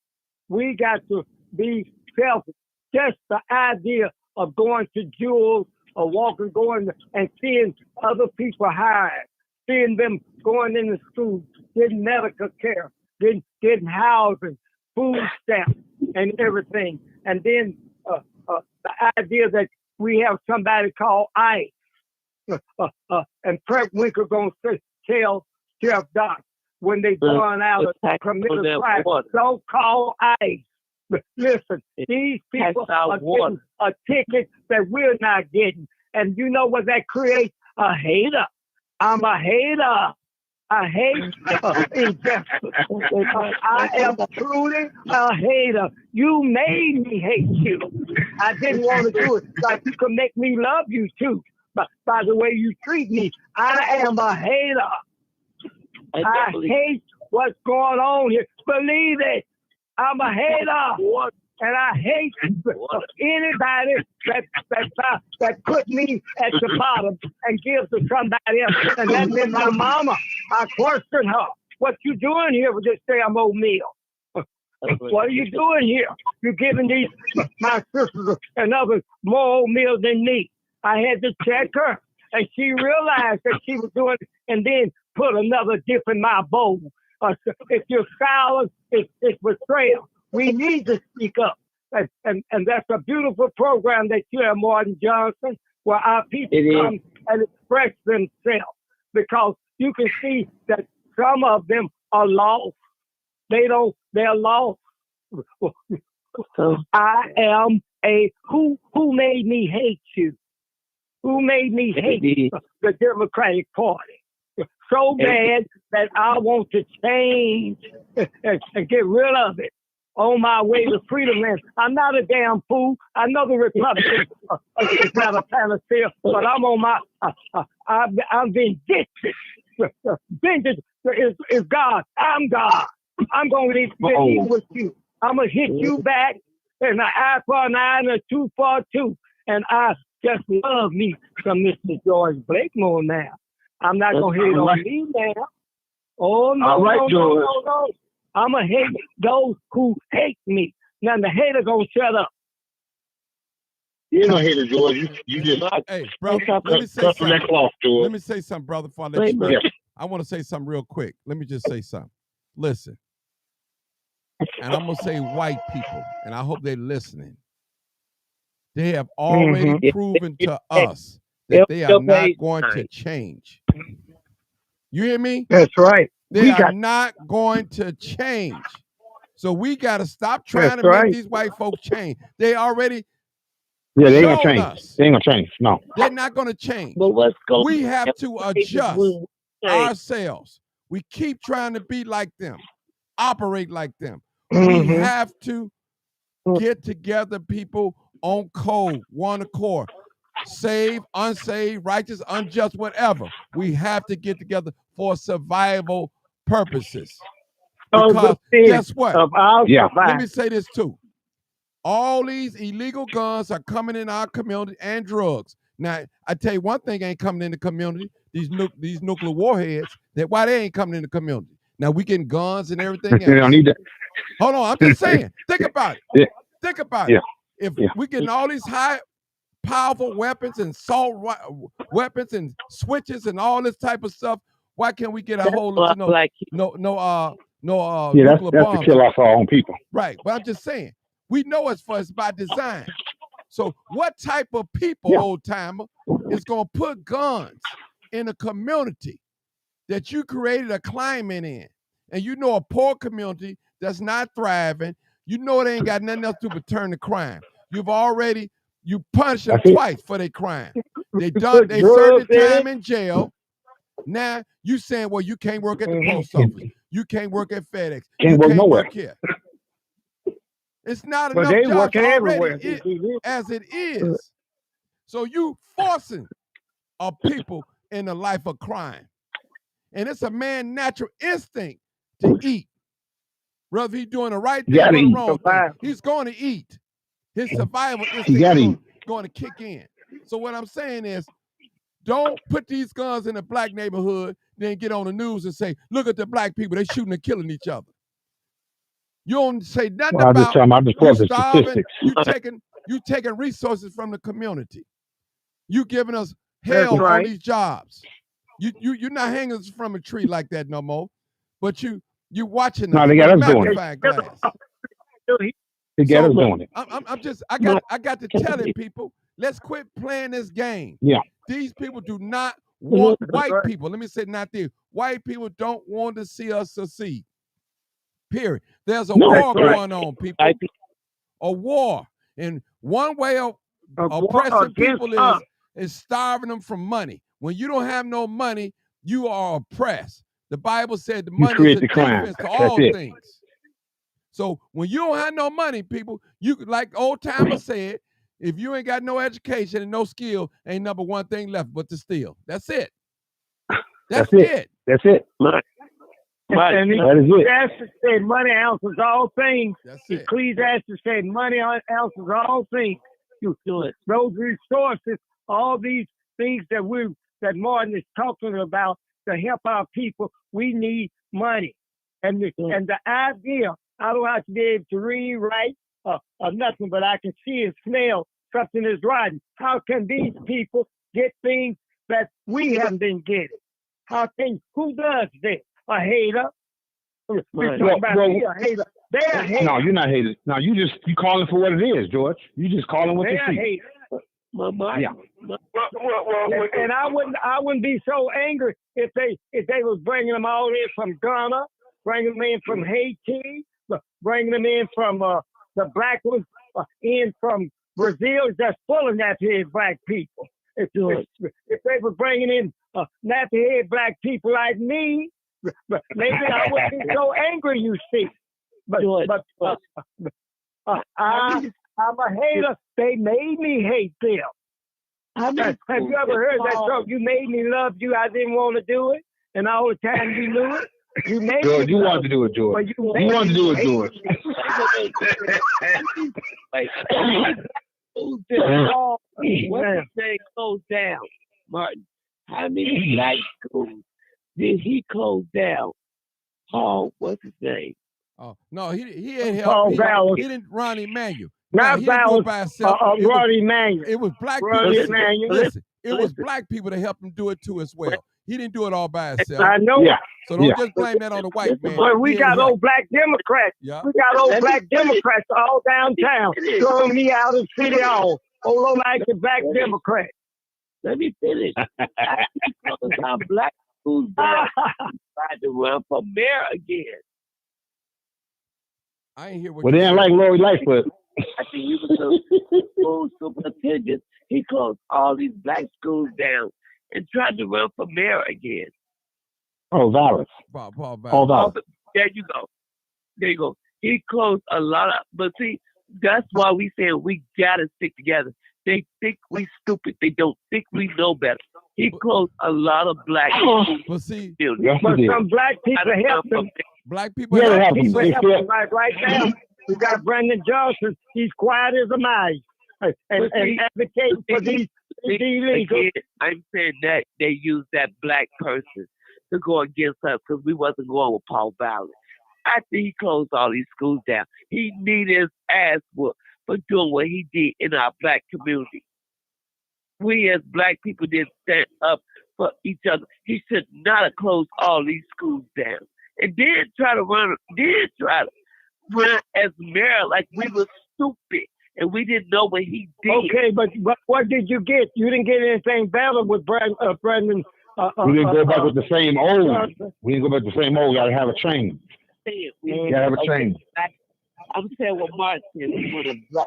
We got to be selfish. Just the idea of going to Jewel or going and seeing other people hide, seeing them going into school, getting medical care, getting housing, food stamps, and everything. And then the idea that we have somebody called ICE. And Fred Winkler going to tell Sheriff Doc when they burn out a criminal crime, don't call ICE. Listen, these people are getting a ticket that we're not getting. And you know what that creates? A hater. I'm a hater. I hate injustice. I am truly a hater. You made me hate you. I didn't want to do it. Like you can make me love you too. But by the way you treat me, I am a hater. I hate what's going on here. Believe it. I'm a hater, and I hate anybody that put me at the bottom and gives to somebody else. And that's been my mama. I question her. What you doing here with this damn old meal? What are you doing here? You're giving these my sisters and others more oatmeal than me. I had to check her, and she realized that she was doing it, and then put another dip in my bowl. If you're silent, it's betrayal. We need to speak up. And that's a beautiful program that you have, Martin Johnson, where our people come and express themselves. Because you can see that some of them are lost. They're lost. I am who made me hate you? Who made me hate the Democratic Party? So bad that I want to change and get rid of it on my way to freedom land. I'm not a damn fool. I know the Republicans is not a panacea, but I'm on my, I'm vindictive. Vengeance is God. I'm God. I'm going to be with you. I'm going to hit you back and an eye for an eye and a tooth for a tooth. And I just love me some Mr. George Blakemore now. I'm not going to hate on me now. Oh, no, no. I'm going to hate those who hate me. Now, the hater going to shut up. You ain't no hater, George. You just... Hey, brother, let me say something. Let me say something, brother, before I let you go. I want to say something real quick. Let me just say something. Listen. And I'm going to say white people, and I hope they're listening. They have already proven to us that they are not going to change. You hear me? That's right. They are not going to change. So we got to stop trying to make these white folks change. They already they ain't going to change. They ain't going to change. No. They're not going to change. But what's going we have to adjust ourselves. We keep trying to be like them, operate like them. We have to get together, people, on code, one accord. saved, unsaved, righteous, unjust, whatever. We have to get together for survival purposes. Because guess what? Let me say this too. All these illegal guns are coming in our community and drugs. Now, I tell you one thing ain't coming in the community. These nuclear warheads, why they ain't coming in the community. Now, we getting guns and everything else. They don't need that. Hold on, I'm just saying. Think about it. Yeah. Think about it. If we getting all these high powerful weapons and assault weapons and switches and all this type of stuff, why can't we get a hold of nuclear that's bombs? to kill off our own people. Right, but I'm just saying, we know it's by design. So what type of people, old timer, is gonna put guns in a community that you created a climate in, and you know a poor community that's not thriving? You know they ain't got nothing else to do but turn to crime. You punish them twice for their crime. They served their time in jail. Now you saying, well, you can't work at the post office. You can't work at FedEx. You can't work here. It's not enough jobs already as it is. So you forcing a people in a life of crime. And it's a man's natural instinct to eat. Whether he's doing the right thing or the wrong thing, he's going to eat. His survival instinct is going to kick in. So what I'm saying is, don't put these guns in a black neighborhood, then get on the news and say, look at the black people, they shooting and killing each other. You don't say nothing about you starving, you taking resources from the community. You giving us hell on these jobs. You're not hanging us from a tree like that no more, but you watching us. No, they got us doing it. They got us doing it. I got to tell it, people, let's quit playing this game. Yeah. These people do not want white people. Let me say not there. White people don't want to see us succeed. Period. There's a war going on, people. A war. And one way of oppressing people is starving them from money. When you don't have no money, you are oppressed. The Bible said the money is a defense to all things. So when you don't have no money, people, you, like old timer said, if you ain't got no education and no skill, ain't number one thing left but to steal. That's it. That's it. That's it. And Ecclesiastes said, money answers all things. That's it. Ecclesiastes said, money answers all things. Those resources, all these things that Martin is talking about to help our people, we need money. And the idea, I don't have to be able to read, write, or nothing, but I can see and smell something is rotten. How can these people get things that we haven't been getting? Who does this? A hater? We're talking about a hater. They're a hater. No, you're not haters. No, you calling for what it is, George. You just calling what you see. Yeah. And I wouldn't be so angry if they was bringing them all in from Ghana, bringing them in from Haiti, bringing them in from the black ones, in from Brazil, just full of nappy-head black people. If they were bringing in nappy-head black people like me, maybe I wouldn't be so angry, you see. But I'm a hater. They made me hate them. Have you ever heard that song? You made me love you. I didn't want to do it, and all the time you knew it. You made George, you wanted to do it, George. You wanted to do it, George. What the thing closed down, Martin? How many black schools did he close down? Paul, what's his name? Oh no, he ain't helped. He didn't. Ronnie Manuel. Not Bowers, Ronnie Manuel. It was black people. Listen, it was black people that helped him do it too as well. He didn't do it all by himself. I know. Yeah. So don't just blame that on the white man. But we got old black Democrats. Yeah. We got old black Democrats all downtown throwing me out of City Hall. Old like the black Democrats. Let me finish. Our black schools tried to run for mayor again. I ain't hear what. Well, they didn't like Lori Lightfoot. I think he was the school superintendent. He closed all these black schools down and tried to run for mayor again. Oh, Vallis. Paul Vallis. Oh, Vallis. There you go. There you go. He closed a lot of, but see, that's why we saying we gotta stick together. They think we stupid. They don't think we know better. He closed a lot of black people. But see, but some black people help them. Black people help them. Like right now, we got Brandon Johnson. He's quiet as a mouse and advocating for these illegals. I'm saying that they use that black person to go against us because we wasn't going with Paul Ballard. After he closed all these schools down, he needed his ass whooped for doing what he did in our black community. We as black people didn't stand up for each other. He should not have closed all these schools down. And then try to run as mayor like we were stupid and we didn't know what he did. Okay, but what did you get? You didn't get anything better with Brandon. We didn't go back with the same old. We didn't go back with the same old. We got to have a change. You got to have a change. I'm saying what Martin said.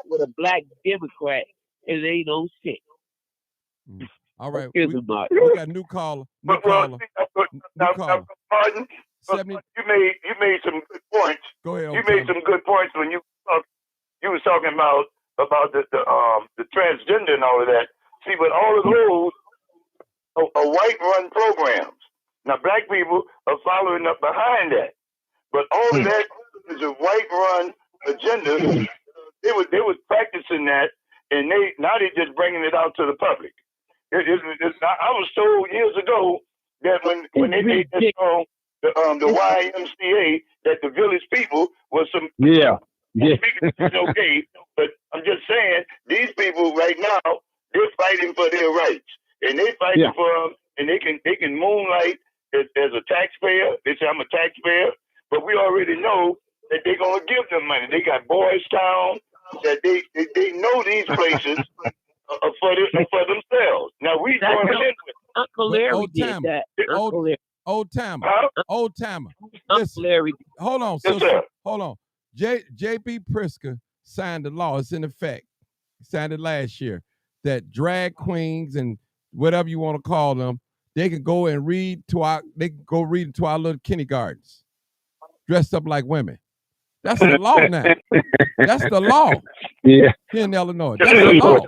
With a black Democrat, it ain't no shit. All right, we got a new caller. Martin, 70. You made some good points. Go ahead. You made some good points when you was talking about the transgender and all of that. See, but all of those are white-run programs. Now, black people are following up behind that, but all of that is a white-run agenda. They was practicing that, and now they're just bringing it out to the public. I was told years ago that when they made that song, the YMCA, that the village people was some okay, but I'm just saying these people right now they're fighting for their rights, and they fighting for them, and they can moonlight as a taxpayer. They say I'm a taxpayer, but we already know that they're gonna give them money. They got Boys Town, that they know these places. For themselves. Now we join in with Uncle Larry did that. Old Timer. Listen, Larry. Hold on, sister. Hold on. J.B. Pritzker signed the law. It's in effect. He signed it last year that drag queens and whatever you want to call them, they can go and read to our little kindergartens, dressed up like women. That's the law now. That's the law. Yeah. Here in Illinois. That's the law.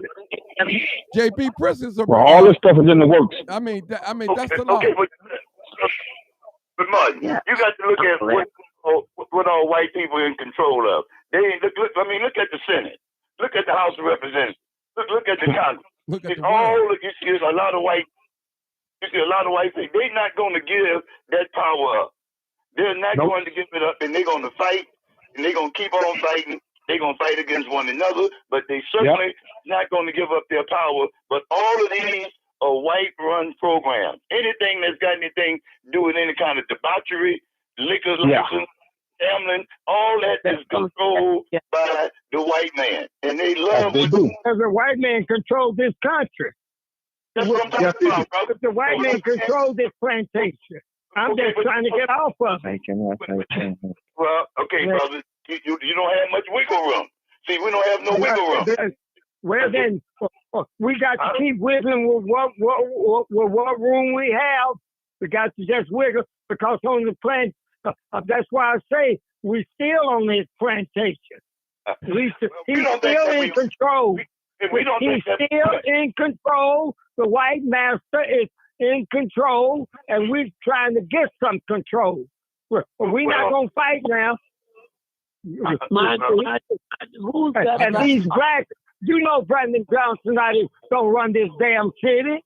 J.B. Pritzker's all this stuff is in the works. I mean, that's the law. Okay, but Martin, you got to look at what all white people in control of. They look at the Senate. Look at the House of Representatives. Look at the Congress. You see a lot of white. You see a lot of white people. They're not going to give that power up. They're not going to give it up, and they're going to fight, and they're going to keep on fighting. They're going to fight against one another, but they certainly not going to give up their power. But all of these are white-run programs. Anything that's got anything to do with any kind of debauchery, liquor license, gambling, all that is controlled by the white man. And they love it. Because the white man controls this country. That's what I'm talking about, brother. The white man controls this plantation. I'm just trying to get off of it. Well, okay, brother. You don't have much wiggle room. See, we don't have no wiggle room. Well, then we got to keep wiggling with what room we have. We got to just wiggle because on the plant. That's why I say we still on this plantation. He's still in control. He's still in control. The white master is in control, and we're trying to get some control. We're not going to fight now. And these blacks, you know, Brandon Johnson don't run this damn city.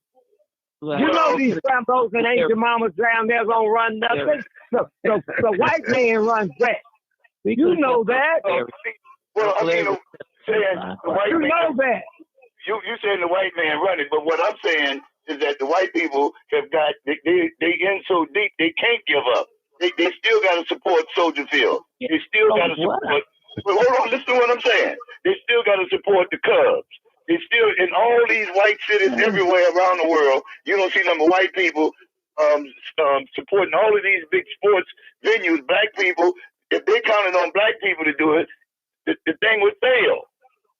You know these Rambos and Asian mamas down there don't run nothing. The white man runs that. You know that. Well, I mean, the white you man, know that. You saying the white man run it, but what I'm saying is that the white people have got they in so deep they can't give up. They still got to support Soldier Field. They still got to support. Well, hold on, listen to what I'm saying. They still got to support the Cubs. They still in all these white cities everywhere around the world. You don't see number white people supporting all of these big sports venues. Black people, if they counted on black people to do it, the thing would fail.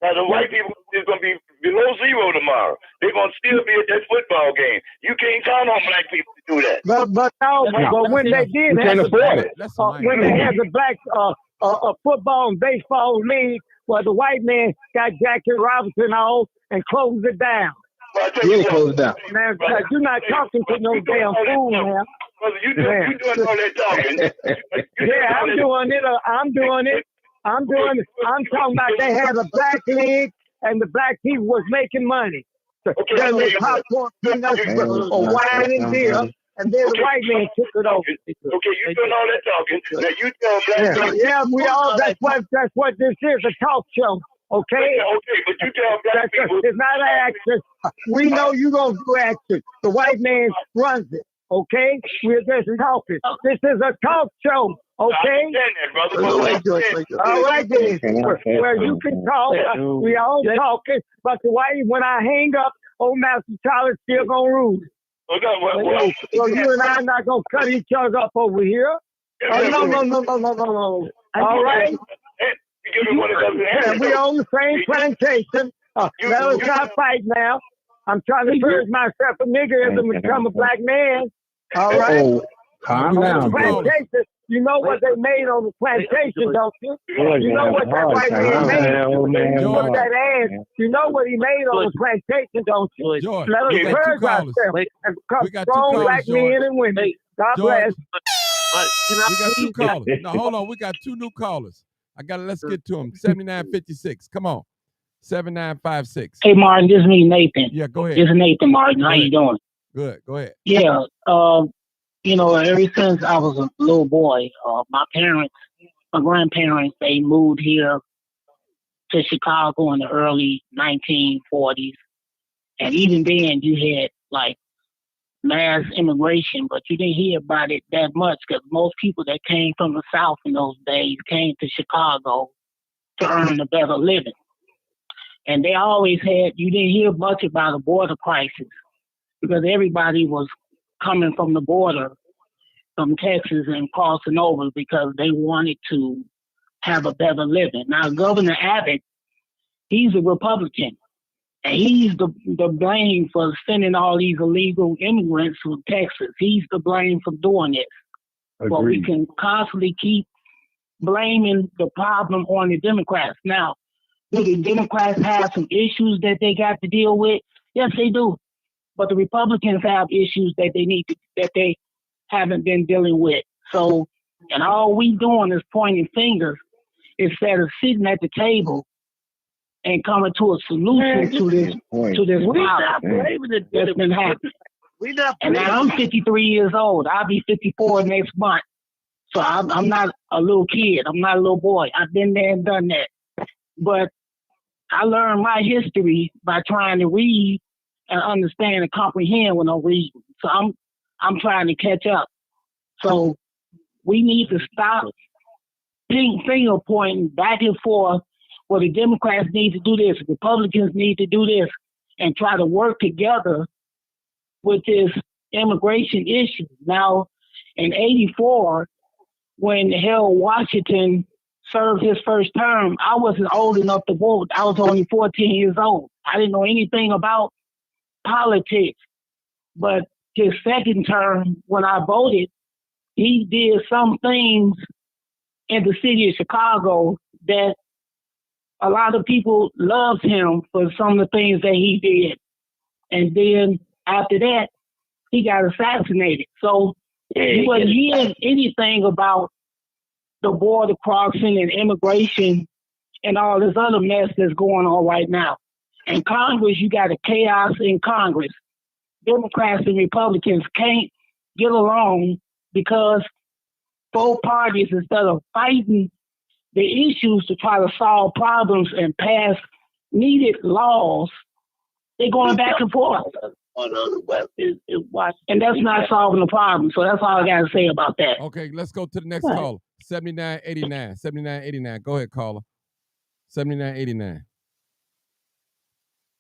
Now the white people is going to be below zero tomorrow. They're going to still be at that football game. You can't count on black people to do that. But when they did, can't afford it. When they had the black football and baseball league, Well, the white man got Jackie Robinson off and closed it down. Really close it down. Man, you're not talking to no damn fool, man. Brother, you doing all that talking. Yeah, I'm doing it. I'm talking about they had a black league and the black people was making money. Then they popcorn peanuts or wine and beer, and then the white man took it over. Okay, you doing all that talking. Now you tell black people. Yeah, we all. That's what this is, a talk show. Okay. Okay, but you tell black people. It's not an action. We know you gonna do action. The white man runs it. Okay, we're just talking. This is a talk show. Okay. All right, then. Where you can talk, we all talking, but the white, when I hang up, old Master Charlie's still gonna rule. So you and I are not gonna cut each other up over here. No. All right. We on the same plantation. Let us not fight now. I'm trying to purge myself of niggerism and become a black man. All right. Calm down, bro. You know what they made on the plantation, don't you? You know what that white man made? You know what he made on the plantation, don't you? George, let us purge ourselves and become strong black men and women. God bless. We got two callers. Now, hold on. We got two new callers. Let's get to them. 7956. Come on. 7956. Hey, Martin, this is me, Nathan. Yeah, go ahead. This is Nathan, Martin. How you doing? Good. Go ahead. Yeah. Ever since I was a little boy, my grandparents, they moved here to Chicago in the early 1940s. And even then, you had, mass immigration, but you didn't hear about it that much because most people that came from the South in those days came to Chicago to earn a better living. And they always you didn't hear much about a border crisis because everybody was coming from the border from Texas and crossing over because they wanted to have a better living. Now, Governor Abbott, he's a Republican. And he's the blame for sending all these illegal immigrants from Texas. He's the blame for doing this. Agreed. But we can constantly keep blaming the problem on the Democrats. Now, do the Democrats have some issues that they got to deal with? Yes, they do. But the Republicans have issues that they haven't been dealing with. So, and all we doing is pointing fingers instead of sitting at the table and coming to a solution to this problem that's been happening. And now I'm 53 years old. I'll be 54 next month. So I'm not a little kid. I'm not a little boy. I've been there and done that. But I learned my history by trying to read and understand and comprehend when I'm reading. So I'm trying to catch up. So we need to stop finger pointing back and forth. Well, the Democrats need to do this, Republicans need to do this, and try to work together with this immigration issue. Now, in '84, when Harold Washington served his first term, I wasn't old enough to vote. I was only 14 years old. I didn't know anything about politics. But his second term, when I voted, he did some things in the city of Chicago that a lot of people loved him for some of the things that he did. And then after that, he got assassinated. So he wasn't hearing anything about the border crossing and immigration and all this other mess that's going on right now. In Congress, you got a chaos in Congress. Democrats and Republicans can't get along because both parties, instead of fighting the issues to try to solve problems and pass needed laws, they're going back and forth. And that's not solving the problem. So that's all I got to say about that. Okay, let's go to the next caller. 7989. 7989. Go ahead, caller. 7989.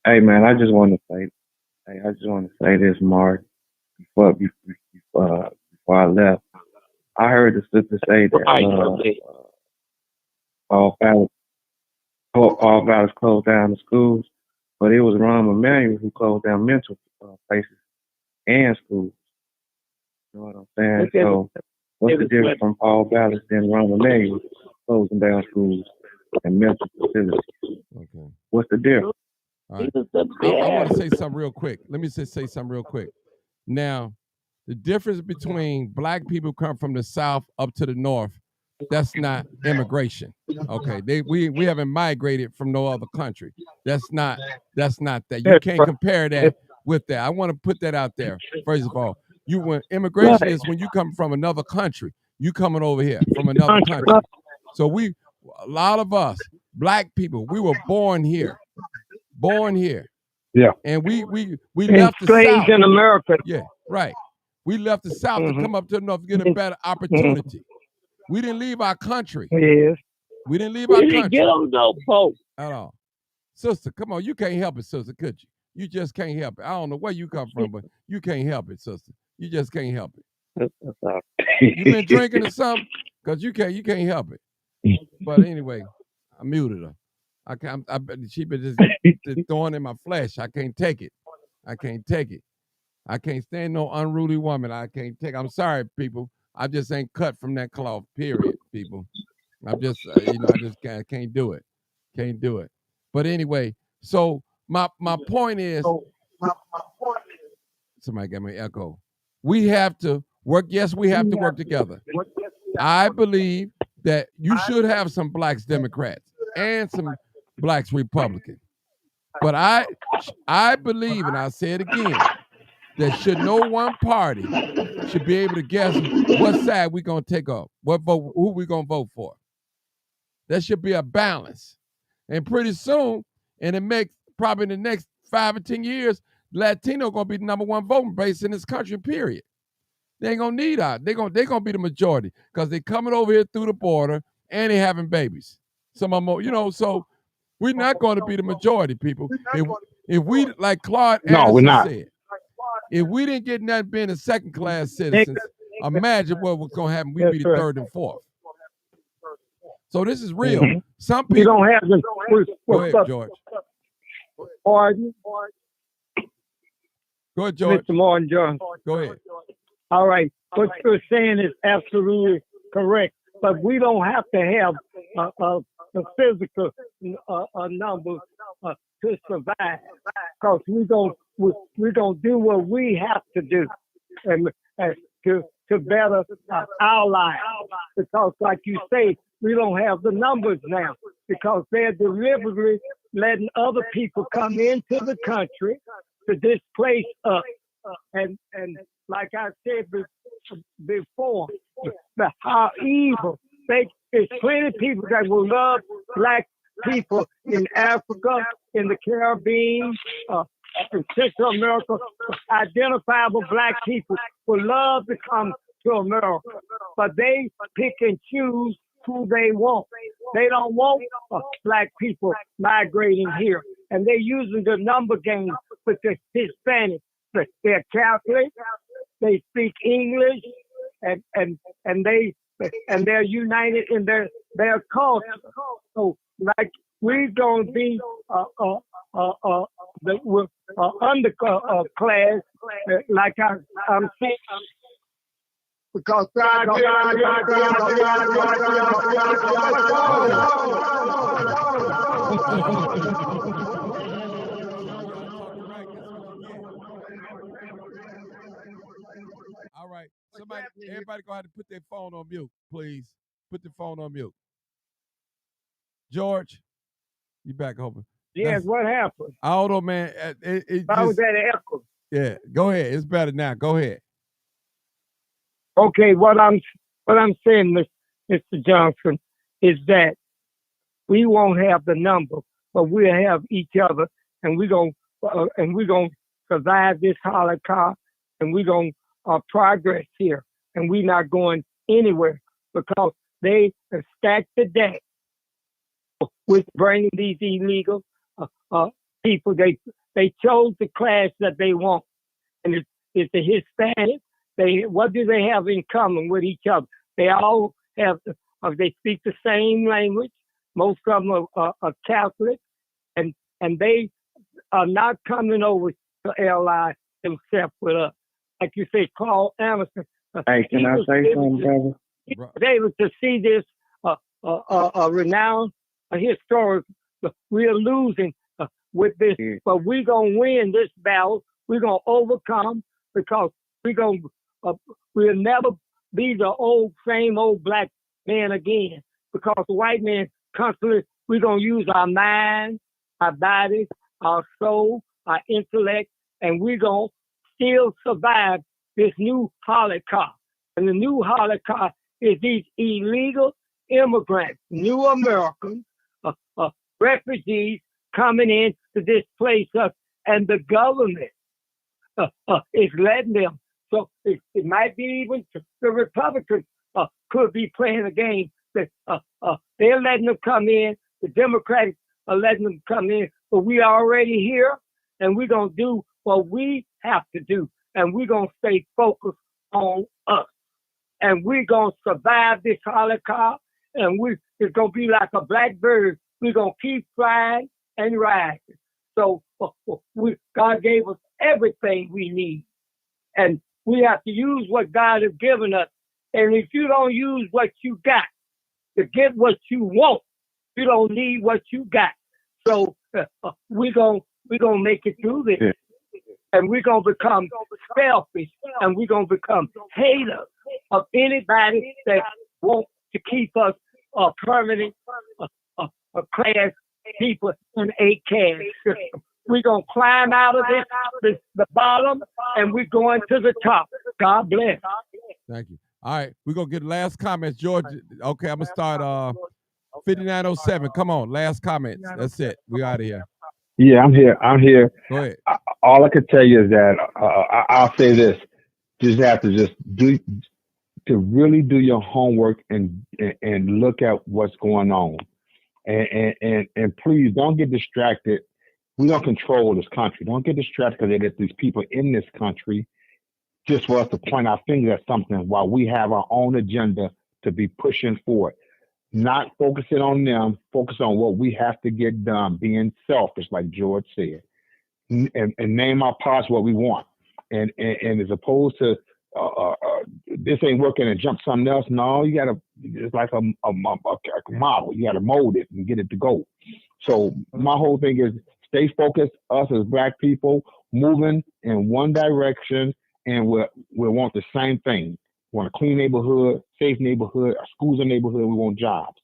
Hey, man, I just want to say this, Mark. Before I left, I heard the sister say that all Vallis closed down the schools, but it was Rahm Emanuel who closed down mental places and schools. You know what I'm saying? So what's the difference from Paul Vallis and Rahm Emanuel closing down schools? and mental facilities. Okay. What's the difference? All right. I want to say something real quick. Let me say something real quick. Now, the difference between black people come from the South up to the North, that's not immigration. Okay. We haven't migrated from no other country. That's not that. You can't compare that with that. I want to put that out there. First of all, when immigration is when you come from another country. You coming over here from another country. So a lot of us, black people, we were born here. Yeah. And we left the South. in America. Yeah, right. We left the South to come up to the North to get a better opportunity. We didn't leave our country. Yes. We didn't leave our country. Get on no post. At all. Sister, come on. You can't help it, sister, could you? You just can't help it. I don't know where you come from, but you can't help it, sister. You just can't help it. You been drinking or something? Because you can't help it. But anyway, I muted her. She been just throwing in my flesh. I can't take it. I can't stand no unruly woman. I can't take. I'm sorry, people. I just ain't cut from that cloth. Period, people. I'm just, I just can't do it. Can't do it. But anyway, so my point is. Somebody got me echo. We have to work. Yes, we have to work together. I believe that you should have some blacks Democrats and some blacks Republicans. But I believe, and I'll say it again, that should no one party should be able to guess what side we're going to take up, who we're going to vote for. There should be a balance. And pretty soon, and it makes probably in the next 5 or 10 years, Latino going to be the number one voting base in this country, period. They ain't going to need us. They're going to be the majority because they're coming over here through the border and they're having babies. Some of them, so we're not going to be the majority, people. If we, like Claude Anderson said, if we didn't get nothing being a second-class citizens, imagine what was going to happen. We'd be the third and fourth. So this is real. Mm-hmm. Some people don't have them. Go ahead, George. Pardon? Go ahead, George. Mr. Martin John. Go ahead. All right. What you're saying is absolutely correct. But we don't have to have the physical numbers to survive, because we're gonna do what we have to do, and to better our lives. Because, like you say, we don't have the numbers now because they're deliberately letting other people come into the country to displace us. And like I said before, how evil. There's plenty of people that will love black people in Africa, in the Caribbean, in Central America. Identifiable black people will love to come to America, but they pick and choose who they want. They don't want black people migrating here, and they're using the number game with the Hispanics. They're Catholic, they speak English, and they're united in their culture. So, like, we're going to be underclass, like I'm saying, because all right. Everybody go ahead and put their phone on mute, please. Put the phone on mute. George, you back home? Yes, what happened? I don't know, man. How was that echo? Yeah, go ahead. It's better now. Go ahead. Okay, what I'm saying, Mr. Johnson, is that we won't have the number, but we'll have each other, and we're gonna survive this Holocaust, and we're gonna progress here, and we're not going anywhere because they have stacked the deck with bringing these illegal people. They chose the class that they want, and it's the Hispanics. What do they have in common with each other? They all have. They speak the same language. Most of them are Catholic, and they are not coming over to ally themselves with us. Like you say, Claude Anderson. Hey, can I say something, brother? He was able to see this renowned historic. We're losing with this, but we're going to win this battle. We're going to overcome because we'll never be the same old black man again because the white man constantly, we're going to use our mind, our body, our soul, our intellect, and we're going to still survive this new Holocaust. And the new Holocaust is these illegal immigrants, new Americans, refugees coming in to displace us, and the government is letting them. So it might be even the Republicans could be playing a game that they're letting them come in. The Democrats are letting them come in, but we are already here, and we're going to do what we have to do, and we're going to stay focused on us. And we're going to survive this Holocaust, and it's going to be like a black bird. We're going to keep flying and rising. So God gave us everything we need, and we have to use what God has given us. And if you don't use what you got to get what you want, you don't need what you got. So we're gonna make it through this, and we're gonna become selfish, and we're gonna become haters of anybody that wants to keep us permanent class people in a caste system. We're going to climb out of the bottom, and we're going to the top. God bless. Thank you. All right, we're going to get last comments. George, okay, I'm going to start 5907. Come on, last comments. That's it. We're out of here. Yeah, I'm here. Go ahead. All I can tell you is that I'll say this. Just have to really do your homework and look at what's going on. And please don't get distracted. We don't control this country. Don't get distracted because there's these people in this country just for us to point our finger at something while we have our own agenda to be pushing forward. Not focusing on them, focus on what we have to get done, being selfish, like George said, and name our parts what we want. And as opposed to this ain't working and jump something else. No, you gotta. It's like a model. You gotta mold it and get it to go. So my whole thing is stay focused. Us as black people moving in one direction, and we want the same thing. We want a clean neighborhood, safe neighborhood, our schools and neighborhood. We want jobs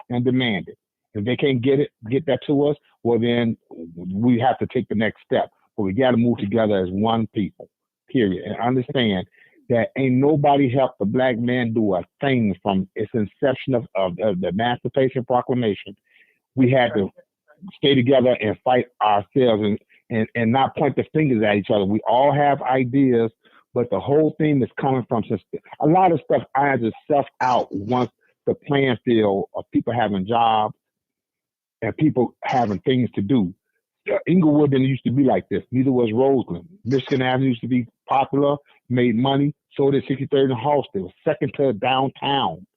and demand it. If they can't get that to us, well then we have to take the next step. But we got to move together as one people. Period. And understand that ain't nobody helped the black man do a thing from its inception of the Emancipation Proclamation. We had to stay together and fight ourselves and not point the fingers at each other. We all have ideas, but the whole thing is coming from a lot of stuff irons itself out once the playing field of people having jobs and people having things to do. Inglewood didn't used to be like this. Neither was Roseland. Michigan Avenue used to be popular, made money. So did 63rd and Halsted. Second to downtown.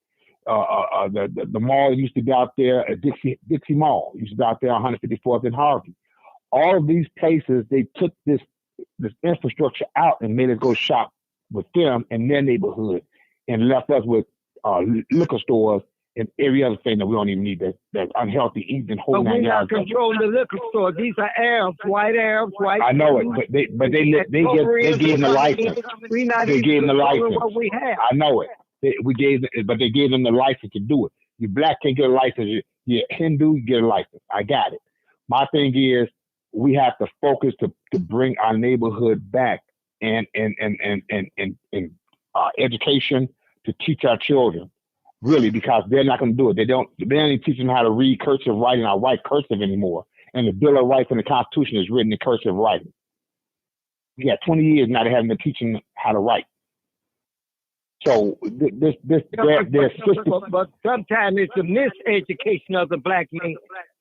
The mall used to be out there at Dixie Mall. Used to be out there on 154th and Harvey. All of these places, they took this infrastructure out and made it go shop with them in their neighborhood and left us with liquor stores and every other thing that we don't even need, that unhealthy eating. But we're not controlling the liquor store. These are Arabs, white Arabs, white. I know it, but they gave them the license. They gave them the license. What we have. I know it. They gave them the license to do it. You black can't get a license. You Hindu, you get a license. I got it. My thing is we have to focus to bring our neighborhood back and education to teach our children. Really, because they're not going to do it. They ain't teaching them how to read cursive writing or write cursive anymore. And the Bill of Rights and the Constitution is written in cursive writing. We got 20 years now they haven't been teaching how to write. So their system. But sometimes it's a miseducation of the black man.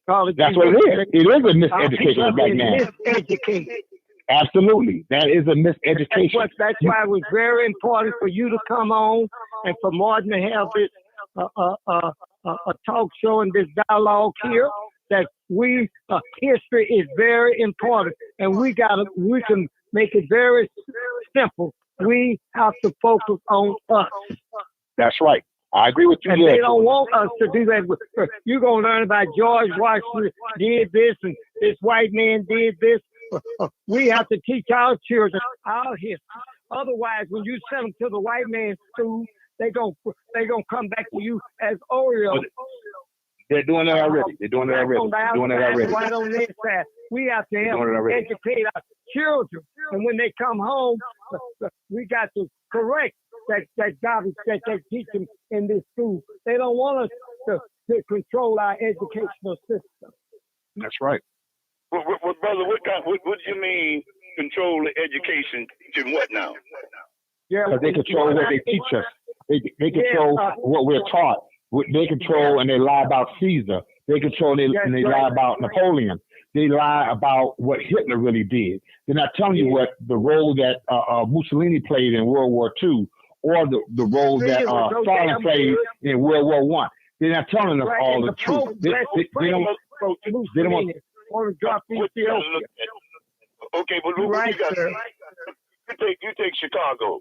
That's what it is. It is a miseducation of the black man. Miseducated. Absolutely. That is a miseducation. That's why it was very important for you to come on and for Martin to have this a talk show and this dialogue here. That history is very important, and we can make it very simple. We have to focus on us. That's right. I agree with you. And they don't want us to do that. You're going to learn about George Washington did this and this white man did this. We have to teach our children our history. Otherwise, when you send them to the white man's school, they're gonna come back to you as Oreos. They're doing that already. Right on this side. We have to help educate our children. And when they come home, we got to correct that garbage that they teach them in this school. They don't want us to control our educational system. That's right. Well, brother, what do you mean control the education? Teaching what now? Yeah, because they control what they teach us. They control what we're taught. They control and they lie about Caesar. They control and they lie about Napoleon. They lie about what Hitler really did. They're not telling you what the role that Mussolini played in World War II or the role that Stalin played in World War I. They're not telling us all the truth. They don't want to drop Ethiopia. Okay, but look what you got. You take Chicago.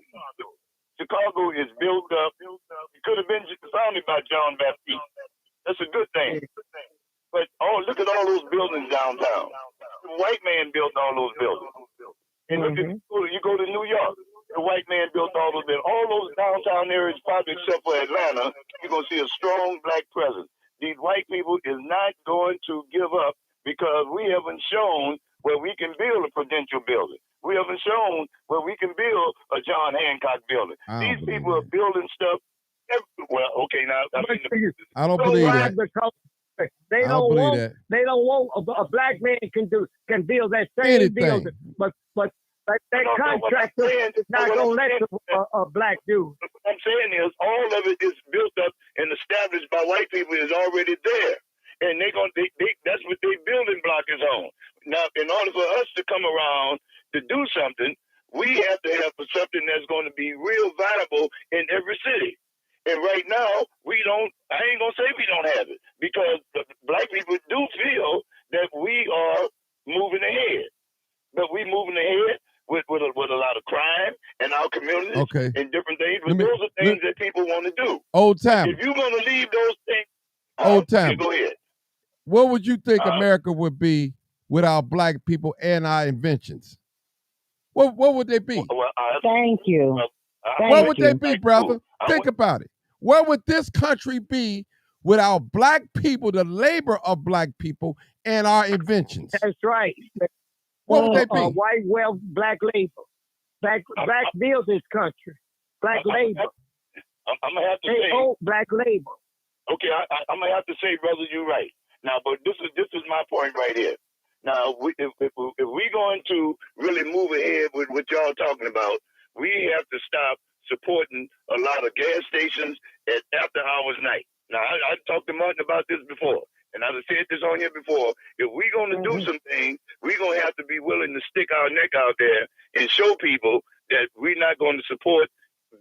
Chicago is built up. It could have been founded by John Baptiste. That's a good thing. But look at all those buildings downtown. The white man built all those buildings. And you go to New York, the white man built all those buildings. All those downtown areas, probably except for Atlanta, you're going to see a strong black presence. These white people is not going to give up because we haven't shown where we can build a Prudential building. We haven't shown where we can build a John Hancock building. These people are building stuff. Well, okay, now I don't believe that. They don't want a black man can build that same building, but that contractor is not gonna let a black do. What I'm saying is all of it is built up and established by white people is already there, and that's what their building block is on. Now, in order for us to come around to do something, we have to have something that's going to be real valuable in every city. And right now, I ain't going to say we don't have it because the black people do feel that we are moving ahead. But we moving ahead with a lot of crime in our communities and different things. But those are things that people want to do. Old time. If you're going to leave those things, old time. Go ahead. What would you think America would be without black people and our inventions? What would they be? Thank you. What would they be, brother? Think about it. Where would this country be without black people, the labor of black people, and our inventions? That's right. What would they be? White wealth, black labor. Black build this country. Black labor. I'm going to have to say. Black labor. Okay, I'm going to have to say, brother, you're right. Now, but this is my point right here. Now, if we're going to really move ahead with what y'all talking about, we have to stop supporting a lot of gas stations at after hours night. Now, I talked to Martin about this before, and I've said this on here before. If we're going to do some things, we're going to have to be willing to stick our neck out there and show people that we're not going to support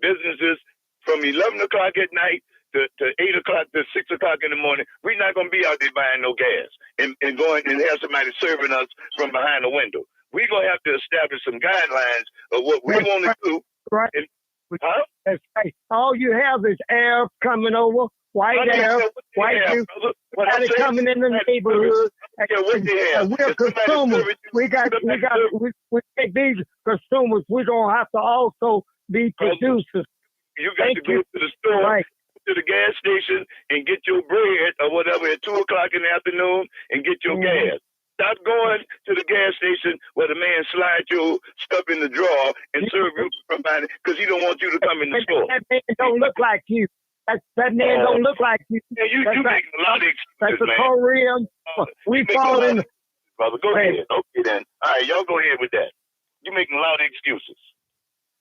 businesses from 11 o'clock at night to 8 o'clock to 6 o'clock in the morning. We're not going to be out there buying no gas and going and have somebody serving us from behind the window. We're going to have to establish some guidelines of what we want to do. Right. That's right. All you have is Arabs coming over, white Arabs, white people, coming in the neighborhood. We're consumers. We take these consumers. We're going to have to also be producers. You got to go to the store, to the gas station, and get your bread or whatever at 2 o'clock in the afternoon and get your gas. Stop going to the gas station where the man slides your stuff in the drawer and serve you from behind it because he don't want you to come in the store. That man don't look like you. That man don't look like you. Yeah, you make a lot of excuses, that's the Korean. We fall in. Brother, go ahead. Okay, then. All right, y'all go ahead with that. You're making a lot of excuses.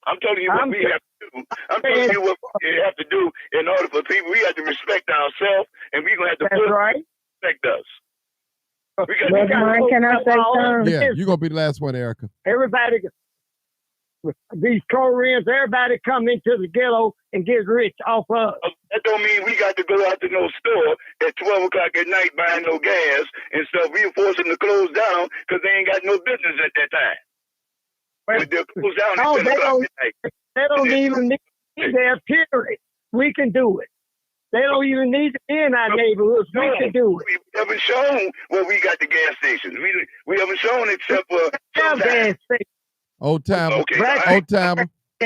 I'm telling you what we have to do. I'm telling you what we have to do in order for people. We have to respect ourselves, and we're going to have to respect us. Can I say something? Yeah, you're going to be the last one, Erica. Everybody, these Koreans, everybody come into the ghetto and get rich off of us. That don't mean we got to go out to no store at 12 o'clock at night buying no gas and stuff. We force them to close down because they ain't got no business at that time. But they'll close down at 10 o'clock at night. They don't even need their period. We can do it. They don't even need to be in our neighborhoods. We can do it. We haven't shown where we got the gas stations. We haven't shown except for gas station. Old timer. Okay.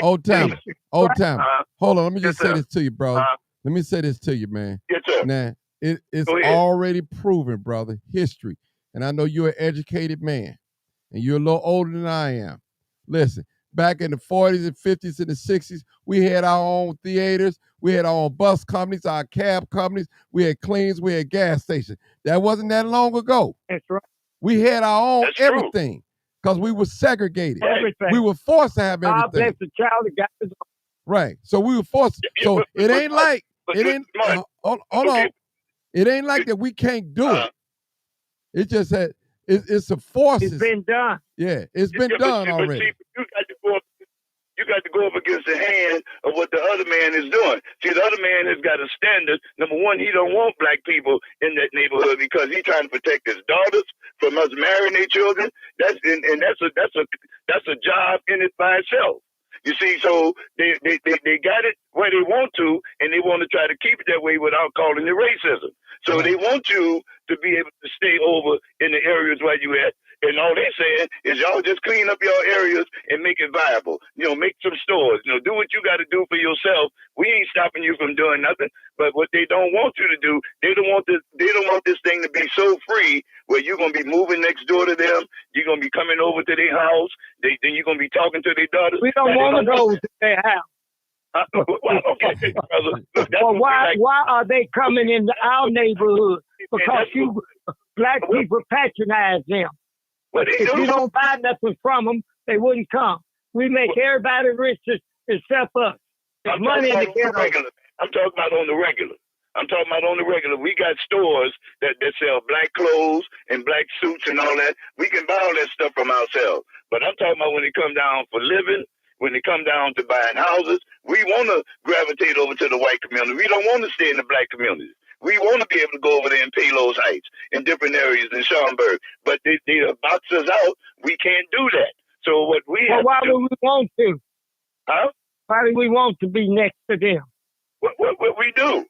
Old timer. Hold on. Let me just say this to you, brother. Let me say this to you, man. Yes, sir. Now, it's already proven, brother, history. And I know you're an educated man, and you're a little older than I am. Listen, back in the 40s and 50s and the 60s, we had our own theaters. We had our own bus companies, our cab companies. We had cleans. We had gas stations. That wasn't that long ago. That's right. We had our own everything because we were segregated. Everything. We were forced to have everything. God bless the child that got his own. Right. So we were forced. So it ain't like, hold on. It ain't like that we can't do it. It just had, it's a force. It's been done. Yeah, it's been done already. See, you got to go up against the hand of what the other man is doing. See, the other man has got a standard. Number one, he don't want black people in that neighborhood because he's trying to protect his daughters from us marrying their children. That's a job in it by itself. You see, so they got it where they want to, and they want to try to keep it that way without calling it racism. So they want you to be able to stay over in the areas where you at. And all they saying is y'all just clean up your areas and make it viable. Make some stores. Do what you got to do for yourself. We ain't stopping you from doing nothing. But what they don't want you to do, they don't want this thing to be so free where you're gonna be moving next door to them. You're gonna be coming over to their house. Then you're gonna be talking to their daughters. We don't want to go to their house. Okay, brother. Well, why are they coming into our neighborhood? Because you black people patronize them. If you don't buy nothing from them, they wouldn't come. We make everybody rich except us. There's money in the ghetto. I'm talking about on the regular. We got stores that sell black clothes and black suits and all that. We can buy all that stuff from ourselves. But I'm talking about when it come down for living, when it come down to buying houses, we want to gravitate over to the white community. We don't want to stay in the black community. We want to be able to go over there in Palos Heights, in different areas in Schaumburg. But they box us out. We can't do that. So what we have why would we want to? Huh? Why do we want to be next to them? What we do?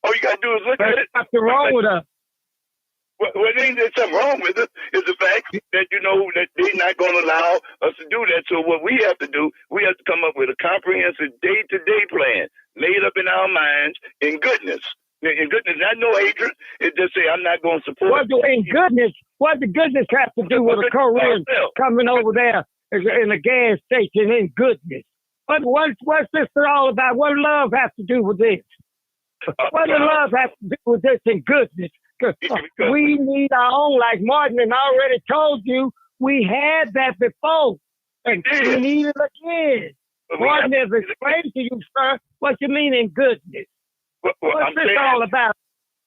All you got to do is look at it. What's wrong with us? Well, ain't there something wrong with it? It's the fact that, that they're not going to allow us to do that. So what we have to do, we have to come up with a comprehensive day-to-day plan made up in our minds in goodness. In goodness, not no hatred. It just say, I'm not going to support. What the goodness have to do with a Korean coming over there in a gas station in goodness? What's this all about? What does love have to do with this? What does love have to do with this in goodness? Because we need our own, like Martin and already told you, we had that before. And we need it again. Martin has explained to you, sir, what you mean in goodness. What's this all about?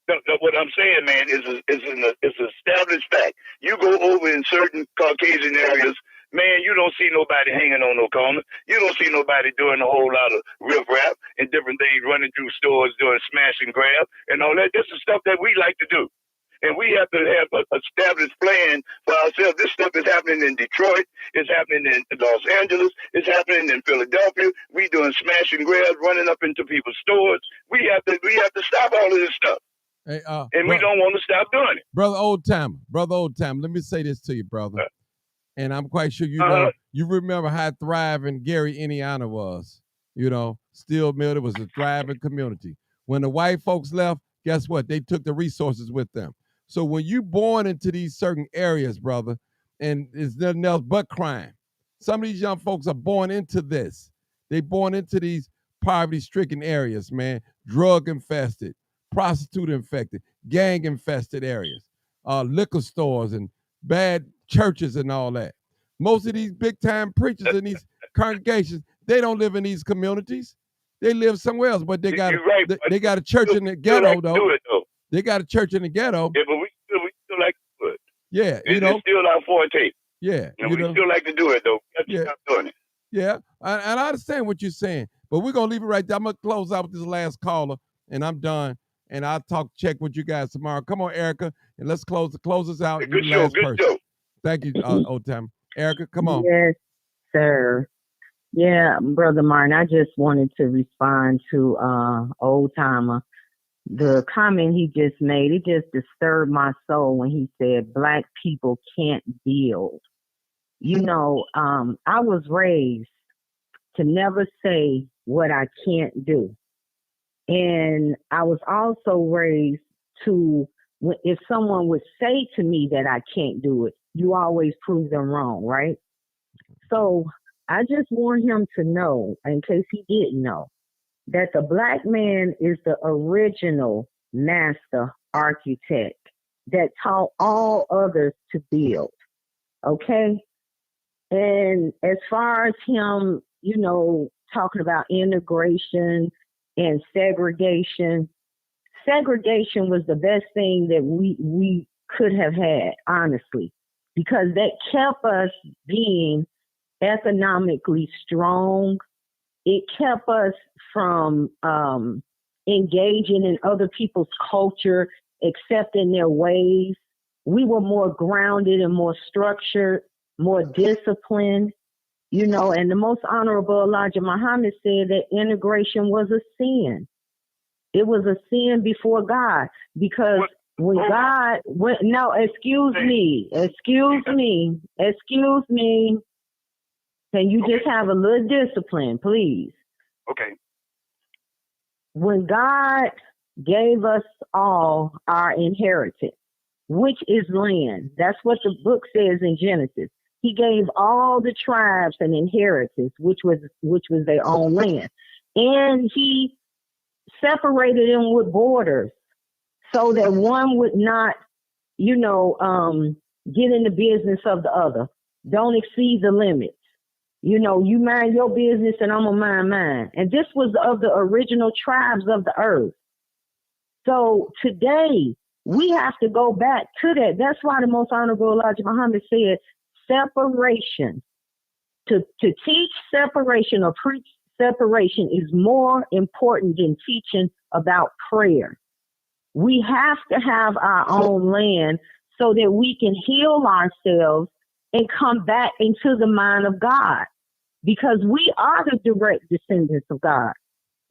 What I'm saying, man, is an established fact. You go over in certain Caucasian areas, man, you don't see nobody hanging on no corner. You don't see nobody doing a whole lot of riff-raff and different things, running through stores, doing smash and grab and all that. This is stuff that we like to do. And we have to have an established plan for ourselves. This stuff is happening in Detroit. It's happening in Los Angeles. It's happening in Philadelphia. We doing smash and grab, running up into people's stores. We have to stop all of this stuff. Hey, and we don't want to stop doing it. Brother Old Timer, let me say this to you, brother. And I'm quite sure you remember how thriving Gary, Indiana was. Steel Mill, it was a thriving community. When the white folks left, guess what? They took the resources with them. So when you born into these certain areas, brother, and it's nothing else but crime. Some of these young folks are born into this. They born into these poverty-stricken areas, man. Drug-infested, prostitute-infected, gang-infested areas, liquor stores and bad churches and all that. Most of these big-time preachers in these congregations, they don't live in these communities. They live somewhere else, but they got a church in the ghetto, though. They got a church in the ghetto. Yeah, but we still like to do it. Yeah, it's still our forte. Yeah, and we still like to do it though. We have to stop doing it. Yeah, and I understand what you're saying, but we're gonna leave it right there. I'm gonna close out with this last caller, and I'm done. And I'll check with you guys tomorrow. Come on, Erica, and let's close us out. Good show. Thank you, Old Time. Erica, come on. Yes, sir. Yeah, Brother Martin, I just wanted to respond to Old Timer. The comment he just made, it just disturbed my soul when he said black people can't build. You know, I was raised to never say what I can't do. And I was also raised to, if someone would say to me that I can't do it, you always prove them wrong, right? So I just want him to know, in case he didn't know, that the black man is the original master architect that taught all others to build. Okay? And as far as him, you know, talking about integration and segregation was the best thing that we could have had, honestly, because that kept us being economically strong. It kept us from engaging in other people's culture, accepting their ways. We were more grounded and more structured, more disciplined, you know, and the most honorable Elijah Muhammad said that integration was a sin. It was a sin before God, because when God went, no, excuse me. Can you just have a little discipline, please? Okay. When God gave us all our inheritance, which is land, that's what the book says in Genesis. He gave all the tribes an inheritance, which was their own land, and he separated them with borders so that one would not, you know, get in the business of the other. Don't exceed the limits. You know, you mind your business and I'm going to mind mine. And this was of the original tribes of the earth. So today, we have to go back to that. That's why the most honorable Elijah Muhammad said separation. To teach separation or preach separation is more important than teaching about prayer. We have to have our own land so that we can heal ourselves and come back into the mind of God, because we are the direct descendants of God.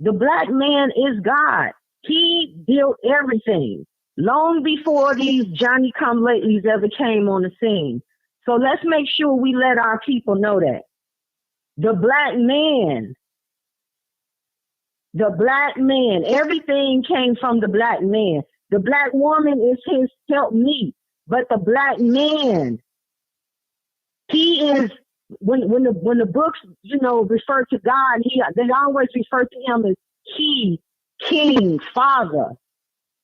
The black man is God. He built everything long before these Johnny-come-latelys ever came on the scene. So let's make sure we let our people know that. The black man, everything came from the black man. The black woman is his helpmeet, but the black man, he is, when the books, you know, refer to God, they always refer to him as he, king, father.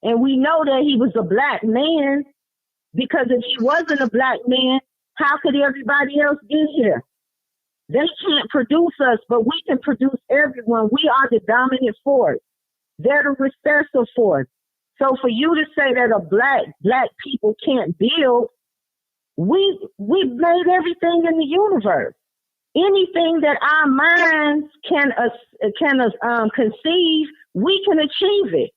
And we know that he was a black man, because if he wasn't a black man, how could everybody else get here? They can't produce us, but we can produce everyone. We are the dominant force. They're the recessive force. So for you to say that a black people can't build, we made everything in the universe. Anything that our minds can conceive, we can achieve it.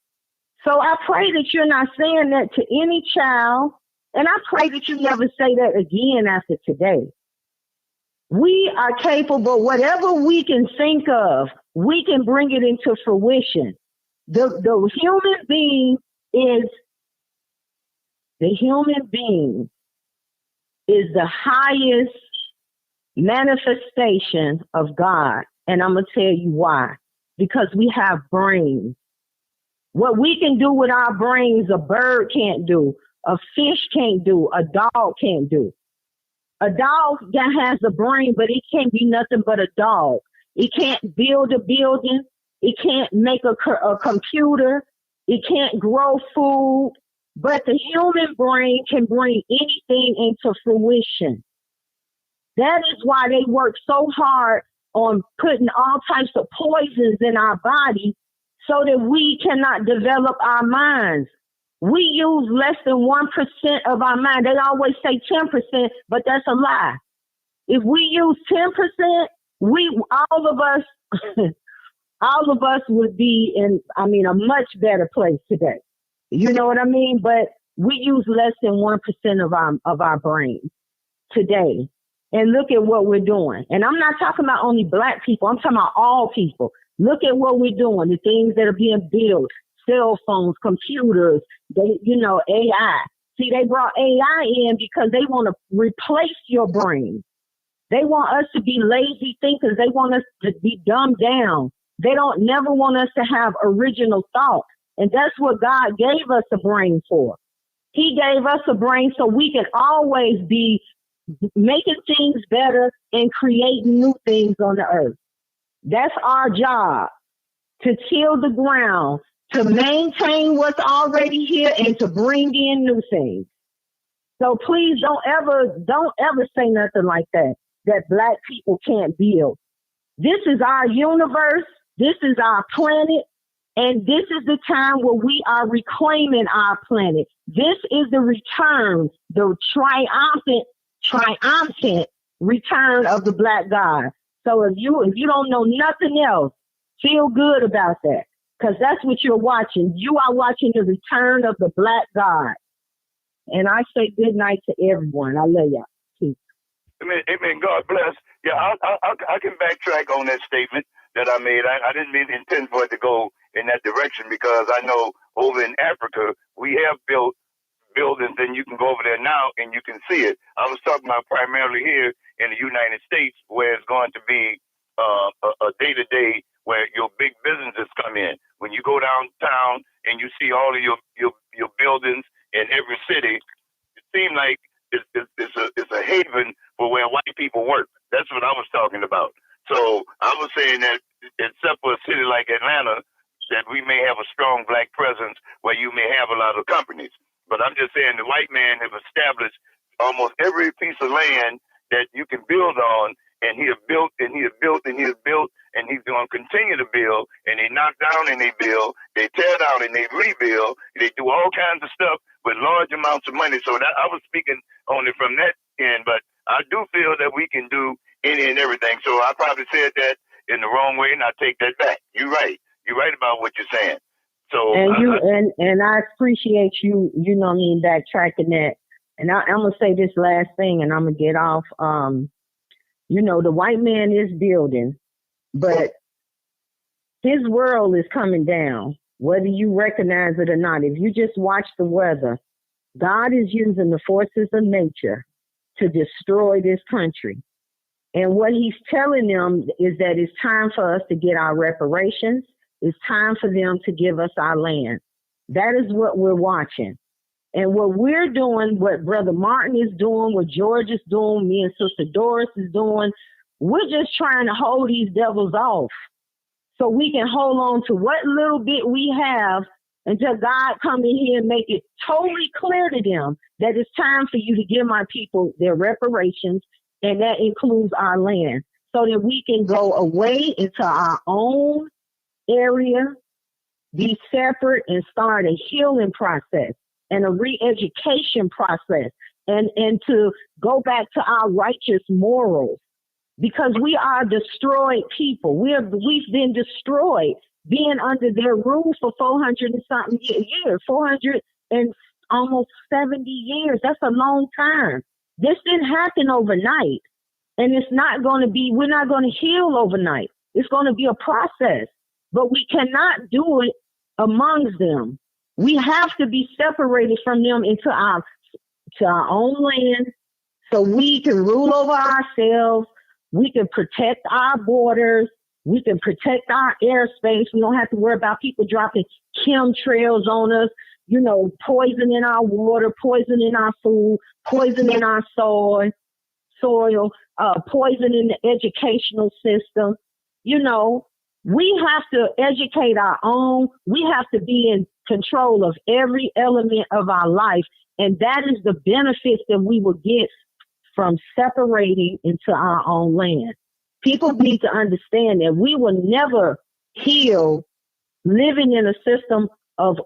So I pray that you're not saying that to any child, and I pray that you never say that again after today. We are capable, whatever we can think of, we can bring it into fruition. The human being is the highest manifestation of God. And I'm going to tell you why. Because we have brains. What we can do with our brains, a bird can't do, a fish can't do, a dog can't do. A dog that has a brain, but it can't be nothing but a dog. It can't build a building. It can't make a computer. It can't grow food. But the human brain can bring anything into fruition. That is why they work so hard on putting all types of poisons in our body so that we cannot develop our minds. We use less than 1% of our mind. They always say 10%, but that's a lie. If we use 10%, all of us would be in, a much better place today. You know what I mean? But we use less than 1% of our brain today. And look at what we're doing. And I'm not talking about only black people. I'm talking about all people. Look at what we're doing, the things that are being built, cell phones, computers, AI. See, they brought AI in because they want to replace your brain. They want us to be lazy thinkers. They want us to be dumbed down. They don't never want us to have original thought. And that's what God gave us a brain for. He gave us a brain so we can always be making things better and creating new things on the earth. That's our job, to till the ground, to maintain what's already here and to bring in new things. So please don't ever say nothing like that black people can't build. This is our universe. This is our planet. And this is the time where we are reclaiming our planet. This is the return, the triumphant return of the black God. So if you don't know nothing else, feel good about that, because that's what you're watching. You are watching the return of the black God. And I say good night to everyone. I love y'all. Peace. Amen. God bless. Yeah, I can backtrack on that statement that I made. I didn't intend for it to go in that direction, because I know over in Africa we have built buildings, and you can go over there now and you can see it. I was talking about primarily here in the United States, where it's going to be a day-to-day where your big businesses come in. When you go downtown and you see all of your buildings in every city, it seems like it's a haven for where white people work. That's what I was talking about. So I was saying that except for a city like Atlanta, that we may have a strong black presence where you may have a lot of companies. But I'm just saying the white man have established almost every piece of land that you can build on, and he has built and he has built and he has built, and he's going to continue to build. And they knock down and they build, they tear down and they rebuild. They do all kinds of stuff with large amounts of money. So that I was speaking only from that end, but I do feel that we can do any and everything. So I probably said that in the wrong way, and I take that back. You're right. You're right about what you're saying. So and I appreciate you, backtracking that. And I'm gonna say this last thing, and I'm gonna get off. The white man is building, but his world is coming down, whether you recognize it or not. If you just watch the weather, God is using the forces of nature to destroy this country. And what he's telling them is that it's time for us to get our reparations. It's time for them to give us our land. That is what we're watching. And what we're doing, what Brother Martin is doing, what George is doing, me and Sister Doris is doing, we're just trying to hold these devils off so we can hold on to what little bit we have until God come in here and make it totally clear to them that it's time for you to give my people their reparations, and that includes our land, so that we can go away into our own area, be separate, and start a healing process and a re-education process, and to go back to our righteous morals, because we are destroyed people. We've been destroyed, being under their rule for 400 and something years, 400 and almost 70 years. That's a long time. This didn't happen overnight, and it's not going to be. We're not going to heal overnight. It's going to be a process, but we cannot do it amongst them. We have to be separated from them into our own land, so we can rule over ourselves. We can protect our borders. We can protect our airspace. We don't have to worry about people dropping chemtrails on us, poison in our water, poison in our food, poison in our soil, poison in the educational system. We have to educate our own. We have to be in control of every element of our life. And that is the benefits that we will get from separating into our own land. People need to understand that we will never heal living in a system of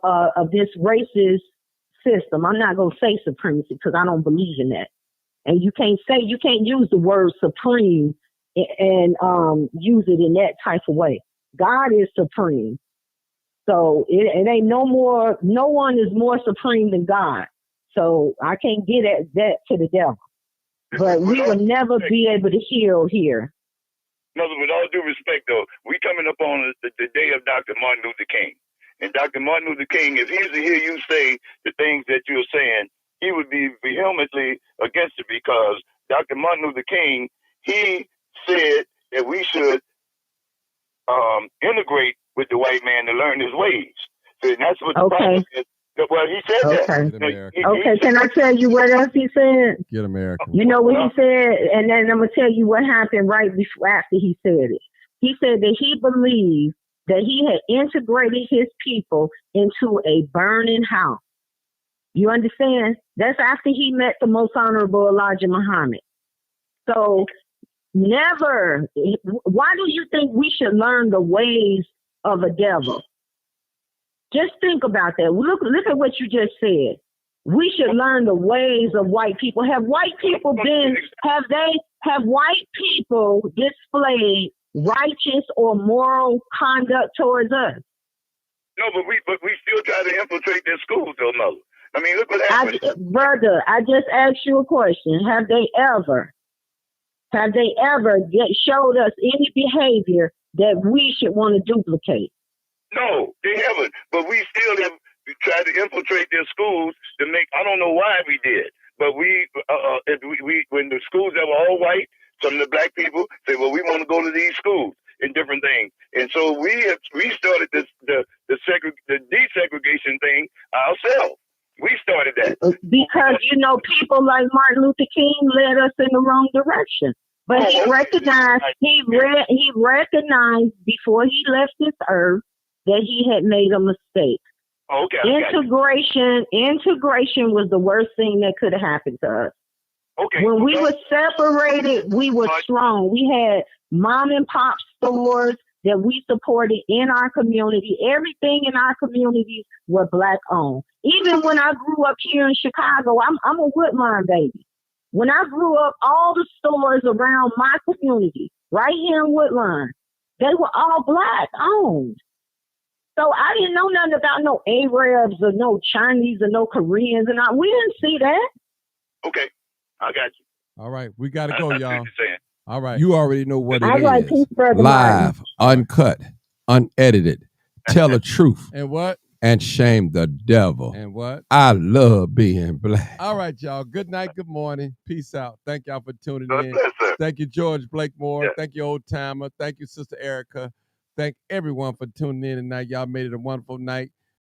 this racist system. I'm not going to say supremacy, because I don't believe in that. And you can't use the word supreme and use it in that type of way. God is supreme. So it ain't no one is more supreme than God. So I can't get at that to the devil. But we will never be able to heal here. Mother, with all due respect, though, we coming up on the day of Dr. Martin Luther King. And Dr. Martin Luther King, if he was to hear you say the things that you're saying, he would be vehemently against it, because Dr. Martin Luther King, he said that we should integrate with the white man to learn his ways. So that's what the problem is. Well, he said that. Okay, can I tell you what else he said? Get American. You know what he said? And then I'm going to tell you what happened right before after he said it. He said that he believed that he had integrated his people into a burning house. You understand? That's after he met the most honorable Elijah Muhammad. So never, why do you think we should learn the ways of a devil? Just think about that. Look at what you just said. We should learn the ways of white people. Have white people displayed righteous or moral conduct towards us? No, but we still try to infiltrate their schools, though, Mother. I mean, look what happened. Brother, I just asked you a question. Have they ever showed us any behavior that we should want to duplicate? No, they haven't. But we still have tried to infiltrate their schools to make. I don't know why we did, but we when the schools that were all white, some of the black people say, well, we want to go to these schools and different things, and so we started the desegregation thing ourselves. We started that because people like Martin Luther King led us in the wrong direction. But he recognized before he left this earth that he had made a mistake. Okay. Integration was the worst thing that could have happened to us. Okay. When we were separated, we were strong. We had mom and pop stores that we supported in our community. Everything in our communities were black owned. Even when I grew up here in Chicago, I'm a Woodlawn baby. When I grew up, all the stores around my community, right here in Woodlawn, they were all black owned. So I didn't know nothing about no Arabs or no Chinese or no Koreans, and we didn't see that. Okay, I got you. All right, we got to go, y'all. Saying. All right, you already know what it is. Peace, brother live, uncut, unedited. Tell the truth. And what? And shame the devil. And what? I love being black. All right, y'all. Good night. Good morning. Peace out. Thank y'all for tuning in. Bless, thank you, George Blakemore. Yeah. Thank you, Old Timer. Thank you, Sister Erica. Thank everyone for tuning in tonight. Y'all made it a wonderful night.